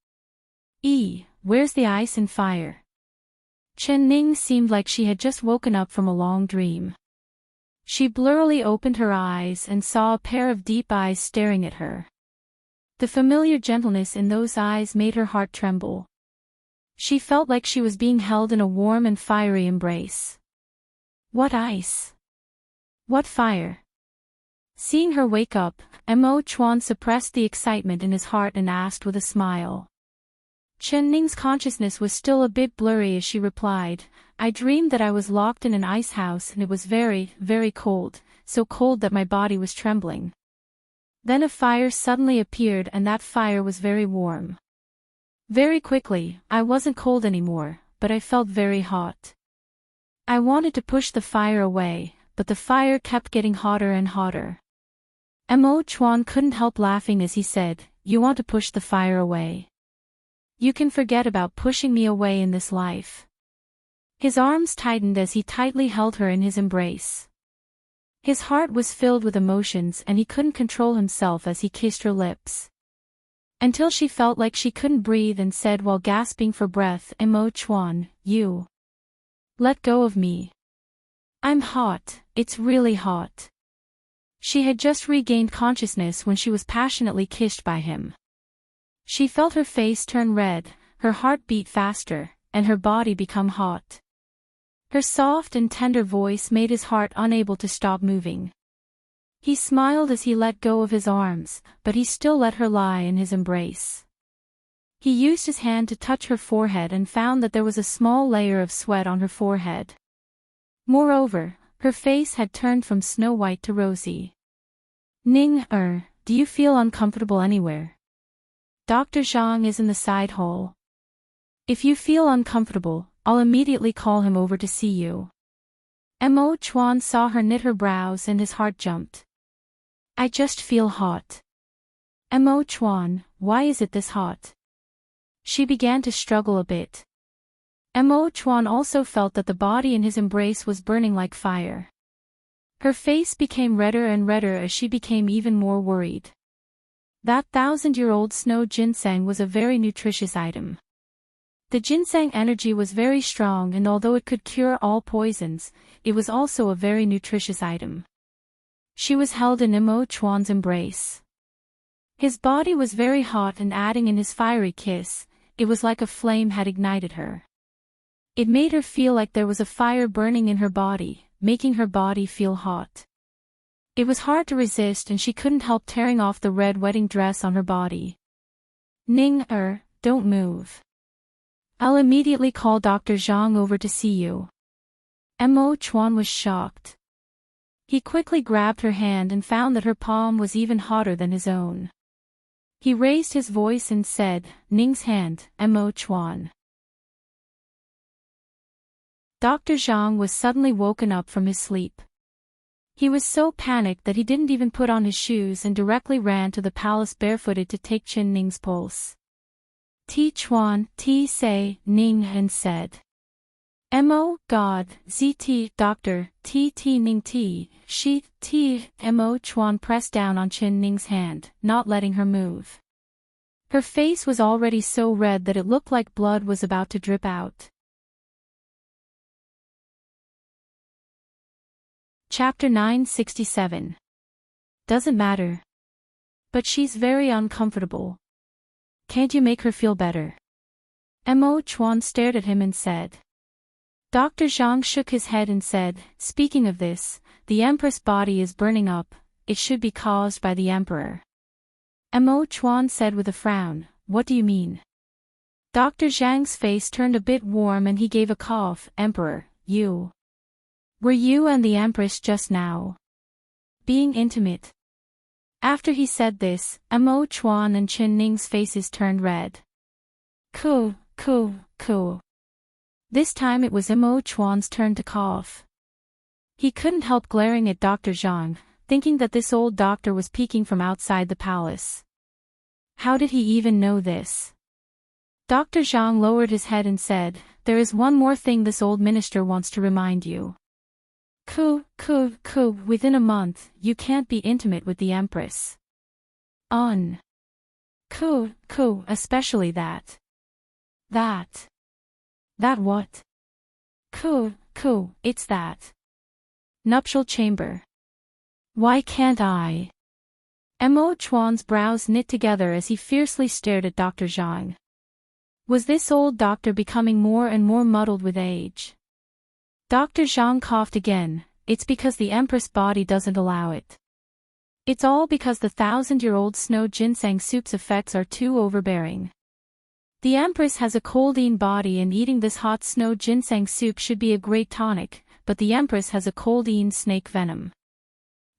Where's the ice and fire? Chen Ning seemed like she had just woken up from a long dream. She blurrily opened her eyes and saw a pair of deep eyes staring at her. The familiar gentleness in those eyes made her heart tremble. She felt like she was being held in a warm and fiery embrace. What ice? What fire? Seeing her wake up, Mo Chuan suppressed the excitement in his heart and asked with a smile. Chen Ning's consciousness was still a bit blurry as she replied, I dreamed that I was locked in an ice house and it was very, very cold, so cold that my body was trembling. Then a fire suddenly appeared and that fire was very warm. Very quickly, I wasn't cold anymore, but I felt very hot. I wanted to push the fire away, but the fire kept getting hotter and hotter. Mo Chuan couldn't help laughing as he said, You want to push the fire away? You can forget about pushing me away in this life. His arms tightened as he tightly held her in his embrace. His heart was filled with emotions and he couldn't control himself as he kissed her lips. Until she felt like she couldn't breathe and said while gasping for breath, Mo Chuan, you. Let go of me. I'm hot, it's really hot. She had just regained consciousness when she was passionately kissed by him. She felt her face turn red, her heart beat faster, and her body become hot. Her soft and tender voice made his heart unable to stop moving. He smiled as he let go of his arms, but he still let her lie in his embrace. He used his hand to touch her forehead and found that there was a small layer of sweat on her forehead. Moreover, her face had turned from snow white to rosy. Ning, do you feel uncomfortable anywhere? Dr. Zhang is in the side hall. If you feel uncomfortable, I'll immediately call him over to see you. Mo Chuan saw her knit her brows and his heart jumped. I just feel hot. Mo Chuan, why is it this hot? She began to struggle a bit. Mo Chuan also felt that the body in his embrace was burning like fire. Her face became redder and redder as she became even more worried. That 1,000-year-old snow ginseng was a very nutritious item. The ginseng energy was very strong, and although it could cure all poisons, it was also a very nutritious item. She was held in Mo Chuan's embrace. His body was very hot, and adding in his fiery kiss, it was like a flame had ignited her. It made her feel like there was a fire burning in her body, making her body feel hot. It was hard to resist, and she couldn't help tearing off the red wedding dress on her body. Ning, don't move. I'll immediately call Dr. Zhang over to see you. Mo Chuan was shocked. He quickly grabbed her hand and found that her palm was even hotter than his own. He raised his voice and said, Ning's hand, Mo Chuan. Dr. Zhang was suddenly woken up from his sleep. He was so panicked that he didn't even put on his shoes and directly ran to the palace barefooted to take Qin Ning's pulse. Ti Chuan, Ti say, Ning, and said. Mo, God, ZT, Doctor, Ti Ning Ti, Shi, Ti. Mo Chuan pressed down on Qin Ning's hand, not letting her move. Her face was already so red that it looked like blood was about to drip out. Chapter 967. Doesn't matter. But she's very uncomfortable. Can't you make her feel better? Mo Chuan stared at him and said. Dr. Zhang shook his head and said, speaking of this, the Empress' body is burning up, it should be caused by the Emperor. Mo Chuan said with a frown, what do you mean? Dr. Zhang's face turned a bit warm and he gave a cough. Emperor, you. Were you and the Empress just now being intimate? After he said this, Mo Chuan and Qin Ning's faces turned red. Ku. This time it was Mo Chuan's turn to cough. He couldn't help glaring at Dr. Zhang, thinking that this old doctor was peeking from outside the palace. How did he even know this? Dr. Zhang lowered his head and said, there is one more thing this old minister wants to remind you. Within a month, you can't be intimate with the Empress. Especially that. That what? It's that. Nuptial chamber. Why can't I? Mo Chuan's brows knit together as he fiercely stared at Dr. Zhang. Was this old doctor becoming more and more muddled with age? Dr. Zhang coughed again. It's because the Empress' body doesn't allow it. It's all because the 1,000-year-old snow ginseng soup's effects are too overbearing. The Empress has a coldine body and eating this hot snow ginseng soup should be a great tonic, but the Empress has a coldine snake venom.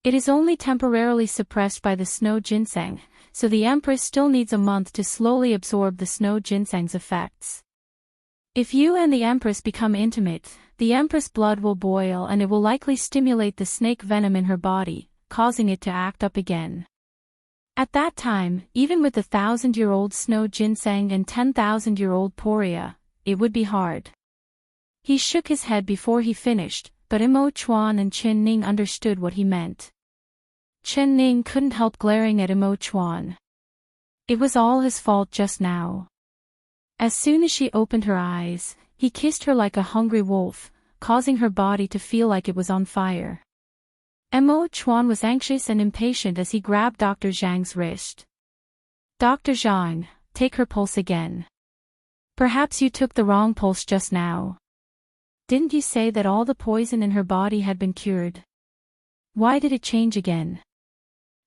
It is only temporarily suppressed by the snow ginseng, so the Empress still needs a month to slowly absorb the snow ginseng's effects. If you and the Empress become intimate, the Empress' blood will boil and it will likely stimulate the snake venom in her body, causing it to act up again. At that time, even with the 1,000-year-old snow ginseng and 10,000-year-old poria, it would be hard. He shook his head before he finished, but Mo Chuan and Qin Ning understood what he meant. Qin Ning couldn't help glaring at Mo Chuan. It was all his fault just now. As soon as she opened her eyes, he kissed her like a hungry wolf, causing her body to feel like it was on fire. Mo Chuan was anxious and impatient as he grabbed Dr. Zhang's wrist. Dr. Zhang, take her pulse again. Perhaps you took the wrong pulse just now. Didn't you say that all the poison in her body had been cured? Why did it change again?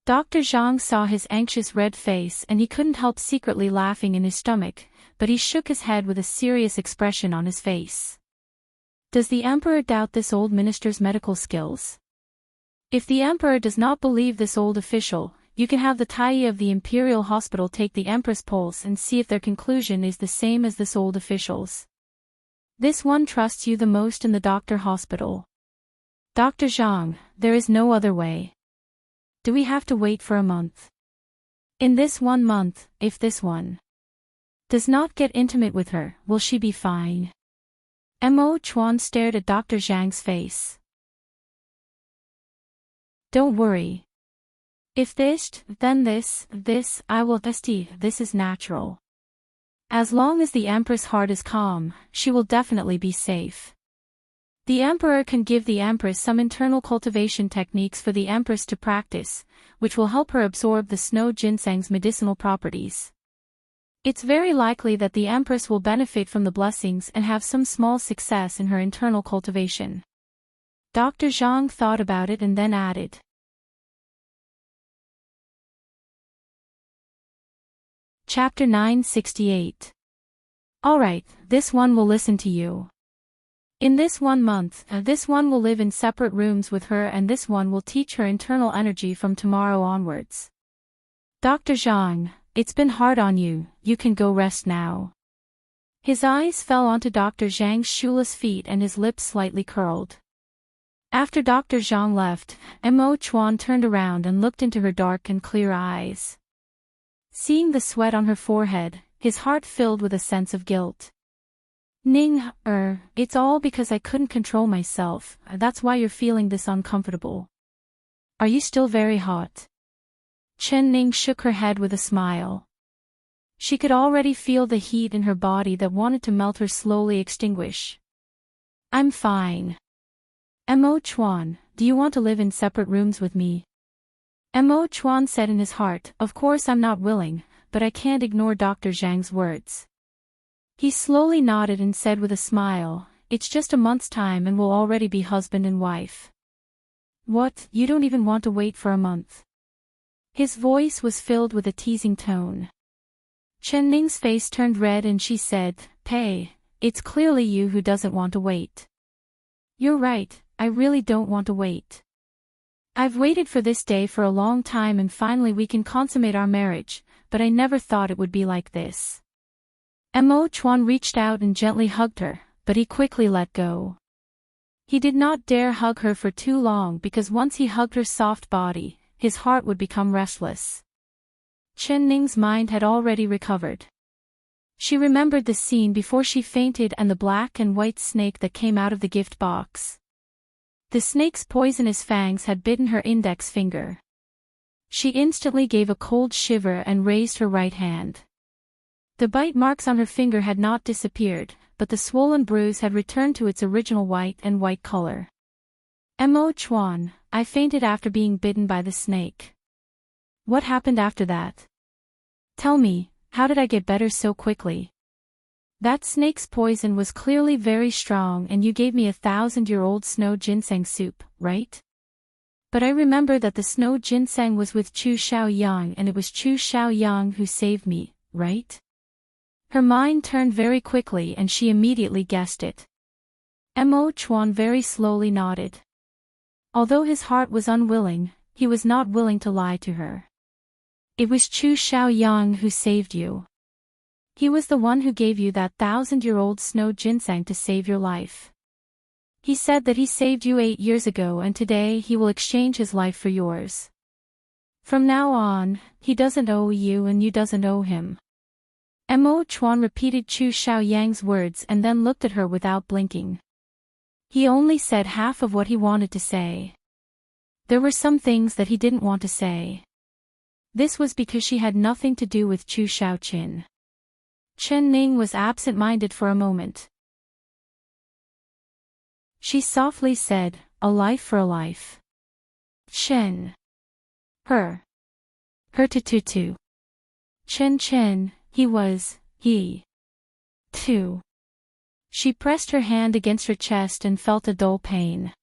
Dr. Zhang saw his anxious red face and he couldn't help secretly laughing in his stomach, but he shook his head with a serious expression on his face. Does the emperor doubt this old minister's medical skills? If the emperor does not believe this old official, you can have the Tai of the imperial hospital take the empress pulse and see if their conclusion is the same as this old official's. This one trusts you the most in the doctor hospital. Dr. Zhang, there is no other way. Do we have to wait for a month? In this 1 month, if this one does not get intimate with her, will she be fine? Mo Chuan stared at Dr. Zhang's face. Don't worry. If this, then this, I will test. This is natural. As long as the Empress' heart is calm, she will definitely be safe. The Emperor can give the Empress some internal cultivation techniques for the Empress to practice, which will help her absorb the snow ginseng's medicinal properties. It's very likely that the Empress will benefit from the blessings and have some small success in her internal cultivation. Dr. Zhang thought about it and then added. Chapter 968. Alright, this one will listen to you. In this 1 month, this one will live in separate rooms with her and this one will teach her internal energy from tomorrow onwards. Dr. Zhang, it's been hard on you, you can go rest now. His eyes fell onto Dr. Zhang's shoeless feet and his lips slightly curled. After Dr. Zhang left, Mo Chuan turned around and looked into her dark and clear eyes. Seeing the sweat on her forehead, his heart filled with a sense of guilt. Ning, it's all because I couldn't control myself, that's why you're feeling this uncomfortable. Are you still very hot? Chen Ning shook her head with a smile. She could already feel the heat in her body that wanted to melt her slowly extinguish. I'm fine. Mo Chuan, do you want to live in separate rooms with me? Mo Chuan said in his heart, of course I'm not willing, but I can't ignore Dr. Zhang's words. He slowly nodded and said with a smile, it's just a month's time and we'll already be husband and wife. What, you don't even want to wait for a month? His voice was filled with a teasing tone. Chen Ning's face turned red and she said, Pei, it's clearly you who doesn't want to wait. You're right, I really don't want to wait. I've waited for this day for a long time and finally we can consummate our marriage, but I never thought it would be like this. Mo Chuan reached out and gently hugged her, but he quickly let go. He did not dare hug her for too long because once he hugged her soft body, his heart would become restless. Chen Ning's mind had already recovered. She remembered the scene before she fainted and the black and white snake that came out of the gift box. The snake's poisonous fangs had bitten her index finger. She instantly gave a cold shiver and raised her right hand. The bite marks on her finger had not disappeared, but the swollen bruise had returned to its original white and white color. Mo Chuan, I fainted after being bitten by the snake. What happened after that? Tell me, how did I get better so quickly? That snake's poison was clearly very strong and you gave me 1,000-year-old snow ginseng soup, right? But I remember that the snow ginseng was with Chu Xiaoyang and it was Chu Xiaoyang who saved me, right? Her mind turned very quickly and she immediately guessed it. Mo Chuan very slowly nodded. Although his heart was unwilling, he was not willing to lie to her. It was Chu Xiaoyang who saved you. He was the one who gave you that 1,000-year-old snow ginseng to save your life. He said that he saved you 8 years ago and today he will exchange his life for yours. From now on, he doesn't owe you and you doesn't owe him. Mo Chuan repeated Chu Xiaoyang's words and then looked at her without blinking. He only said half of what he wanted to say. There were some things that he didn't want to say. This was because she had nothing to do with Chu Xiaoqin. Chen Ning was absent-minded for a moment. She softly said, a life for a life. Chen. Her. Her tututu. Chen, he. 2. She pressed her hand against her chest and felt a dull pain.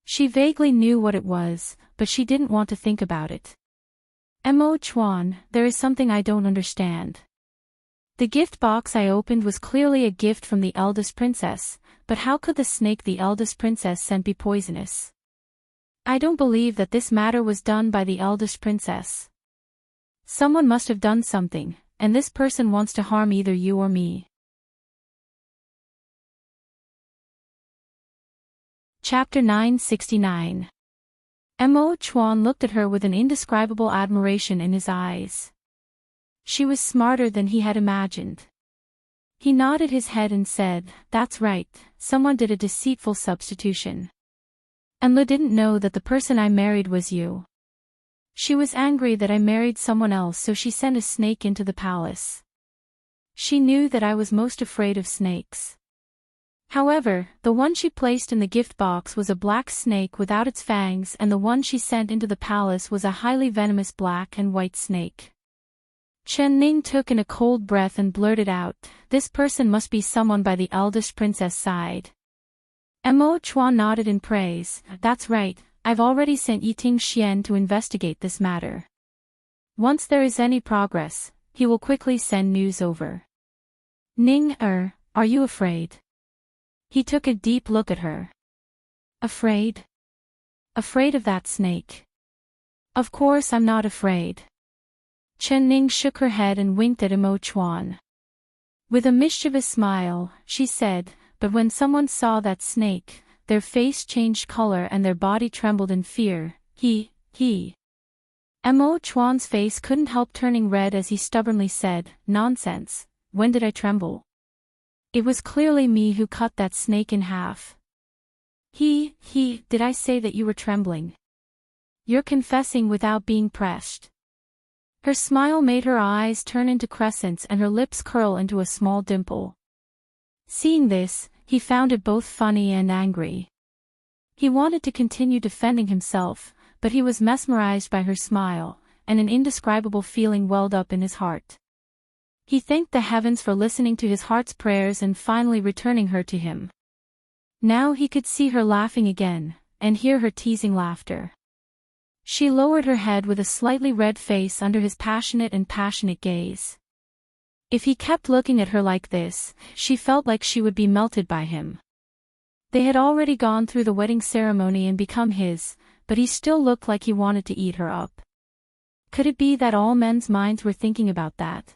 She vaguely knew what it was, but she didn't want to think about it. Mo Chuan, there is something I don't understand. The gift box I opened was clearly a gift from the eldest princess, but how could the snake the eldest princess sent be poisonous? I don't believe that this matter was done by the eldest princess. Someone must have done something, and this person wants to harm either you or me. Chapter 969. Mo Chuan looked at her with an indescribable admiration in his eyes. She was smarter than he had imagined. He nodded his head and said, "That's right, someone did a deceitful substitution. And Lu didn't know that the person I married was you. She was angry that I married someone else, so she sent a snake into the palace. She knew that I was most afraid of snakes. However, the one she placed in the gift box was a black snake without its fangs, and the one she sent into the palace was a highly venomous black and white snake." Chen Ning took in a cold breath and blurted out, "This person must be someone by the eldest princess' side." Mo Chuan nodded in praise, "That's right, I've already sent Yiting Xian to investigate this matter. Once there is any progress, he will quickly send news over." "Ning, are you afraid?" He took a deep look at her. "Afraid? Afraid of that snake? Of course I'm not afraid." Chen Ning shook her head and winked at Mo Chuan. With a mischievous smile, she said, "But when someone saw that snake, their face changed color and their body trembled in fear. Mo Chuan's face couldn't help turning red as he stubbornly said, "Nonsense, when did I tremble? It was clearly me who cut that snake in half." Did I say that you were trembling? You're confessing without being pressed." Her smile made her eyes turn into crescents and her lips curl into a small dimple. Seeing this, he found it both funny and angry. He wanted to continue defending himself, but he was mesmerized by her smile, and an indescribable feeling welled up in his heart. He thanked the heavens for listening to his heart's prayers and finally returning her to him. Now he could see her laughing again, and hear her teasing laughter. She lowered her head with a slightly red face under his passionate gaze. If he kept looking at her like this, she felt like she would be melted by him. They had already gone through the wedding ceremony and become his, but he still looked like he wanted to eat her up. Could it be that all men's minds were thinking about that?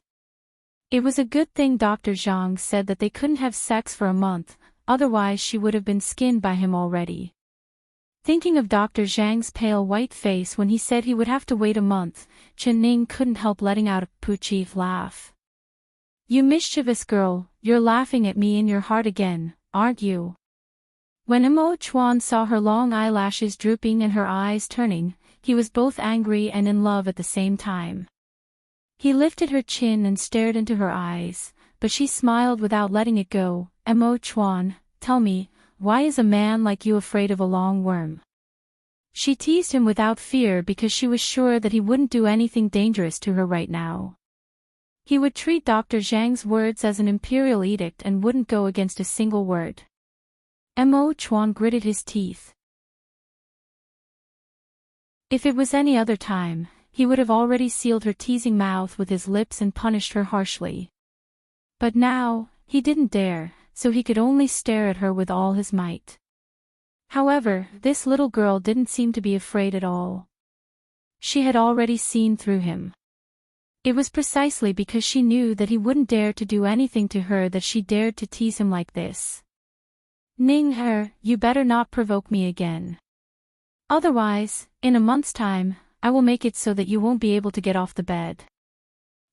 It was a good thing Dr. Zhang said that they couldn't have sex for a month, otherwise she would have been skinned by him already. Thinking of Dr. Zhang's pale white face when he said he would have to wait a month, Chen Ning couldn't help letting out a poochie laugh. "You mischievous girl, you're laughing at me in your heart again, aren't you?" When Mo Chuan saw her long eyelashes drooping and her eyes turning, he was both angry and in love at the same time. He lifted her chin and stared into her eyes, but she smiled without letting it go. "Mo Chuan, tell me, why is a man like you afraid of a long worm?" She teased him without fear because she was sure that he wouldn't do anything dangerous to her right now. He would treat Dr. Zhang's words as an imperial edict and wouldn't go against a single word. Mo Chuan gritted his teeth. If it was any other time, he would have already sealed her teasing mouth with his lips and punished her harshly. But now, he didn't dare, so he could only stare at her with all his might. However, this little girl didn't seem to be afraid at all. She had already seen through him. It was precisely because she knew that he wouldn't dare to do anything to her that she dared to tease him like this. "Ning, you better not provoke me again. Otherwise, in a month's time, I will make it so that you won't be able to get off the bed."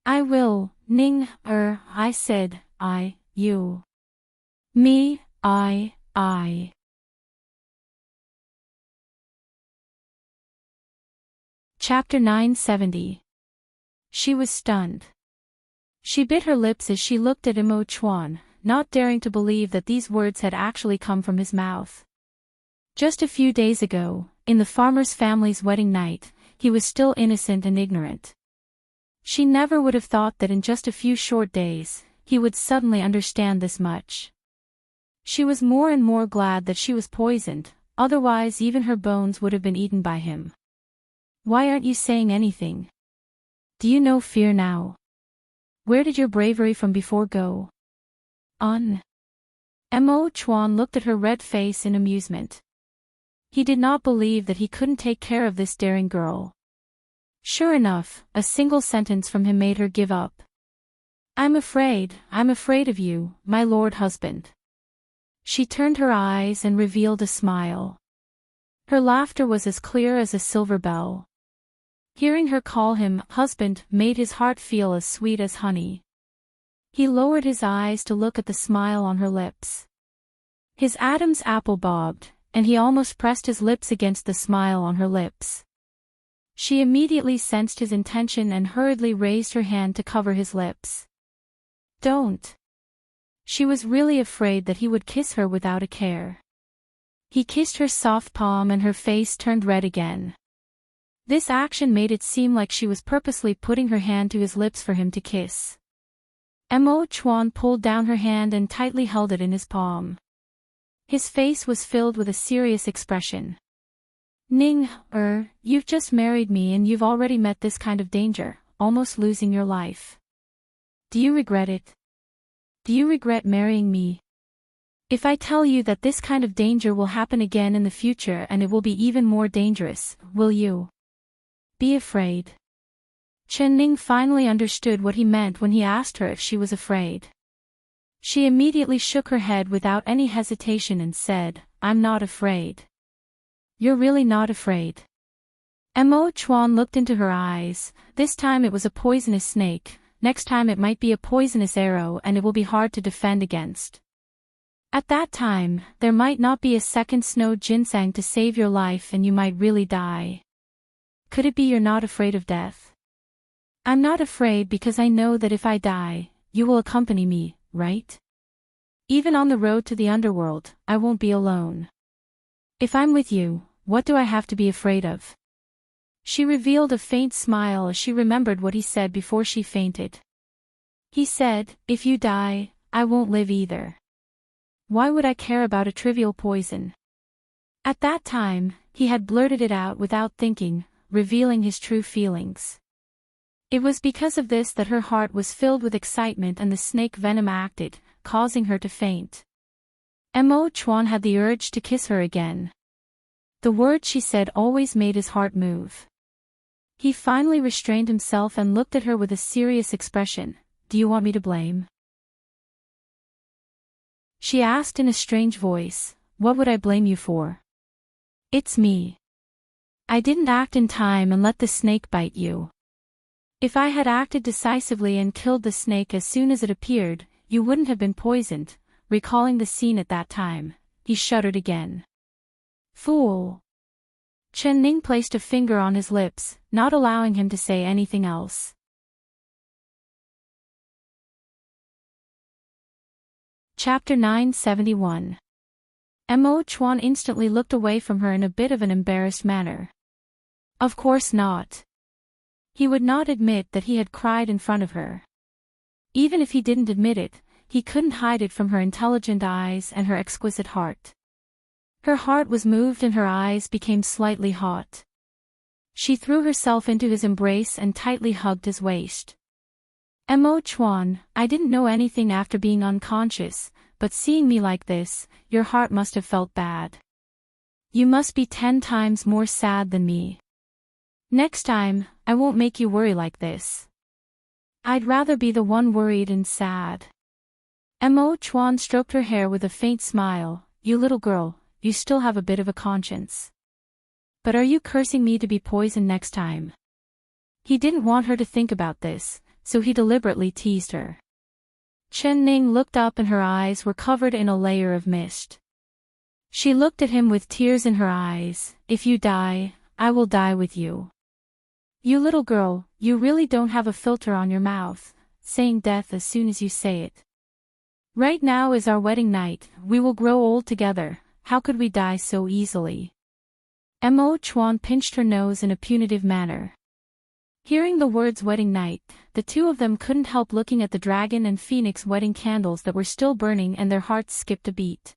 "I will, Ning, I said, you. Me, I. Chapter 970. She was stunned. She bit her lips as she looked at Mo Chuan, not daring to believe that these words had actually come from his mouth. Just a few days ago, in the farmer's family's wedding night, he was still innocent and ignorant. She never would have thought that in just a few short days, he would suddenly understand this much. She was more and more glad that she was poisoned, otherwise even her bones would have been eaten by him. Why aren't you saying anything? Do you know fear now? Where did your bravery from before go? Mo Chuan looked at her red face in amusement. He did not believe that he couldn't take care of this daring girl. Sure enough, a single sentence from him made her give up. I'm afraid of you, my lord husband. She turned her eyes and revealed a smile. Her laughter was as clear as a silver bell. Hearing her call him husband made his heart feel as sweet as honey. He lowered his eyes to look at the smile on her lips. His Adam's apple bobbed, and he almost pressed his lips against the smile on her lips. She immediately sensed his intention and hurriedly raised her hand to cover his lips. Don't. She was really afraid that he would kiss her without a care. He kissed her soft palm and her face turned red again. This action made it seem like she was purposely putting her hand to his lips for him to kiss. Mo Chuan pulled down her hand and tightly held it in his palm. His face was filled with a serious expression. Ning, you've just married me and you've already met this kind of danger, almost losing your life. Do you regret it? Do you regret marrying me? If I tell you that this kind of danger will happen again in the future and it will be even more dangerous, will you be afraid? Chen Ning finally understood what he meant when he asked her if she was afraid. She immediately shook her head without any hesitation and said, I'm not afraid. You're really not afraid? Mo Chuan looked into her eyes. This time it was a poisonous snake, next time it might be a poisonous arrow and it will be hard to defend against. At that time, there might not be a second snow ginseng to save your life and you might really die. Could it be you're not afraid of death? I'm not afraid because I know that if I die, you will accompany me, right? Even on the road to the underworld, I won't be alone. If I'm with you, what do I have to be afraid of? She revealed a faint smile as she remembered what he said before she fainted. He said, if you die, I won't live either. Why would I care about a trivial poison? At that time, he had blurted it out without thinking, revealing his true feelings. It was because of this that her heart was filled with excitement and the snake venom acted, causing her to faint. Mo Chuan had the urge to kiss her again. The words she said always made his heart move. He finally restrained himself and looked at her with a serious expression. Do you want me to blame? She asked in a strange voice. What would I blame you for? It's me. I didn't act in time and let the snake bite you. If I had acted decisively and killed the snake as soon as it appeared, you wouldn't have been poisoned. Recalling the scene at that time, he shuddered again. Fool! Chen Ning placed a finger on his lips, not allowing him to say anything else. Chapter 971. Mo Chuan instantly looked away from her in a bit of an embarrassed manner. Of course not. He would not admit that he had cried in front of her. Even if he didn't admit it, he couldn't hide it from her intelligent eyes and her exquisite heart. Her heart was moved and her eyes became slightly hot. She threw herself into his embrace and tightly hugged his waist. Mo Chuan, I didn't know anything after being unconscious, but seeing me like this, your heart must have felt bad. You must be 10 times more sad than me. Next time, I won't make you worry like this. I'd rather be the one worried and sad. Mo Chuan stroked her hair with a faint smile. You little girl, you still have a bit of a conscience. But are you cursing me to be poisoned next time? He didn't want her to think about this, so he deliberately teased her. Chen Ning looked up and her eyes were covered in a layer of mist. She looked at him with tears in her eyes. If you die, I will die with you. You little girl, you really don't have a filter on your mouth, saying death as soon as you say it. Right now is our wedding night, we will grow old together, how could we die so easily? Mo Chuan pinched her nose in a punitive manner. Hearing the words wedding night, the two of them couldn't help looking at the dragon and phoenix wedding candles that were still burning, and their hearts skipped a beat.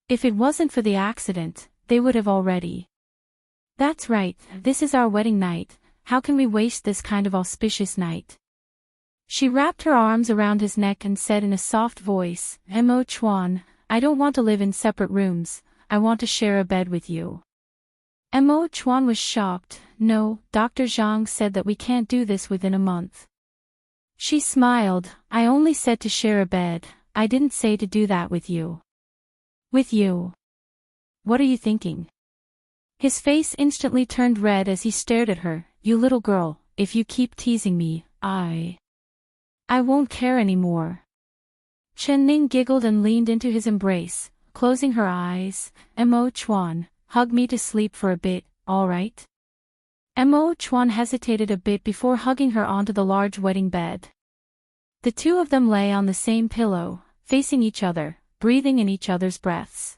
If it wasn't for the accident, they would have already. That's right, this is our wedding night. How can we waste this kind of auspicious night? She wrapped her arms around his neck and said in a soft voice, Mo Chuan, I don't want to live in separate rooms, I want to share a bed with you. Mo Chuan was shocked. No, Dr. Zhang said that we can't do this within a month. She smiled. I only said to share a bed, I didn't say to do that with you. With you? What are you thinking? His face instantly turned red as he stared at her. You little girl, if you keep teasing me, I won't care anymore. Chen Ning giggled and leaned into his embrace, closing her eyes. Mo Chuan, hug me to sleep for a bit, all right? Mo Chuan hesitated a bit before hugging her onto the large wedding bed. The two of them lay on the same pillow, facing each other, breathing in each other's breaths.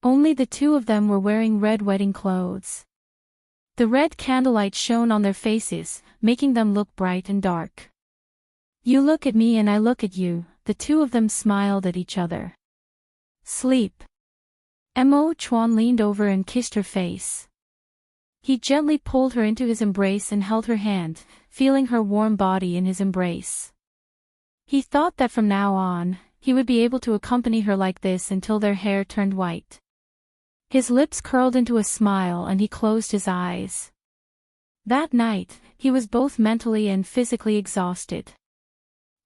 Only the two of them were wearing red wedding clothes. The red candlelight shone on their faces, making them look bright and dark. You look at me and I look at you, the two of them smiled at each other. Sleep. Mo Chuan leaned over and kissed her face. He gently pulled her into his embrace and held her hand, feeling her warm body in his embrace. He thought that from now on, he would be able to accompany her like this until their hair turned white. His lips curled into a smile and he closed his eyes. That night, he was both mentally and physically exhausted.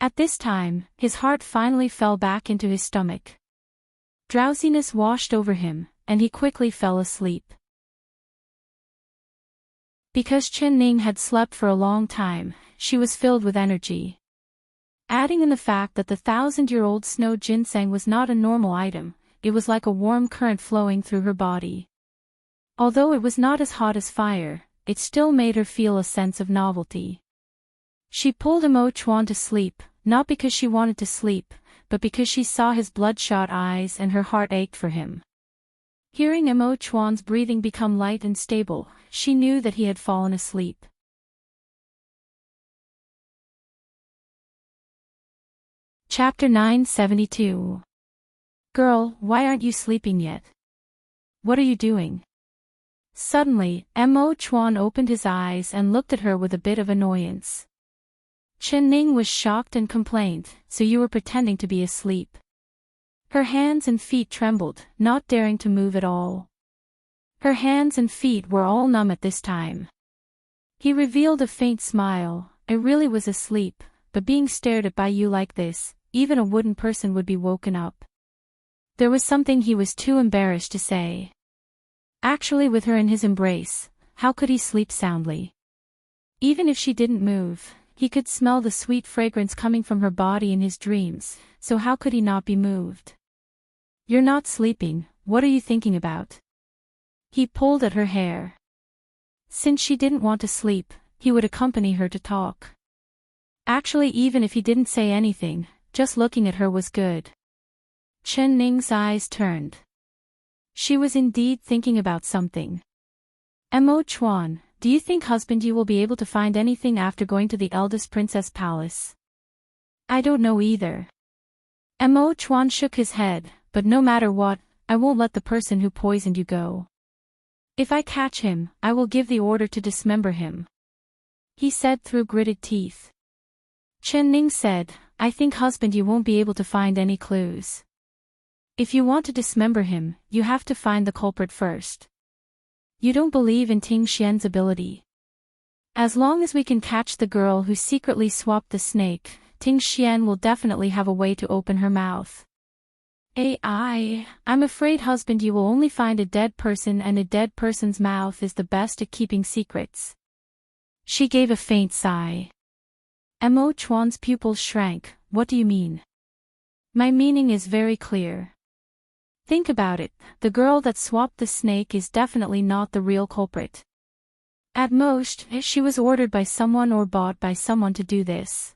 At this time, his heart finally fell back into his stomach. Drowsiness washed over him, and he quickly fell asleep. Because Chen Ning had slept for a long time, she was filled with energy. Adding in the fact that the 1,000-year-old snow ginseng was not a normal item, it was like a warm current flowing through her body. Although it was not as hot as fire, it still made her feel a sense of novelty. She pulled Mo Chuan to sleep, not because she wanted to sleep, but because she saw his bloodshot eyes and her heart ached for him. Hearing Mo Chuan's breathing become light and stable, she knew that he had fallen asleep. Chapter 972. Girl, why aren't you sleeping yet? What are you doing? Suddenly, Mo Chuan opened his eyes and looked at her with a bit of annoyance. Chen Ning was shocked and complained, so you were pretending to be asleep. Her hands and feet trembled, not daring to move at all. Her hands and feet were all numb at this time. He revealed a faint smile. I really was asleep, but being stared at by you like this, even a wooden person would be woken up. There was something he was too embarrassed to say. Actually, with her in his embrace, how could he sleep soundly? Even if she didn't move, he could smell the sweet fragrance coming from her body in his dreams, so how could he not be moved? You're not sleeping, what are you thinking about? He pulled at her hair. Since she didn't want to sleep, he would accompany her to talk. Actually, even if he didn't say anything, just looking at her was good. Chen Ning's eyes turned. She was indeed thinking about something. Mo Chuan, do you think husband you will be able to find anything after going to the eldest princess palace? I don't know either. Mo Chuan shook his head, but no matter what, I won't let the person who poisoned you go. If I catch him, I will give the order to dismember him. He said through gritted teeth. Chen Ning said, I think husband you won't be able to find any clues. If you want to dismember him, you have to find the culprit first. You don't believe in Ting Xian's ability. As long as we can catch the girl who secretly swapped the snake, Ting Xian will definitely have a way to open her mouth. I'm afraid husband you will only find a dead person, and a dead person's mouth is the best at keeping secrets. She gave a faint sigh. Mo Chuan's pupils shrank. What do you mean? My meaning is very clear. Think about it, the girl that swapped the snake is definitely not the real culprit. At most, she was ordered by someone or bought by someone to do this.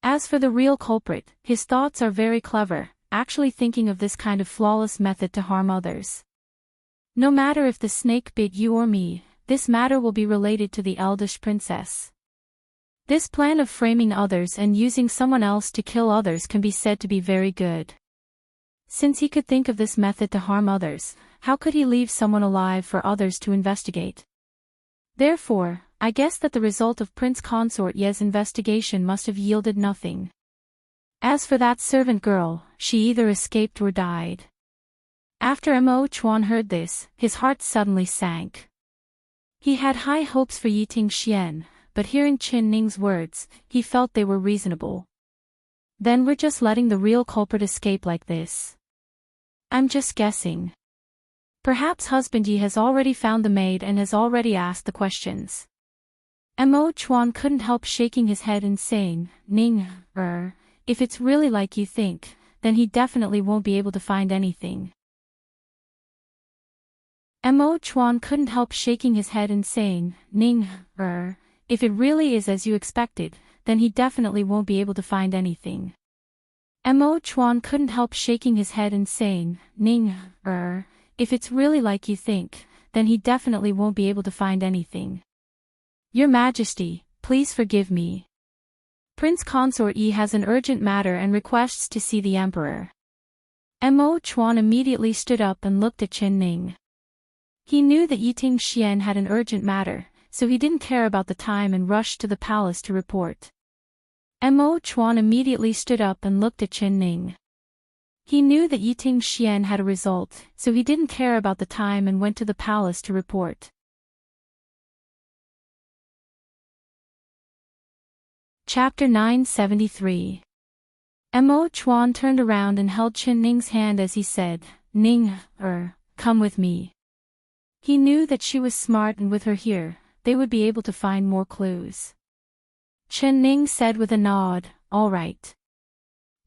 As for the real culprit, his thoughts are very clever, actually thinking of this kind of flawless method to harm others. No matter if the snake bit you or me, this matter will be related to the eldest princess. This plan of framing others and using someone else to kill others can be said to be very good. Since he could think of this method to harm others, how could he leave someone alive for others to investigate? Therefore, I guess that the result of Prince Consort Ye's investigation must have yielded nothing. As for that servant girl, she either escaped or died. After Mo Chuan heard this, his heart suddenly sank. He had high hopes for Yiting Xian, but hearing Qin Ning's words, he felt they were reasonable. Then we're just letting the real culprit escape like this. I'm just guessing. Perhaps husband Yi has already found the maid and has already asked the questions. Mo Chuan couldn't help shaking his head and saying, Ning, if it's really like you think, then he definitely won't be able to find anything. Mo Chuan couldn't help shaking his head and saying, Ning, if it really is as you expected, then he definitely won't be able to find anything. Mo Chuan couldn't help shaking his head and saying, Ning, if it's really like you think, then he definitely won't be able to find anything. Your Majesty, please forgive me. Prince Consort Yi has an urgent matter and requests to see the Emperor. Mo Chuan immediately stood up and looked at Qin Ning. He knew that Yiting Xian had an urgent matter, so he didn't care about the time and rushed to the palace to report. Mo Chuan immediately stood up and looked at Qin Ning. He knew that Yiting Xian had a result, so he didn't care about the time and went to the palace to report. Chapter 973. Mo Chuan turned around and held Qin Ning's hand as he said, Ning, come with me. He knew that she was smart and with her here, they would be able to find more clues. Qin Ning said with a nod, all right.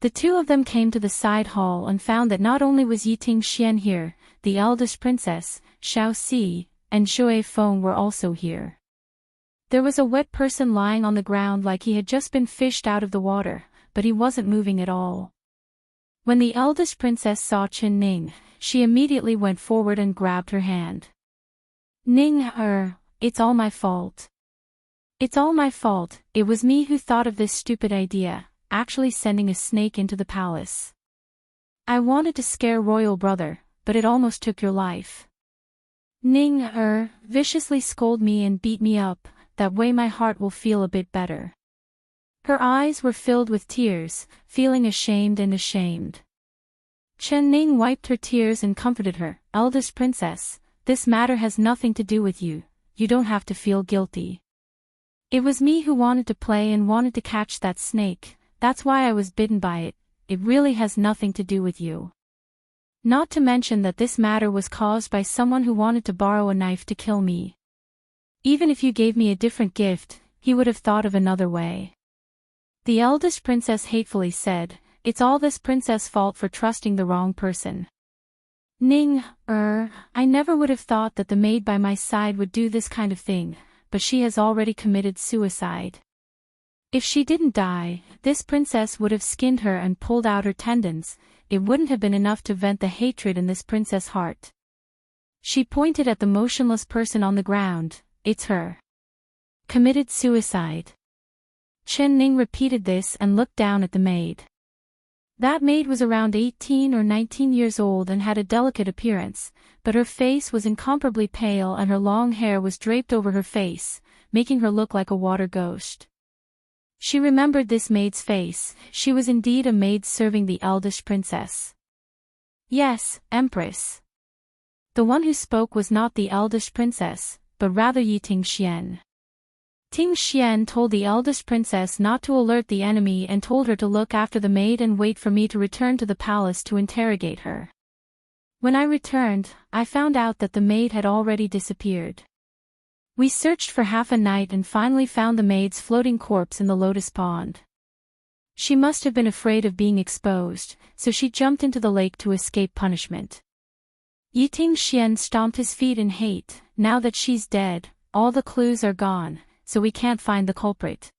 The two of them came to the side hall and found that not only was Yiting Xian here, the eldest princess, Xiao Si, and Shui Feng were also here. There was a wet person lying on the ground like he had just been fished out of the water, but he wasn't moving at all. When the eldest princess saw Qin Ning, she immediately went forward and grabbed her hand. Ning, it's all my fault. It's all my fault, it was me who thought of this stupid idea, actually sending a snake into the palace. I wanted to scare royal brother, but it almost took your life. Ning, viciously scold me and beat me up, that way my heart will feel a bit better. Her eyes were filled with tears, feeling ashamed. Qin Ning wiped her tears and comforted her, eldest princess, this matter has nothing to do with you, you don't have to feel guilty. It was me who wanted to play and wanted to catch that snake. That's why I was bitten by it, it really has nothing to do with you. Not to mention that this matter was caused by someone who wanted to borrow a knife to kill me. Even if you gave me a different gift, he would have thought of another way. The eldest princess hatefully said, it's all this princess' fault for trusting the wrong person. Ning, I never would have thought that the maid by my side would do this kind of thing, but she has already committed suicide. If she didn't die, this princess would have skinned her and pulled out her tendons, it wouldn't have been enough to vent the hatred in this princess' heart. She pointed at the motionless person on the ground, it's her. Committed suicide. Qin Ning repeated this and looked down at the maid. That maid was around 18 or 19 years old and had a delicate appearance, but her face was incomparably pale and her long hair was draped over her face, making her look like a water ghost. She remembered this maid's face, she was indeed a maid serving the eldest princess. Yes, Empress. The one who spoke was not the eldest princess, but rather Yiting Xian. Ting Xian told the eldest princess not to alert the enemy and told her to look after the maid and wait for me to return to the palace to interrogate her. When I returned, I found out that the maid had already disappeared. We searched for half a night and finally found the maid's floating corpse in the lotus pond. She must have been afraid of being exposed, so she jumped into the lake to escape punishment. Yiting Xian stomped his feet in hate, now that she's dead, all the clues are gone, so we can't find the culprit.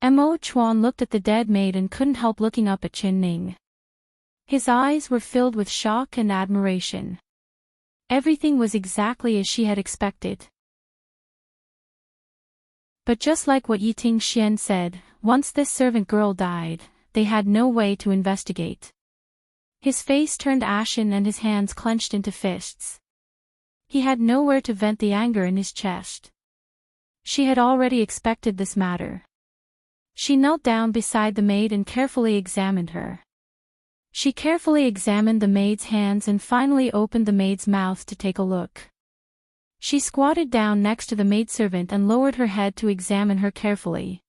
Mo Chuan looked at the dead maid and couldn't help looking up at Qin Ning. His eyes were filled with shock and admiration. Everything was exactly as she had expected. But just like what Yi Tingxian said, once this servant girl died, they had no way to investigate. His face turned ashen and his hands clenched into fists. He had nowhere to vent the anger in his chest. She had already expected this matter. She knelt down beside the maid and carefully examined her. She carefully examined the maid's hands and finally opened the maid's mouth to take a look. She squatted down next to the maidservant and lowered her head to examine her carefully.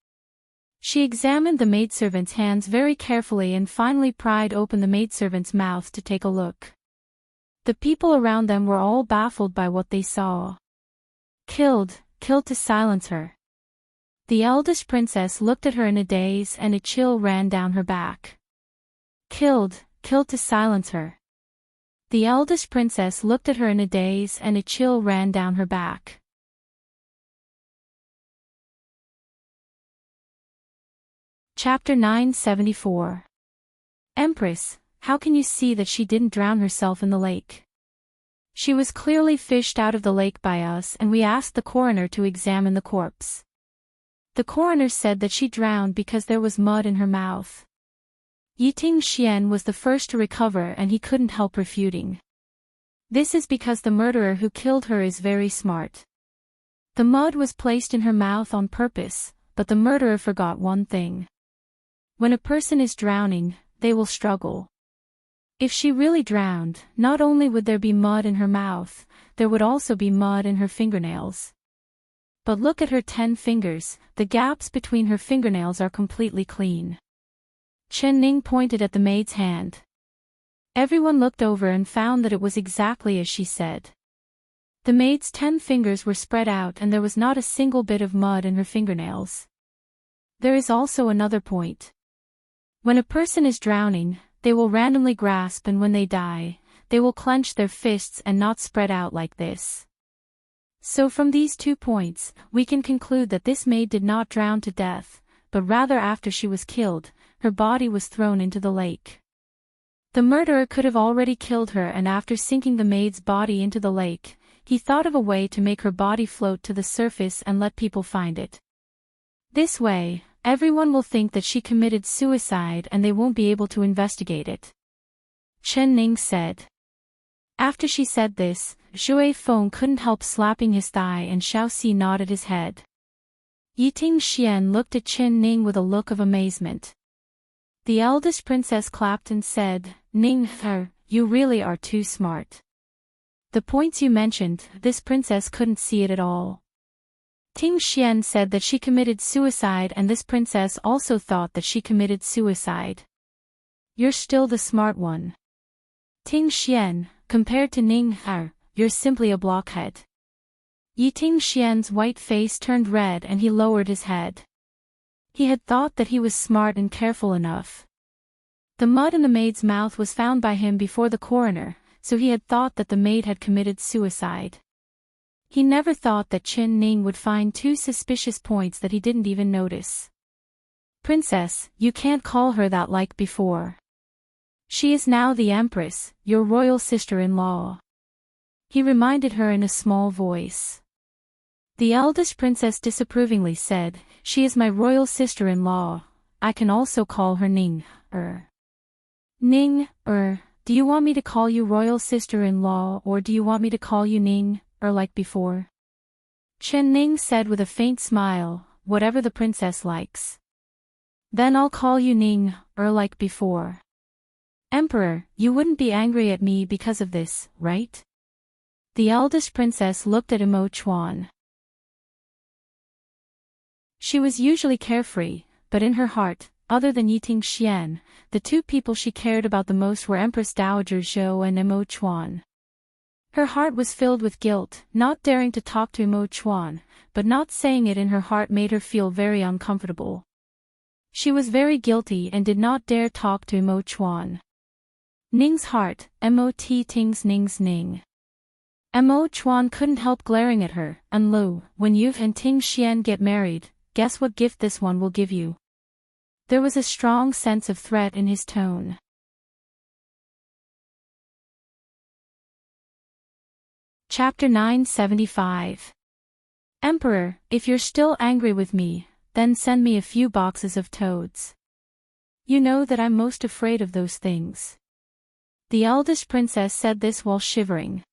She examined the maidservant's hands very carefully and finally pried open the maidservant's mouth to take a look. The people around them were all baffled by what they saw. Killed to silence her. The eldest princess looked at her in a daze and a chill ran down her back. Killed to silence her. The eldest princess looked at her in a daze and a chill ran down her back. Chapter 974. Empress, how can you see that she didn't drown herself in the lake? She was clearly fished out of the lake by us and we asked the coroner to examine the corpse. The coroner said that she drowned because there was mud in her mouth. Yi Tingxian was the first to recover and he couldn't help refuting. This is because the murderer who killed her is very smart. The mud was placed in her mouth on purpose, but the murderer forgot one thing. When a person is drowning, they will struggle. If she really drowned, not only would there be mud in her mouth, there would also be mud in her fingernails. But look at her 10 fingers, the gaps between her fingernails are completely clean. Chen Ning pointed at the maid's hand. Everyone looked over and found that it was exactly as she said. The maid's 10 fingers were spread out and there was not a single bit of mud in her fingernails. There is also another point. When a person is drowning, they will randomly grasp and when they die, they will clench their fists and not spread out like this. So from these 2 points, we can conclude that this maid did not drown to death, but rather after she was killed, her body was thrown into the lake. The murderer could have already killed her and after sinking the maid's body into the lake, he thought of a way to make her body float to the surface and let people find it. This way, everyone will think that she committed suicide and they won't be able to investigate it. Chen Ning said. After she said this, Zhui Feng couldn't help slapping his thigh and Xiaoxi nodded his head. Yi Tingxian looked at Chen Ning with a look of amazement. The eldest princess clapped and said, Ning, you really are too smart. The points you mentioned, this princess couldn't see it at all. Tingxian said that she committed suicide and this princess also thought that she committed suicide. You're still the smart one. Tingxian, compared to Ning, you're simply a blockhead. Yi Tingxian's white face turned red and he lowered his head. He had thought that he was smart and careful enough. The mud in the maid's mouth was found by him before the coroner, so he had thought that the maid had committed suicide. He never thought that Chen Ning would find 2 suspicious points that he didn't even notice. Princess, you can't call her that like before. She is now the Empress, your royal sister-in-law. He reminded her in a small voice. The eldest princess disapprovingly said, She is my royal sister-in-law, I can also call her Ning, Ning, do you want me to call you royal sister-in-law or do you want me to call you Ning, like before? Chen Ning said with a faint smile, whatever the princess likes. Then I'll call you Ning, like before. Emperor, you wouldn't be angry at me because of this, right? The eldest princess looked at Imo Chuan. She was usually carefree, but in her heart, other than Yi Tingxian, the 2 people she cared about the most were Empress Dowager Zhou and Imo Chuan. Her heart was filled with guilt, not daring to talk to Imo Chuan, but not saying it in her heart made her feel very uncomfortable. She was very guilty and did not dare talk to Imo Chuan. Ning's heart, Mot Tings Ning's Ning. Imo Chuan couldn't help glaring at her, and Lu, when you and Tingxian get married, guess what gift this one will give you? There was a strong sense of threat in his tone. Chapter 975. Emperor, if you're still angry with me, then send me a few boxes of toads. You know that I'm most afraid of those things. The eldest princess said this while shivering.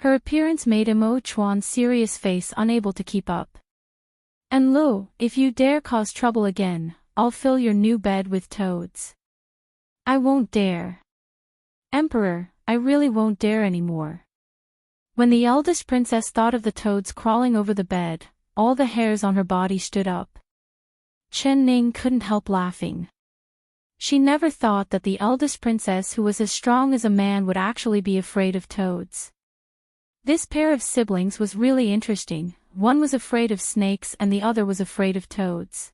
Her appearance made Emo Chuan's serious face unable to keep up. And lo, if you dare cause trouble again, I'll fill your new bed with toads. I won't dare. Emperor, I really won't dare anymore. When the eldest princess thought of the toads crawling over the bed, all the hairs on her body stood up. Chen Ning couldn't help laughing. She never thought that the eldest princess who was as strong as a man would actually be afraid of toads. This pair of siblings was really interesting, one was afraid of snakes and the other was afraid of toads.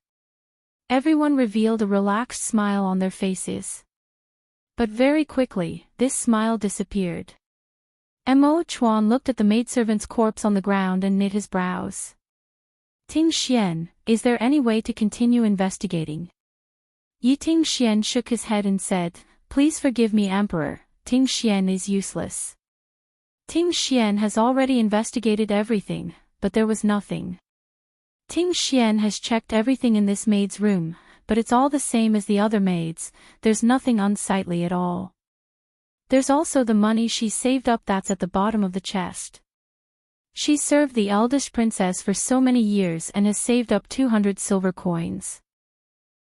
Everyone revealed a relaxed smile on their faces. But very quickly, this smile disappeared. Emo Chuan looked at the maidservant's corpse on the ground and knit his brows. Ting Xian, is there any way to continue investigating? Yi Ting Xian shook his head and said, Please forgive me, Emperor, Ting Xian is useless. Ting Xian has already investigated everything, but there was nothing. Ting Xian has checked everything in this maid's room, but it's all the same as the other maids, there's nothing unsightly at all. There's also the money she saved up that's at the bottom of the chest. She served the eldest princess for so many years and has saved up 200 silver coins.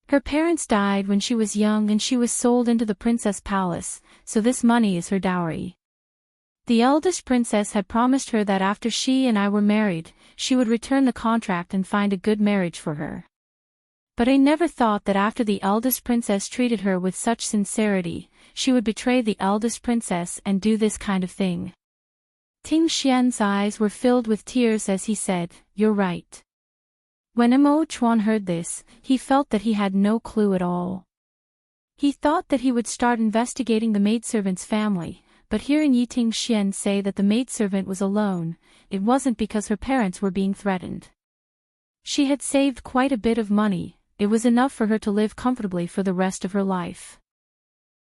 Her parents died when she was young and she was sold into the princess palace, so this money is her dowry. The eldest princess had promised her that after she and I were married, she would return the contract and find a good marriage for her. But I never thought that after the eldest princess treated her with such sincerity, she would betray the eldest princess and do this kind of thing. Ting Xian's eyes were filled with tears as he said, You're right. When Emo Chuan heard this, he felt that he had no clue at all. He thought that he would start investigating the maidservant's family, but hearing Yi Ting Xian say that the maidservant was alone, it wasn't because her parents were being threatened. She had saved quite a bit of money, it was enough for her to live comfortably for the rest of her life.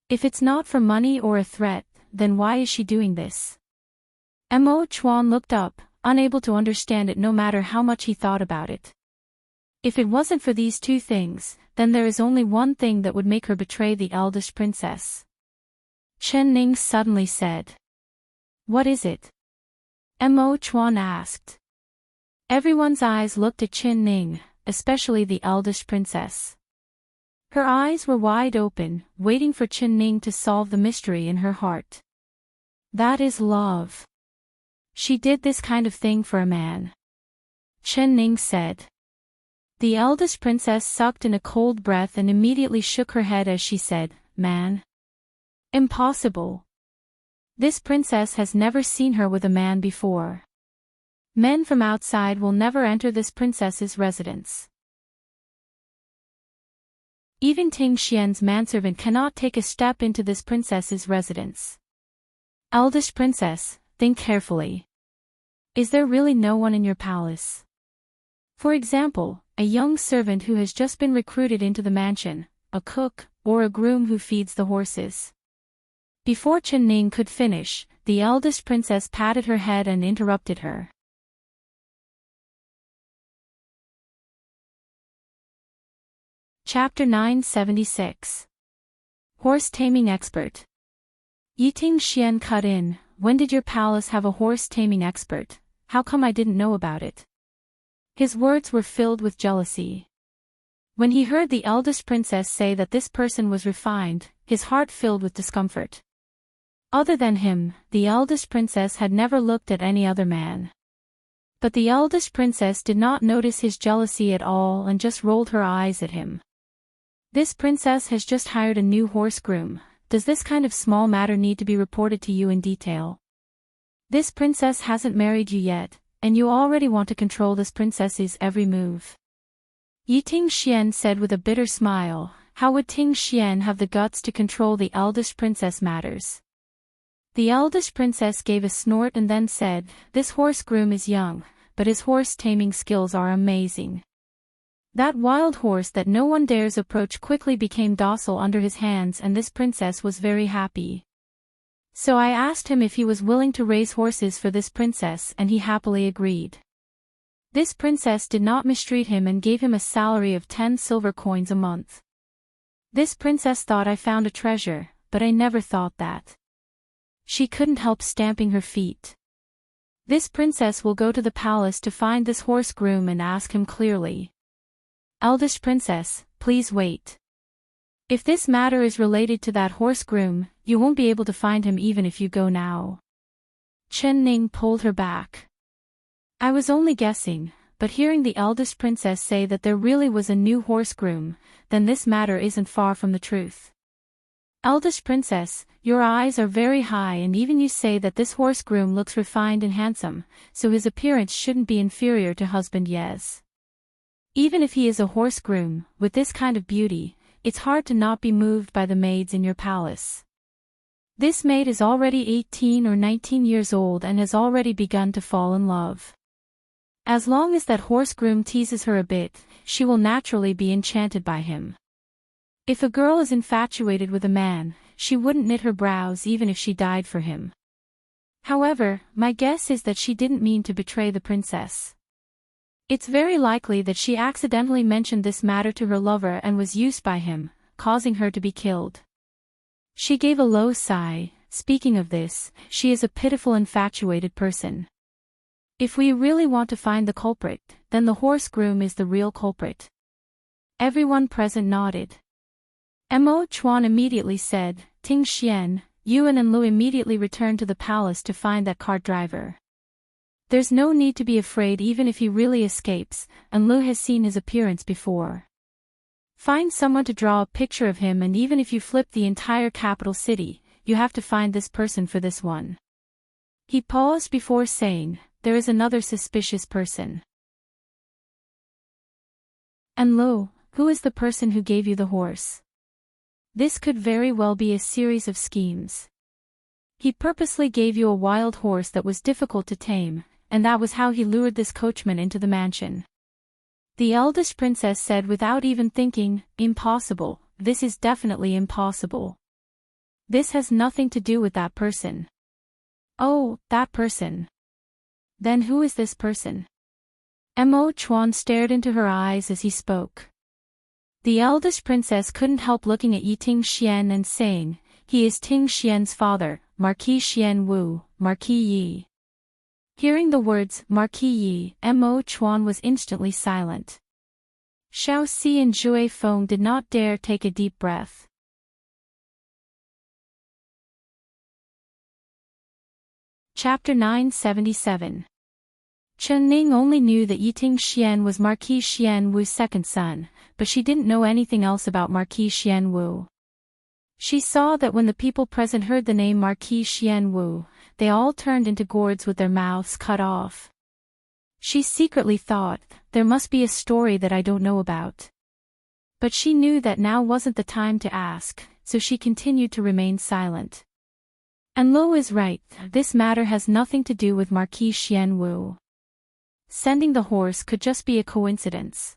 If it's not for money or a threat, then why is she doing this? Emo Chuan looked up, unable to understand it no matter how much he thought about it. If it wasn't for these two things, then there is only one thing that would make her betray the eldest princess. Chen Ning suddenly said. What is it? Emo Chuan asked. Everyone's eyes looked at Chen Ning, especially the eldest princess. Her eyes were wide open, waiting for Chen Ning to solve the mystery in her heart. That is love. She did this kind of thing for a man. Chen Ning said. The eldest princess sucked in a cold breath and immediately shook her head as she said, Man. Impossible. This princess has never seen her with a man before. Men from outside will never enter this princess's residence. Even Ting Xian's manservant cannot take a step into this princess's residence. Eldest princess, think carefully. Is there really no one in your palace? For example, a young servant who has just been recruited into the mansion, a cook, or a groom who feeds the horses. Before Chen Ning could finish, the eldest princess patted her head and interrupted her. Chapter 976. Horse Taming Expert. Yi Ting Xian cut in, When did your palace have a horse taming expert? How come I didn't know about it? His words were filled with jealousy. When he heard the eldest princess say that this person was refined, his heart filled with discomfort. Other than him, the eldest princess had never looked at any other man. But the eldest princess did not notice his jealousy at all and just rolled her eyes at him. This princess has just hired a new horse groom. Does this kind of small matter need to be reported to you in detail? This princess hasn't married you yet, and you already want to control this princess's every move. Yi Ting Xian said with a bitter smile, How would Ting Xian have the guts to control the eldest princess matters? The eldest princess gave a snort and then said, This horse groom is young, but his horse taming skills are amazing. That wild horse that no one dares approach quickly became docile under his hands and this princess was very happy. So I asked him if he was willing to raise horses for this princess and he happily agreed. This princess did not mistreat him and gave him a salary of 10 silver coins a month. This princess thought I found a treasure, but I never thought that. She couldn't help stamping her feet. This princess will go to the palace to find this horse groom and ask him clearly. Eldest princess, please wait. If this matter is related to that horse groom, you won't be able to find him even if you go now. Chen Ning pulled her back. I was only guessing, but hearing the eldest princess say that there really was a new horse groom, then this matter isn't far from the truth. Eldest princess, your eyes are very high and even you say that this horse groom looks refined and handsome, so his appearance shouldn't be inferior to husband Yes. Even if he is a horse groom, with this kind of beauty, it's hard to not be moved by the maids in your palace. This maid is already 18 or 19 years old and has already begun to fall in love. As long as that horse groom teases her a bit, she will naturally be enchanted by him. If a girl is infatuated with a man, she wouldn't knit her brows even if she died for him. However, my guess is that she didn't mean to betray the princess. It's very likely that she accidentally mentioned this matter to her lover and was used by him, causing her to be killed. She gave a low sigh. Speaking of this, she is a pitiful infatuated person. If we really want to find the culprit, then the horse groom is the real culprit. Everyone present nodded. Mo Chuan immediately said, Ting Xian, Yuan and Lu immediately returned to the palace to find that cart driver. There's no need to be afraid even if he really escapes, and Lu has seen his appearance before. Find someone to draw a picture of him and even if you flip the entire capital city, you have to find this person for this one. He paused before saying, there is another suspicious person. And Lu, who is the person who gave you the horse? This could very well be a series of schemes. He purposely gave you a wild horse that was difficult to tame, and that was how he lured this coachman into the mansion. The eldest princess said without even thinking, impossible, this is definitely impossible. This has nothing to do with that person. Oh, that person. Then who is this person? Mo Chuan stared into her eyes as he spoke. The eldest princess couldn't help looking at Yi Ting Xian and saying, he is Ting Xian's father, Marquis Xian Wu, Marquis Yi. Hearing the words, Marquis Yi, Mo Chuan was instantly silent. Xiao Si and Zhui Feng did not dare take a deep breath. Chapter 977. Chen Ning only knew that Yi Ting Xian was Marquis Xian Wu's second son, but she didn't know anything else about Marquis Xian Wu. She saw that when the people present heard the name Marquis Xian Wu, they all turned into gourds with their mouths cut off. She secretly thought, there must be a story that I don't know about. But she knew that now wasn't the time to ask, so she continued to remain silent. And Lo is right, this matter has nothing to do with Marquis Xian Wu. Sending the horse could just be a coincidence.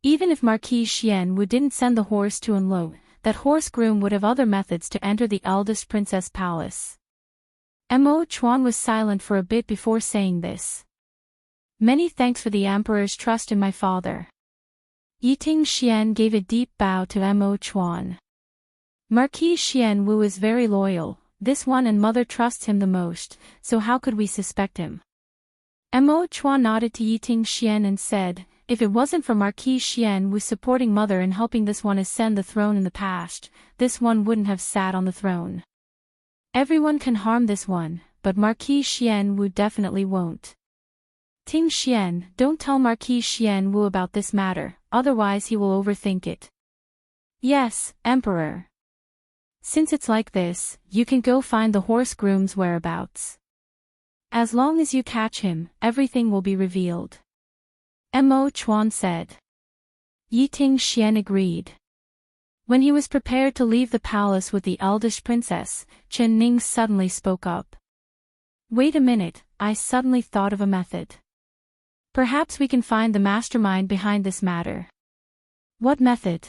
Even if Marquis Xian Wu didn't send the horse to Enlo, that horse groom would have other methods to enter the eldest princess palace. Mo Chuan was silent for a bit before saying this. Many thanks for the emperor's trust in my father. Yi Ting Xian gave a deep bow to Mo Chuan. Marquis Xian Wu is very loyal, this one and mother trusts him the most, so how could we suspect him? Mo Chuan nodded to Yi Ting Xian and said, if it wasn't for Marquis Xian Wu supporting mother and helping this one ascend the throne in the past, this one wouldn't have sat on the throne. Everyone can harm this one, but Marquis Xian Wu definitely won't. Ting Xian, don't tell Marquis Xian Wu about this matter, otherwise he will overthink it. Yes, Emperor. Since it's like this, you can go find the horse groom's whereabouts. As long as you catch him, everything will be revealed. Mo Chuan said. Yi Ting Xian agreed. When he was prepared to leave the palace with the eldest princess, Chen Ning suddenly spoke up. Wait a minute, I suddenly thought of a method. Perhaps we can find the mastermind behind this matter. What method?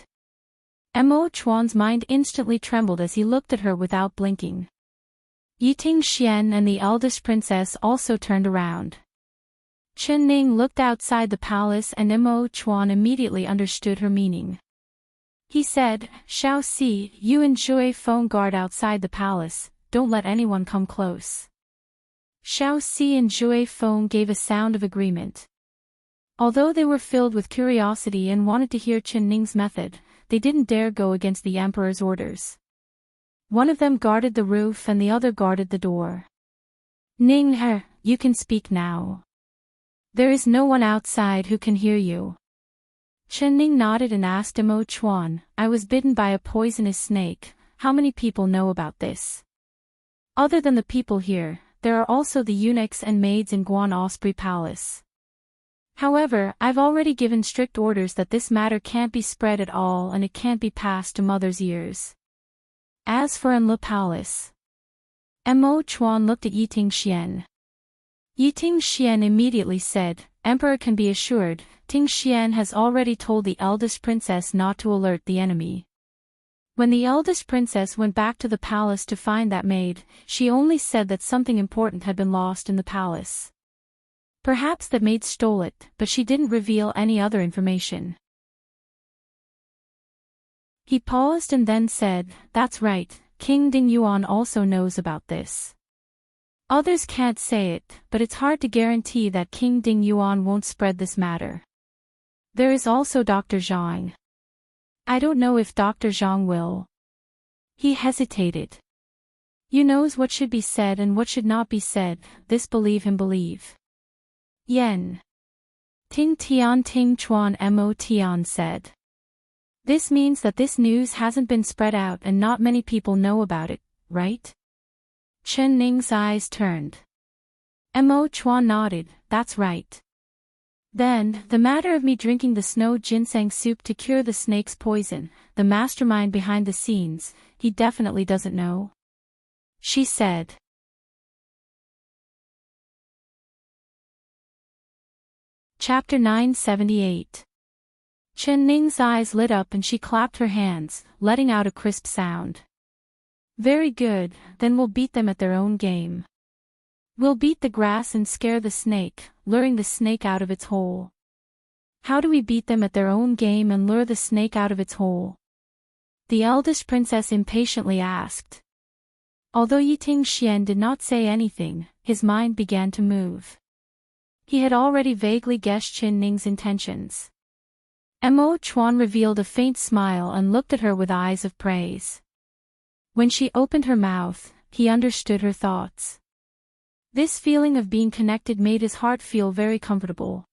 Mo Chuan's mind instantly trembled as he looked at her without blinking. Yi Ting Xian and the eldest princess also turned around. Chen Ning looked outside the palace and Mo Chuan immediately understood her meaning. He said, "Xiao Si, you and Zhui Feng guard outside the palace, don't let anyone come close." Xiao Si and Zhui Feng gave a sound of agreement. Although they were filled with curiosity and wanted to hear Chen Ning's method, they didn't dare go against the emperor's orders. One of them guarded the roof and the other guarded the door. "Ning He, you can speak now. There is no one outside who can hear you." Chen Ning nodded and asked Mo Chuan, "I was bitten by a poisonous snake, how many people know about this?" "Other than the people here, there are also the eunuchs and maids in Guan Osprey Palace. However, I've already given strict orders that this matter can't be spread at all and it can't be passed to mother's ears. As for Enle Palace..." Mo Chuan looked at Yiting Xian. Yiting Xian immediately said, "Emperor can be assured, Ting Xian has already told the eldest princess not to alert the enemy." When the eldest princess went back to the palace to find that maid, she only said that something important had been lost in the palace. Perhaps that maid stole it, but she didn't reveal any other information. He paused and then said, "That's right, King Ding Yuan also knows about this. Others can't say it, but it's hard to guarantee that King Ding Yuan won't spread this matter. There is also Dr. Zhang. I don't know if Dr. Zhang will." He hesitated. "You knows what should be said and what should not be said, this believe him believe." Yen. Ting Tian Ting Chuan Mo Tian said. "This means that this news hasn't been spread out and not many people know about it, right?" Chen Ning's eyes turned. Mo Chuan nodded, "That's right." "Then, the matter of me drinking the snow ginseng soup to cure the snake's poison, the mastermind behind the scenes, he definitely doesn't know?" she said. Chapter 978. Chen Ning's eyes lit up and she clapped her hands, letting out a crisp sound. "Very good, then we'll beat them at their own game. We'll beat the grass and scare the snake, luring the snake out of its hole." "How do we beat them at their own game and lure the snake out of its hole?" the eldest princess impatiently asked. Although Yiting Xian did not say anything, his mind began to move. He had already vaguely guessed Chen Ning's intentions. Mo Chuan revealed a faint smile and looked at her with eyes of praise. When she opened her mouth, he understood her thoughts. This feeling of being connected made his heart feel very comfortable.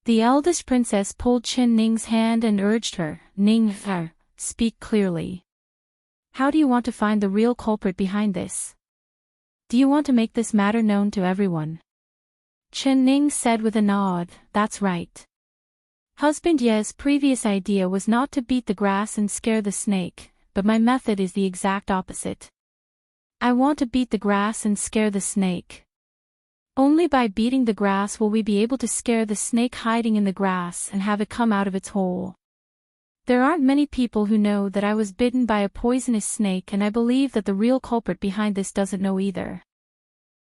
The eldest princess pulled Chen Ning's hand and urged her, "Ning, speak clearly. How do you want to find the real culprit behind this? Do you want to make this matter known to everyone?" Chen Ning said with a nod, "That's right. Husband Ye's previous idea was not to beat the grass and scare the snake, but my method is the exact opposite. I want to beat the grass and scare the snake. Only by beating the grass will we be able to scare the snake hiding in the grass and have it come out of its hole. There aren't many people who know that I was bitten by a poisonous snake, and I believe that the real culprit behind this doesn't know either.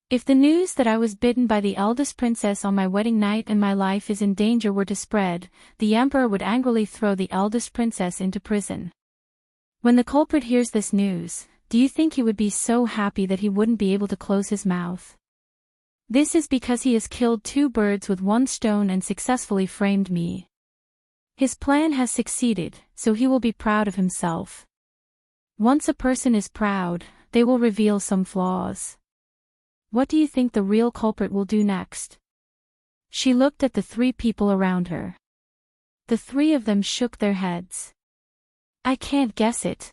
If the news that I was bitten by the eldest princess on my wedding night and my life is in danger were to spread, the emperor would angrily throw the eldest princess into prison. When the culprit hears this news, do you think he would be so happy that he wouldn't be able to close his mouth? This is because he has killed 2 birds with 1 stone and successfully framed me. His plan has succeeded, so he will be proud of himself. Once a person is proud, they will reveal some flaws. What do you think the real culprit will do next?" She looked at the 3 people around her. The 3 of them shook their heads. "I can't guess it.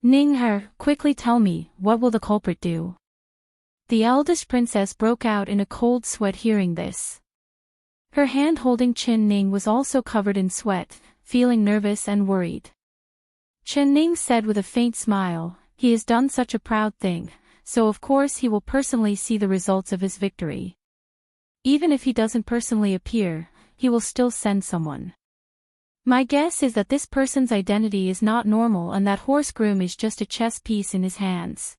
Ning He, quickly tell me, what will the culprit do?" The eldest princess broke out in a cold sweat hearing this. Her hand holding Chen Ning was also covered in sweat, feeling nervous and worried. Chen Ning said with a faint smile, "He has done such a proud thing, so of course he will personally see the results of his victory. Even if he doesn't personally appear, he will still send someone. My guess is that this person's identity is not normal and that horse groom is just a chess piece in his hands.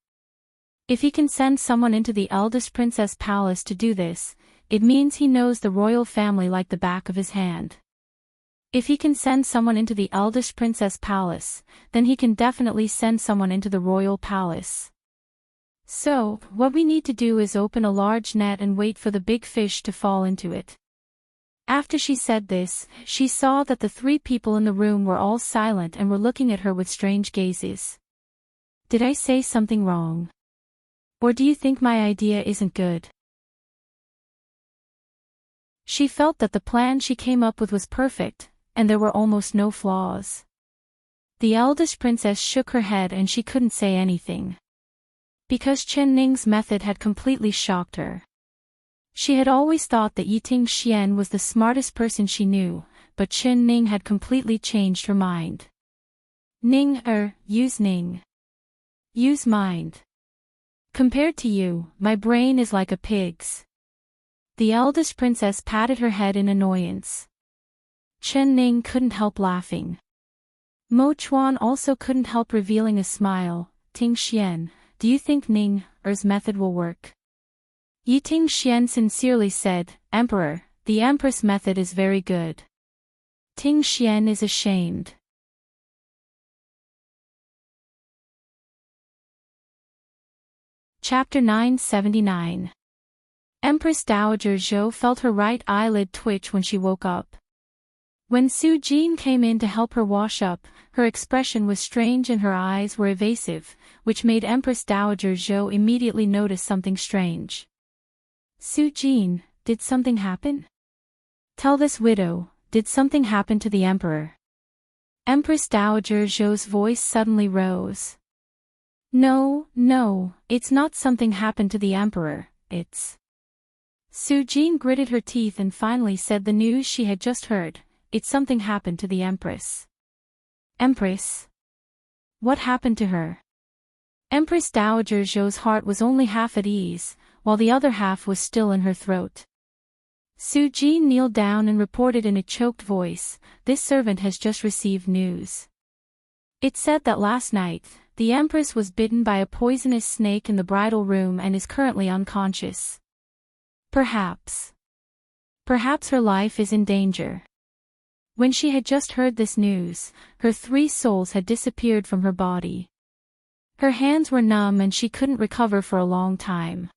If he can send someone into the eldest princess palace to do this, it means he knows the royal family like the back of his hand. If he can send someone into the eldest princess palace, then he can definitely send someone into the royal palace. So, what we need to do is open a large net and wait for the big fish to fall into it. After she said this, she saw that the 3 people in the room were all silent and were looking at her with strange gazes. Did I say something wrong? Or do you think my idea isn't good? She felt that the plan she came up with was perfect, and there were almost no flaws. The eldest princess shook her head and she couldn't say anything. Because Chen Ning's method had completely shocked her. She had always thought that Yiting Xian was the smartest person she knew, but Chen Ning had completely changed her mind. Use Ning. Use mind. Compared to you, my brain is like a pig's. The eldest princess patted her head in annoyance. Chen Ning couldn't help laughing. Mo Chuan also couldn't help revealing a smile. Ting Xian, do you think Ning-er's method will work? Yiting Xian sincerely said, Emperor, the Empress method is very good. Ting Xian is ashamed. Chapter 979. Empress Dowager Zhou felt her right eyelid twitch when she woke up. When Su Jin came in to help her wash up, her expression was strange and her eyes were evasive, which made Empress Dowager Zhou immediately notice something strange. Su Jin, did something happen? Tell this widow, did something happen to the emperor? Empress Dowager Zhou's voice suddenly rose. No, it's not something happened to the emperor, it's... Su Jin gritted her teeth and finally said the news she had just heard. It's something happened to the Empress. Empress? What happened to her? Empress Dowager Zhou's heart was only half at ease, while the other half was still in her throat. Su Jin kneeled down and reported in a choked voice, this servant has just received news. It said that last night, the Empress was bitten by a poisonous snake in the bridal room and is currently unconscious. Perhaps her life is in danger. When she had just heard this news, her 3 souls had disappeared from her body. Her hands were numb and she couldn't recover for a long time.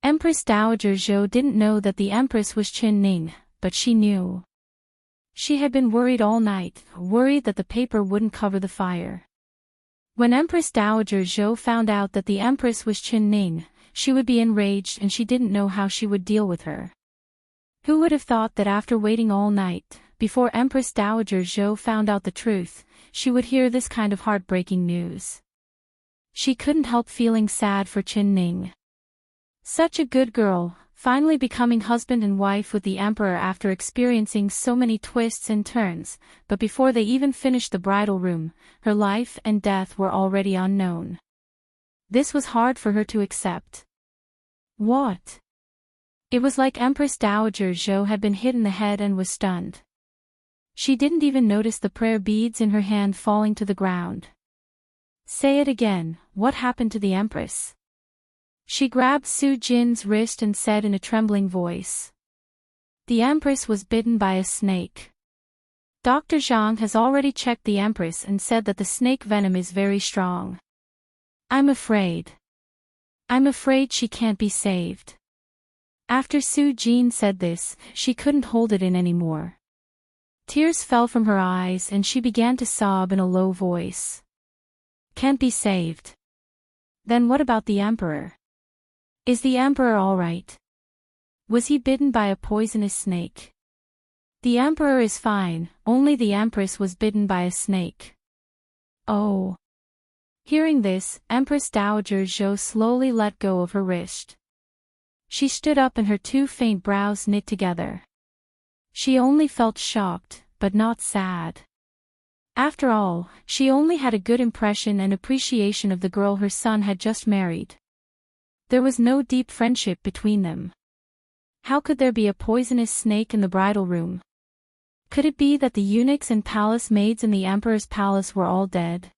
Empress Dowager Zhou didn't know that the Empress was Chen Ning, but she knew. She had been worried all night, worried that the paper wouldn't cover the fire. When Empress Dowager Zhou found out that the Empress was Chen Ning, she would be enraged and she didn't know how she would deal with her. Who would have thought that after waiting all night, before Empress Dowager Zhou found out the truth, she would hear this kind of heartbreaking news? She couldn't help feeling sad for Chen Ning. Such a good girl, finally becoming husband and wife with the emperor after experiencing so many twists and turns, but before they even finished the bridal room, her life and death were already unknown. This was hard for her to accept. What? It was like Empress Dowager Zhou had been hit in the head and was stunned. She didn't even notice the prayer beads in her hand falling to the ground. Say it again, what happened to the Empress? She grabbed Su Jin's wrist and said in a trembling voice. The Empress was bitten by a snake. Dr. Zhang has already checked the Empress and said that the snake venom is very strong. I'm afraid she can't be saved. After Su Jin said this, she couldn't hold it in anymore. Tears fell from her eyes and she began to sob in a low voice. Can't be saved. Then what about the emperor? Is the emperor all right? Was he bitten by a poisonous snake? The emperor is fine, only the empress was bitten by a snake. Oh. Hearing this, Empress Dowager Zhou slowly let go of her wrist. She stood up and her 2 faint brows knit together. She only felt shocked, but not sad. After all, she only had a good impression and appreciation of the girl her son had just married. There was no deep friendship between them. How could there be a poisonous snake in the bridal room? Could it be that the eunuchs and palace maids in the emperor's palace were all dead?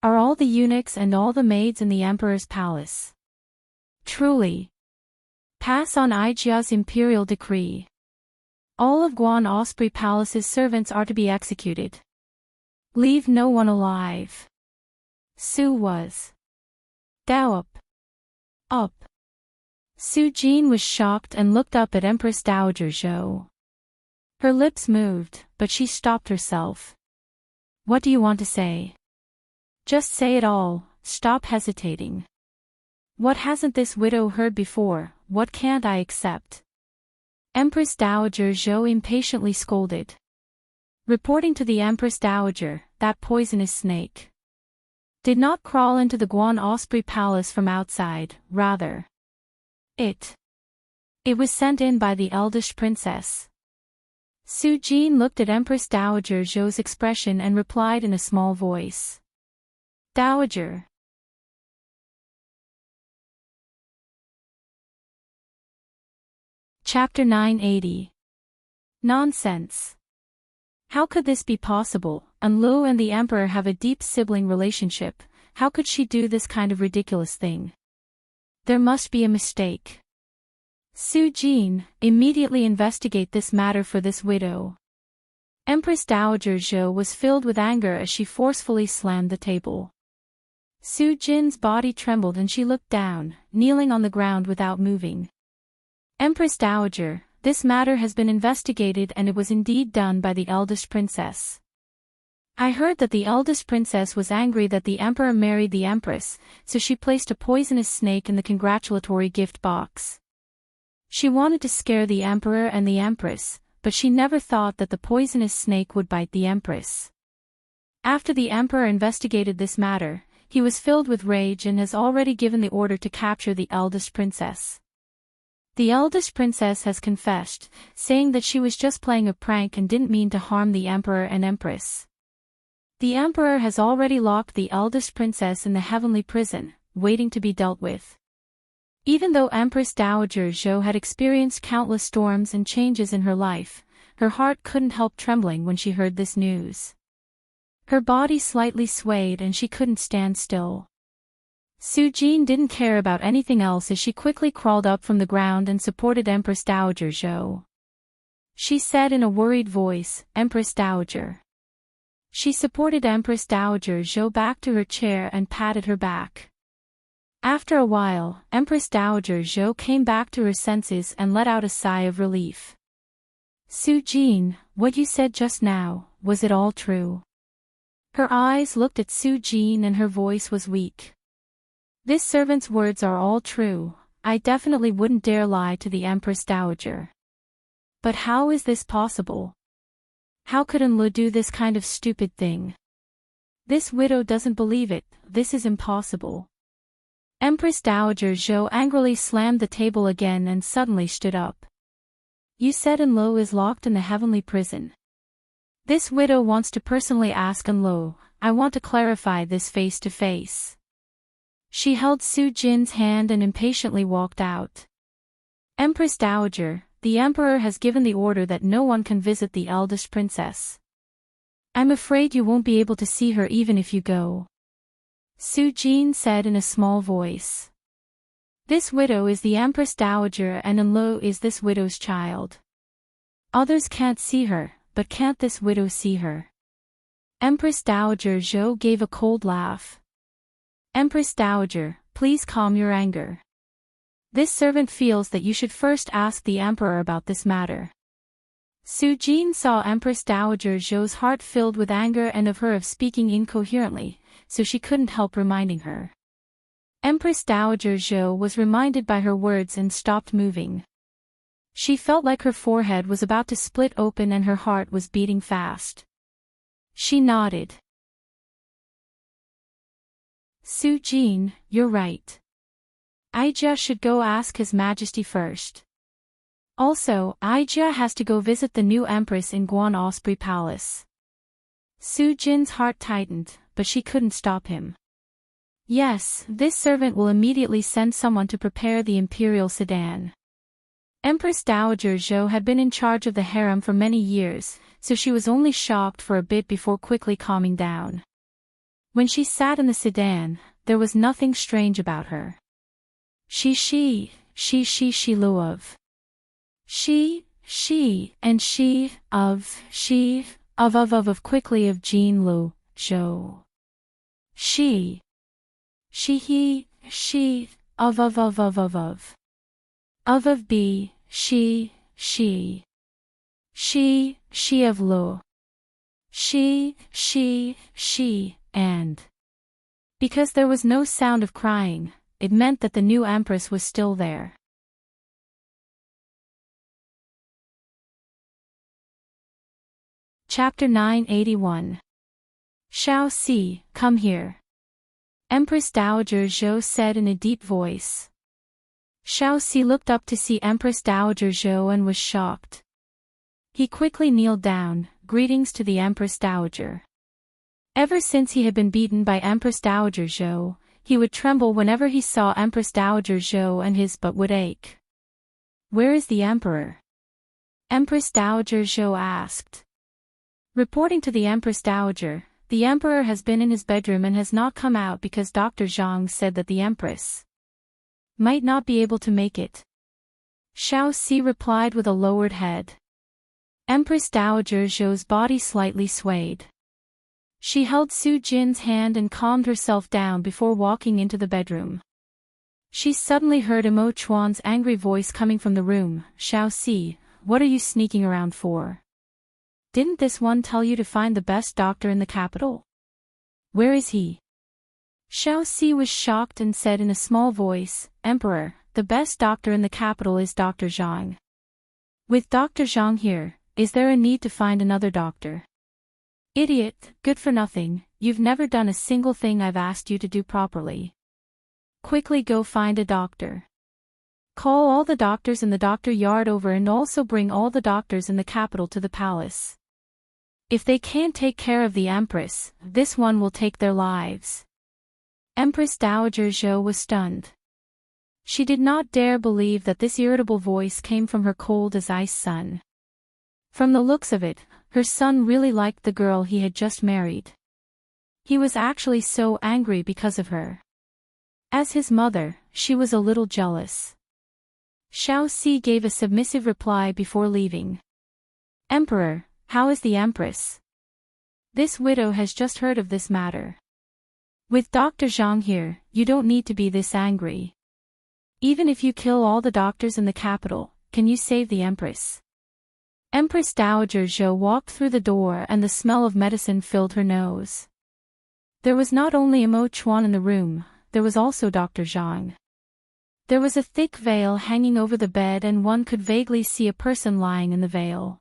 Are all the eunuchs and all the maids in the emperor's palace Truly. Pass on Aijia's imperial decree. All of Guan Osprey Palace's servants are to be executed. Leave no one alive. Su was. Dao up. Up. Su Jin was shocked and looked up at Empress Dowager Zhou. Her lips moved, but she stopped herself. What do you want to say? Just say it all, stop hesitating. What hasn't this widow heard before, what can't I accept? Empress Dowager Zhou impatiently scolded. Reporting to the Empress Dowager, that poisonous snake did not crawl into the Guan Osprey Palace from outside, rather. It was sent in by the eldest princess. Su Jin looked at Empress Dowager Zhou's expression and replied in a small voice. Dowager. Chapter 980. Nonsense. How could this be possible? Lu and the Emperor have a deep sibling relationship. How could she do this kind of ridiculous thing? There must be a mistake. Su Jin, immediately investigate this matter for this widow. Empress Dowager Zhou was filled with anger as she forcefully slammed the table. Su Jin's body trembled and she looked down, kneeling on the ground without moving. Empress Dowager, this matter has been investigated and it was indeed done by the eldest princess. I heard that the eldest princess was angry that the emperor married the empress, so she placed a poisonous snake in the congratulatory gift box. She wanted to scare the emperor and the empress, but she never thought that the poisonous snake would bite the empress. After the emperor investigated this matter, he was filled with rage and has already given the order to capture the eldest princess. The eldest princess has confessed, saying that she was just playing a prank and didn't mean to harm the emperor and empress. The emperor has already locked the eldest princess in the heavenly prison, waiting to be dealt with. Even though Empress Dowager Zhou had experienced countless storms and changes in her life, her heart couldn't help trembling when she heard this news. Her body slightly swayed and she couldn't stand still. Su Jin didn't care about anything else as she quickly crawled up from the ground and supported Empress Dowager Zhou. She said in a worried voice, Empress Dowager. She supported Empress Dowager Zhou back to her chair and patted her back. After a while, Empress Dowager Zhou came back to her senses and let out a sigh of relief. Su Jin, what you said just now, was it all true? Her eyes looked at Su Jin and her voice was weak. This servant's words are all true. I definitely wouldn't dare lie to the Empress Dowager. But how is this possible? How could Enlu do this kind of stupid thing? This widow doesn't believe it, this is impossible. Empress Dowager Zhou angrily slammed the table again and suddenly stood up. You said Enlu is locked in the heavenly prison. This widow wants to personally ask Enlu. I want to clarify this face to face. She held Su Jin's hand and impatiently walked out. Empress Dowager, the emperor has given the order that no one can visit the eldest princess. I'm afraid you won't be able to see her even if you go. Su Jin said in a small voice. This widow is the Empress Dowager and Enlu is this widow's child. Others can't see her, but can't this widow see her? Empress Dowager Zhou gave a cold laugh. Empress Dowager, please calm your anger. This servant feels that you should first ask the emperor about this matter. Su Jin saw Empress Dowager Zhou's heart filled with anger and of her of speaking incoherently, so she couldn't help reminding her. Empress Dowager Zhou was reminded by her words and stopped moving. She felt like her forehead was about to split open and her heart was beating fast. She nodded. Su Jin, you're right. Aijia should go ask His Majesty first. Also, Aijia has to go visit the new Empress in Guan Osprey Palace. Su Jin's heart tightened, but she couldn't stop him. Yes, this servant will immediately send someone to prepare the imperial sedan. Empress Dowager Zhou had been in charge of the harem for many years, so she was only shocked for a bit before quickly calming down. When she sat in the sedan, there was nothing strange about her. She luov. And she, of quickly of Jean Lu, Jo. He, of B, she of Lu. And. Because there was no sound of crying, it meant that the new Empress was still there. Chapter 981. Shao Si, come here. Empress Dowager Zhou said in a deep voice. Shao Si looked up to see Empress Dowager Zhou and was shocked. He quickly kneeled down, greetings to the Empress Dowager. Ever since he had been beaten by Empress Dowager Zhou, he would tremble whenever he saw Empress Dowager Zhou and his butt would ache. Where is the Emperor? Empress Dowager Zhou asked. Reporting to the Empress Dowager, the Emperor has been in his bedroom and has not come out because Dr. Zhang said that the Empress might not be able to make it. Shao Si replied with a lowered head. Empress Dowager Zhou's body slightly swayed. She held Su Jin's hand and calmed herself down before walking into the bedroom. She suddenly heard Imo Chuan's angry voice coming from the room. Shao Si, what are you sneaking around for? Didn't this one tell you to find the best doctor in the capital? Where is he? Shao Si was shocked and said in a small voice, Emperor, the best doctor in the capital is Dr. Zhang. With Dr. Zhang here, is there a need to find another doctor? Idiot, good for nothing, you've never done a single thing I've asked you to do properly. Quickly go find a doctor. Call all the doctors in the doctor yard over and also bring all the doctors in the capital to the palace. If they can't take care of the Empress, this one will take their lives. Empress Dowager Zhou was stunned. She did not dare believe that this irritable voice came from her cold as ice son. From the looks of it, her son really liked the girl he had just married. He was actually so angry because of her. As his mother, she was a little jealous. Shao Si gave a submissive reply before leaving. Emperor, how is the Empress? This widow has just heard of this matter. With Dr. Zhang here, you don't need to be this angry. Even if you kill all the doctors in the capital, can you save the Empress? Empress Dowager Zhou walked through the door and the smell of medicine filled her nose. There was not only Imo Chuan in the room, there was also Dr. Zhang. There was a thick veil hanging over the bed and one could vaguely see a person lying in the veil.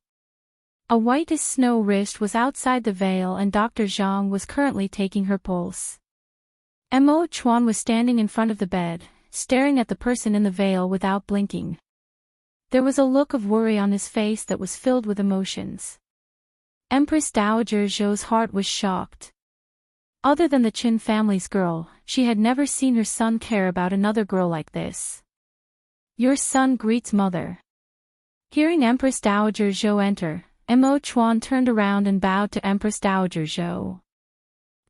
A white as snow wrist was outside the veil and Dr. Zhang was currently taking her pulse. Imo Chuan was standing in front of the bed, staring at the person in the veil without blinking. There was a look of worry on his face that was filled with emotions. Empress Dowager Zhou's heart was shocked. Other than the Qin family's girl, she had never seen her son care about another girl like this. Your son greets mother. Hearing Empress Dowager Zhou enter, Imo Chuan turned around and bowed to Empress Dowager Zhou.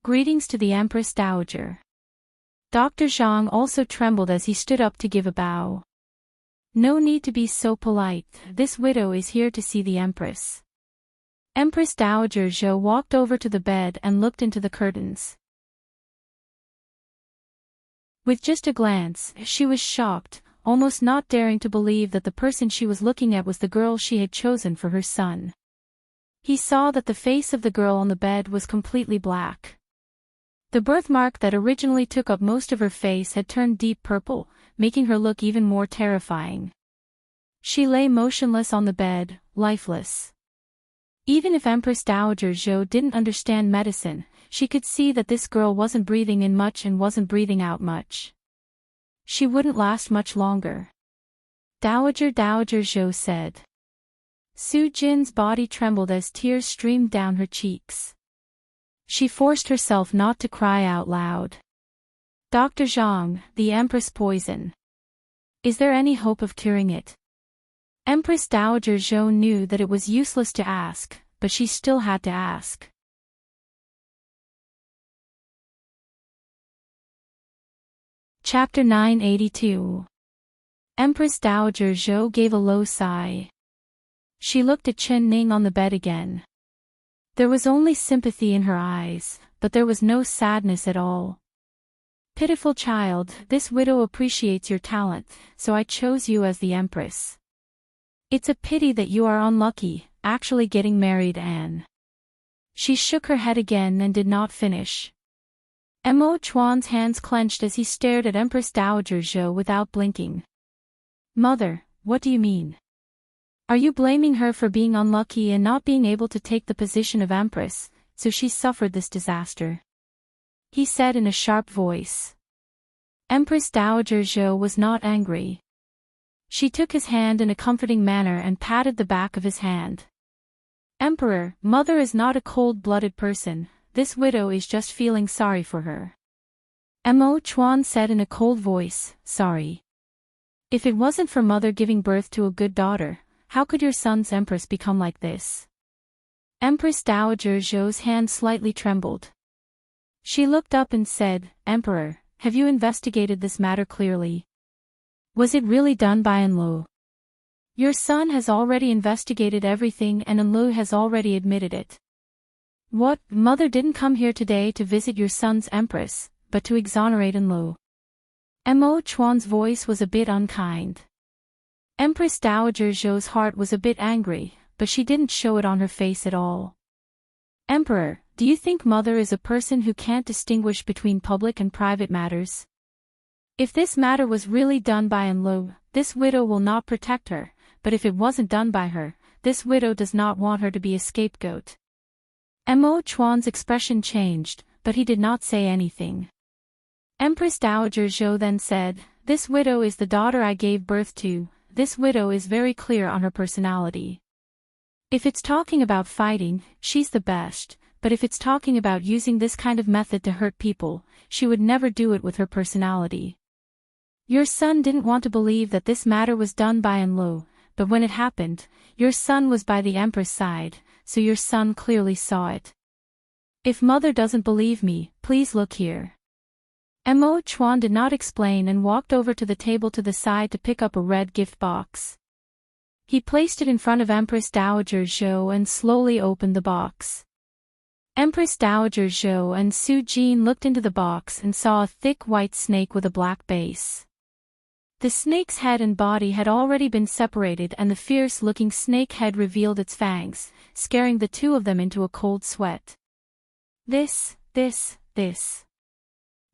Greetings to the Empress Dowager. Dr. Zhang also trembled as he stood up to give a bow. No need to be so polite, this widow is here to see the Empress. Empress Dowager Zhou walked over to the bed and looked into the curtains. With just a glance, she was shocked, almost not daring to believe that the person she was looking at was the girl she had chosen for her son. He saw that the face of the girl on the bed was completely black. The birthmark that originally took up most of her face had turned deep purple, making her look even more terrifying. She lay motionless on the bed, lifeless. Even if Empress Dowager Zhou didn't understand medicine, she could see that this girl wasn't breathing in much and wasn't breathing out much. She wouldn't last much longer. Dowager Zhou said. Su Jin's body trembled as tears streamed down her cheeks. She forced herself not to cry out loud. Dr. Zhang, the Empress poison. Is there any hope of curing it? Empress Dowager Zhou knew that it was useless to ask, but she still had to ask. Chapter 982. Empress Dowager Zhou gave a low sigh. She looked at Chen Ning on the bed again. There was only sympathy in her eyes, but there was no sadness at all. Pitiful child, this widow appreciates your talent, so I chose you as the Empress. It's a pity that you are unlucky, actually getting married, Anne. She shook her head again and did not finish. Mo Chuan's hands clenched as he stared at Empress Dowager Zhou without blinking. Mother, what do you mean? Are you blaming her for being unlucky and not being able to take the position of Empress, so she suffered this disaster? He said in a sharp voice. Empress Dowager Zhou was not angry. She took his hand in a comforting manner and patted the back of his hand. Emperor, Mother is not a cold-blooded person, this widow is just feeling sorry for her. Mo Chuan said in a cold voice, sorry. If it wasn't for Mother giving birth to a good daughter, how could your son's Empress become like this? Empress Dowager Zhou's hand slightly trembled. She looked up and said, Emperor, have you investigated this matter clearly? Was it really done by Enlu? Your son has already investigated everything and Enlu has already admitted it. What, Mother didn't come here today to visit your son's Empress, but to exonerate Enlu? Mo Chuan's voice was a bit unkind. Empress Dowager Zhou's heart was a bit angry, but she didn't show it on her face at all. Emperor, do you think Mother is a person who can't distinguish between public and private matters? If this matter was really done by Enlu, this widow will not protect her, but if it wasn't done by her, this widow does not want her to be a scapegoat. Mo Chuan's expression changed, but he did not say anything. Empress Dowager Zhou then said, this widow is the daughter I gave birth to, this widow is very clear on her personality. If it's talking about fighting, she's the best, but if it's talking about using this kind of method to hurt people, she would never do it with her personality. Your son didn't want to believe that this matter was done by Enlu, but when it happened, your son was by the Empress side, so your son clearly saw it. If Mother doesn't believe me, please look here. Mo Chuan did not explain and walked over to the table to the side to pick up a red gift box. He placed it in front of Empress Dowager Zhou and slowly opened the box. Empress Dowager Zhou and Su Jin looked into the box and saw a thick white snake with a black base. The snake's head and body had already been separated and the fierce-looking snake head revealed its fangs, scaring the two of them into a cold sweat. This.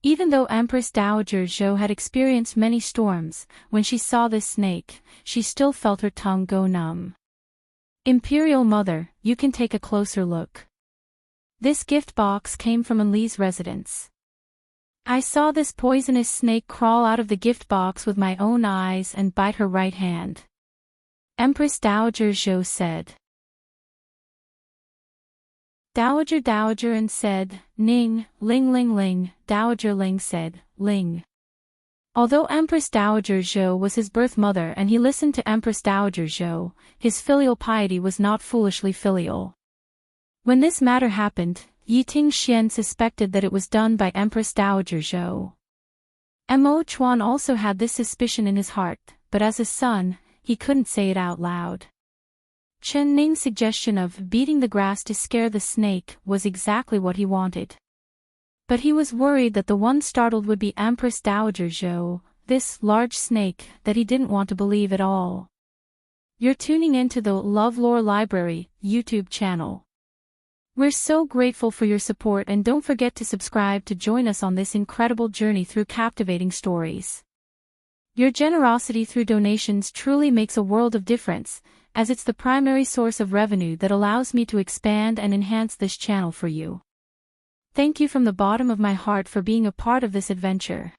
Even though Empress Dowager Zhou had experienced many storms, when she saw this snake, she still felt her tongue go numb. Imperial Mother, you can take a closer look. This gift box came from Enli's residence. I saw this poisonous snake crawl out of the gift box with my own eyes and bite her right hand. Empress Dowager Zhou said. Dowager and said, Ning, Ling. Dowager Ling said, Ling. Although Empress Dowager Zhou was his birth mother and he listened to Empress Dowager Zhou, his filial piety was not foolishly filial. When this matter happened, Yiting Xian suspected that it was done by Empress Dowager Zhou. Mo Chuan also had this suspicion in his heart, but as a son, he couldn't say it out loud. Chen Ning's suggestion of beating the grass to scare the snake was exactly what he wanted. But he was worried that the one startled would be Empress Dowager Zhou, this large snake that he didn't want to believe at all. You're tuning into the LoveLore Library YouTube channel. We're so grateful for your support and don't forget to subscribe to join us on this incredible journey through captivating stories. Your generosity through donations truly makes a world of difference, as it's the primary source of revenue that allows me to expand and enhance this channel for you. Thank you from the bottom of my heart for being a part of this adventure.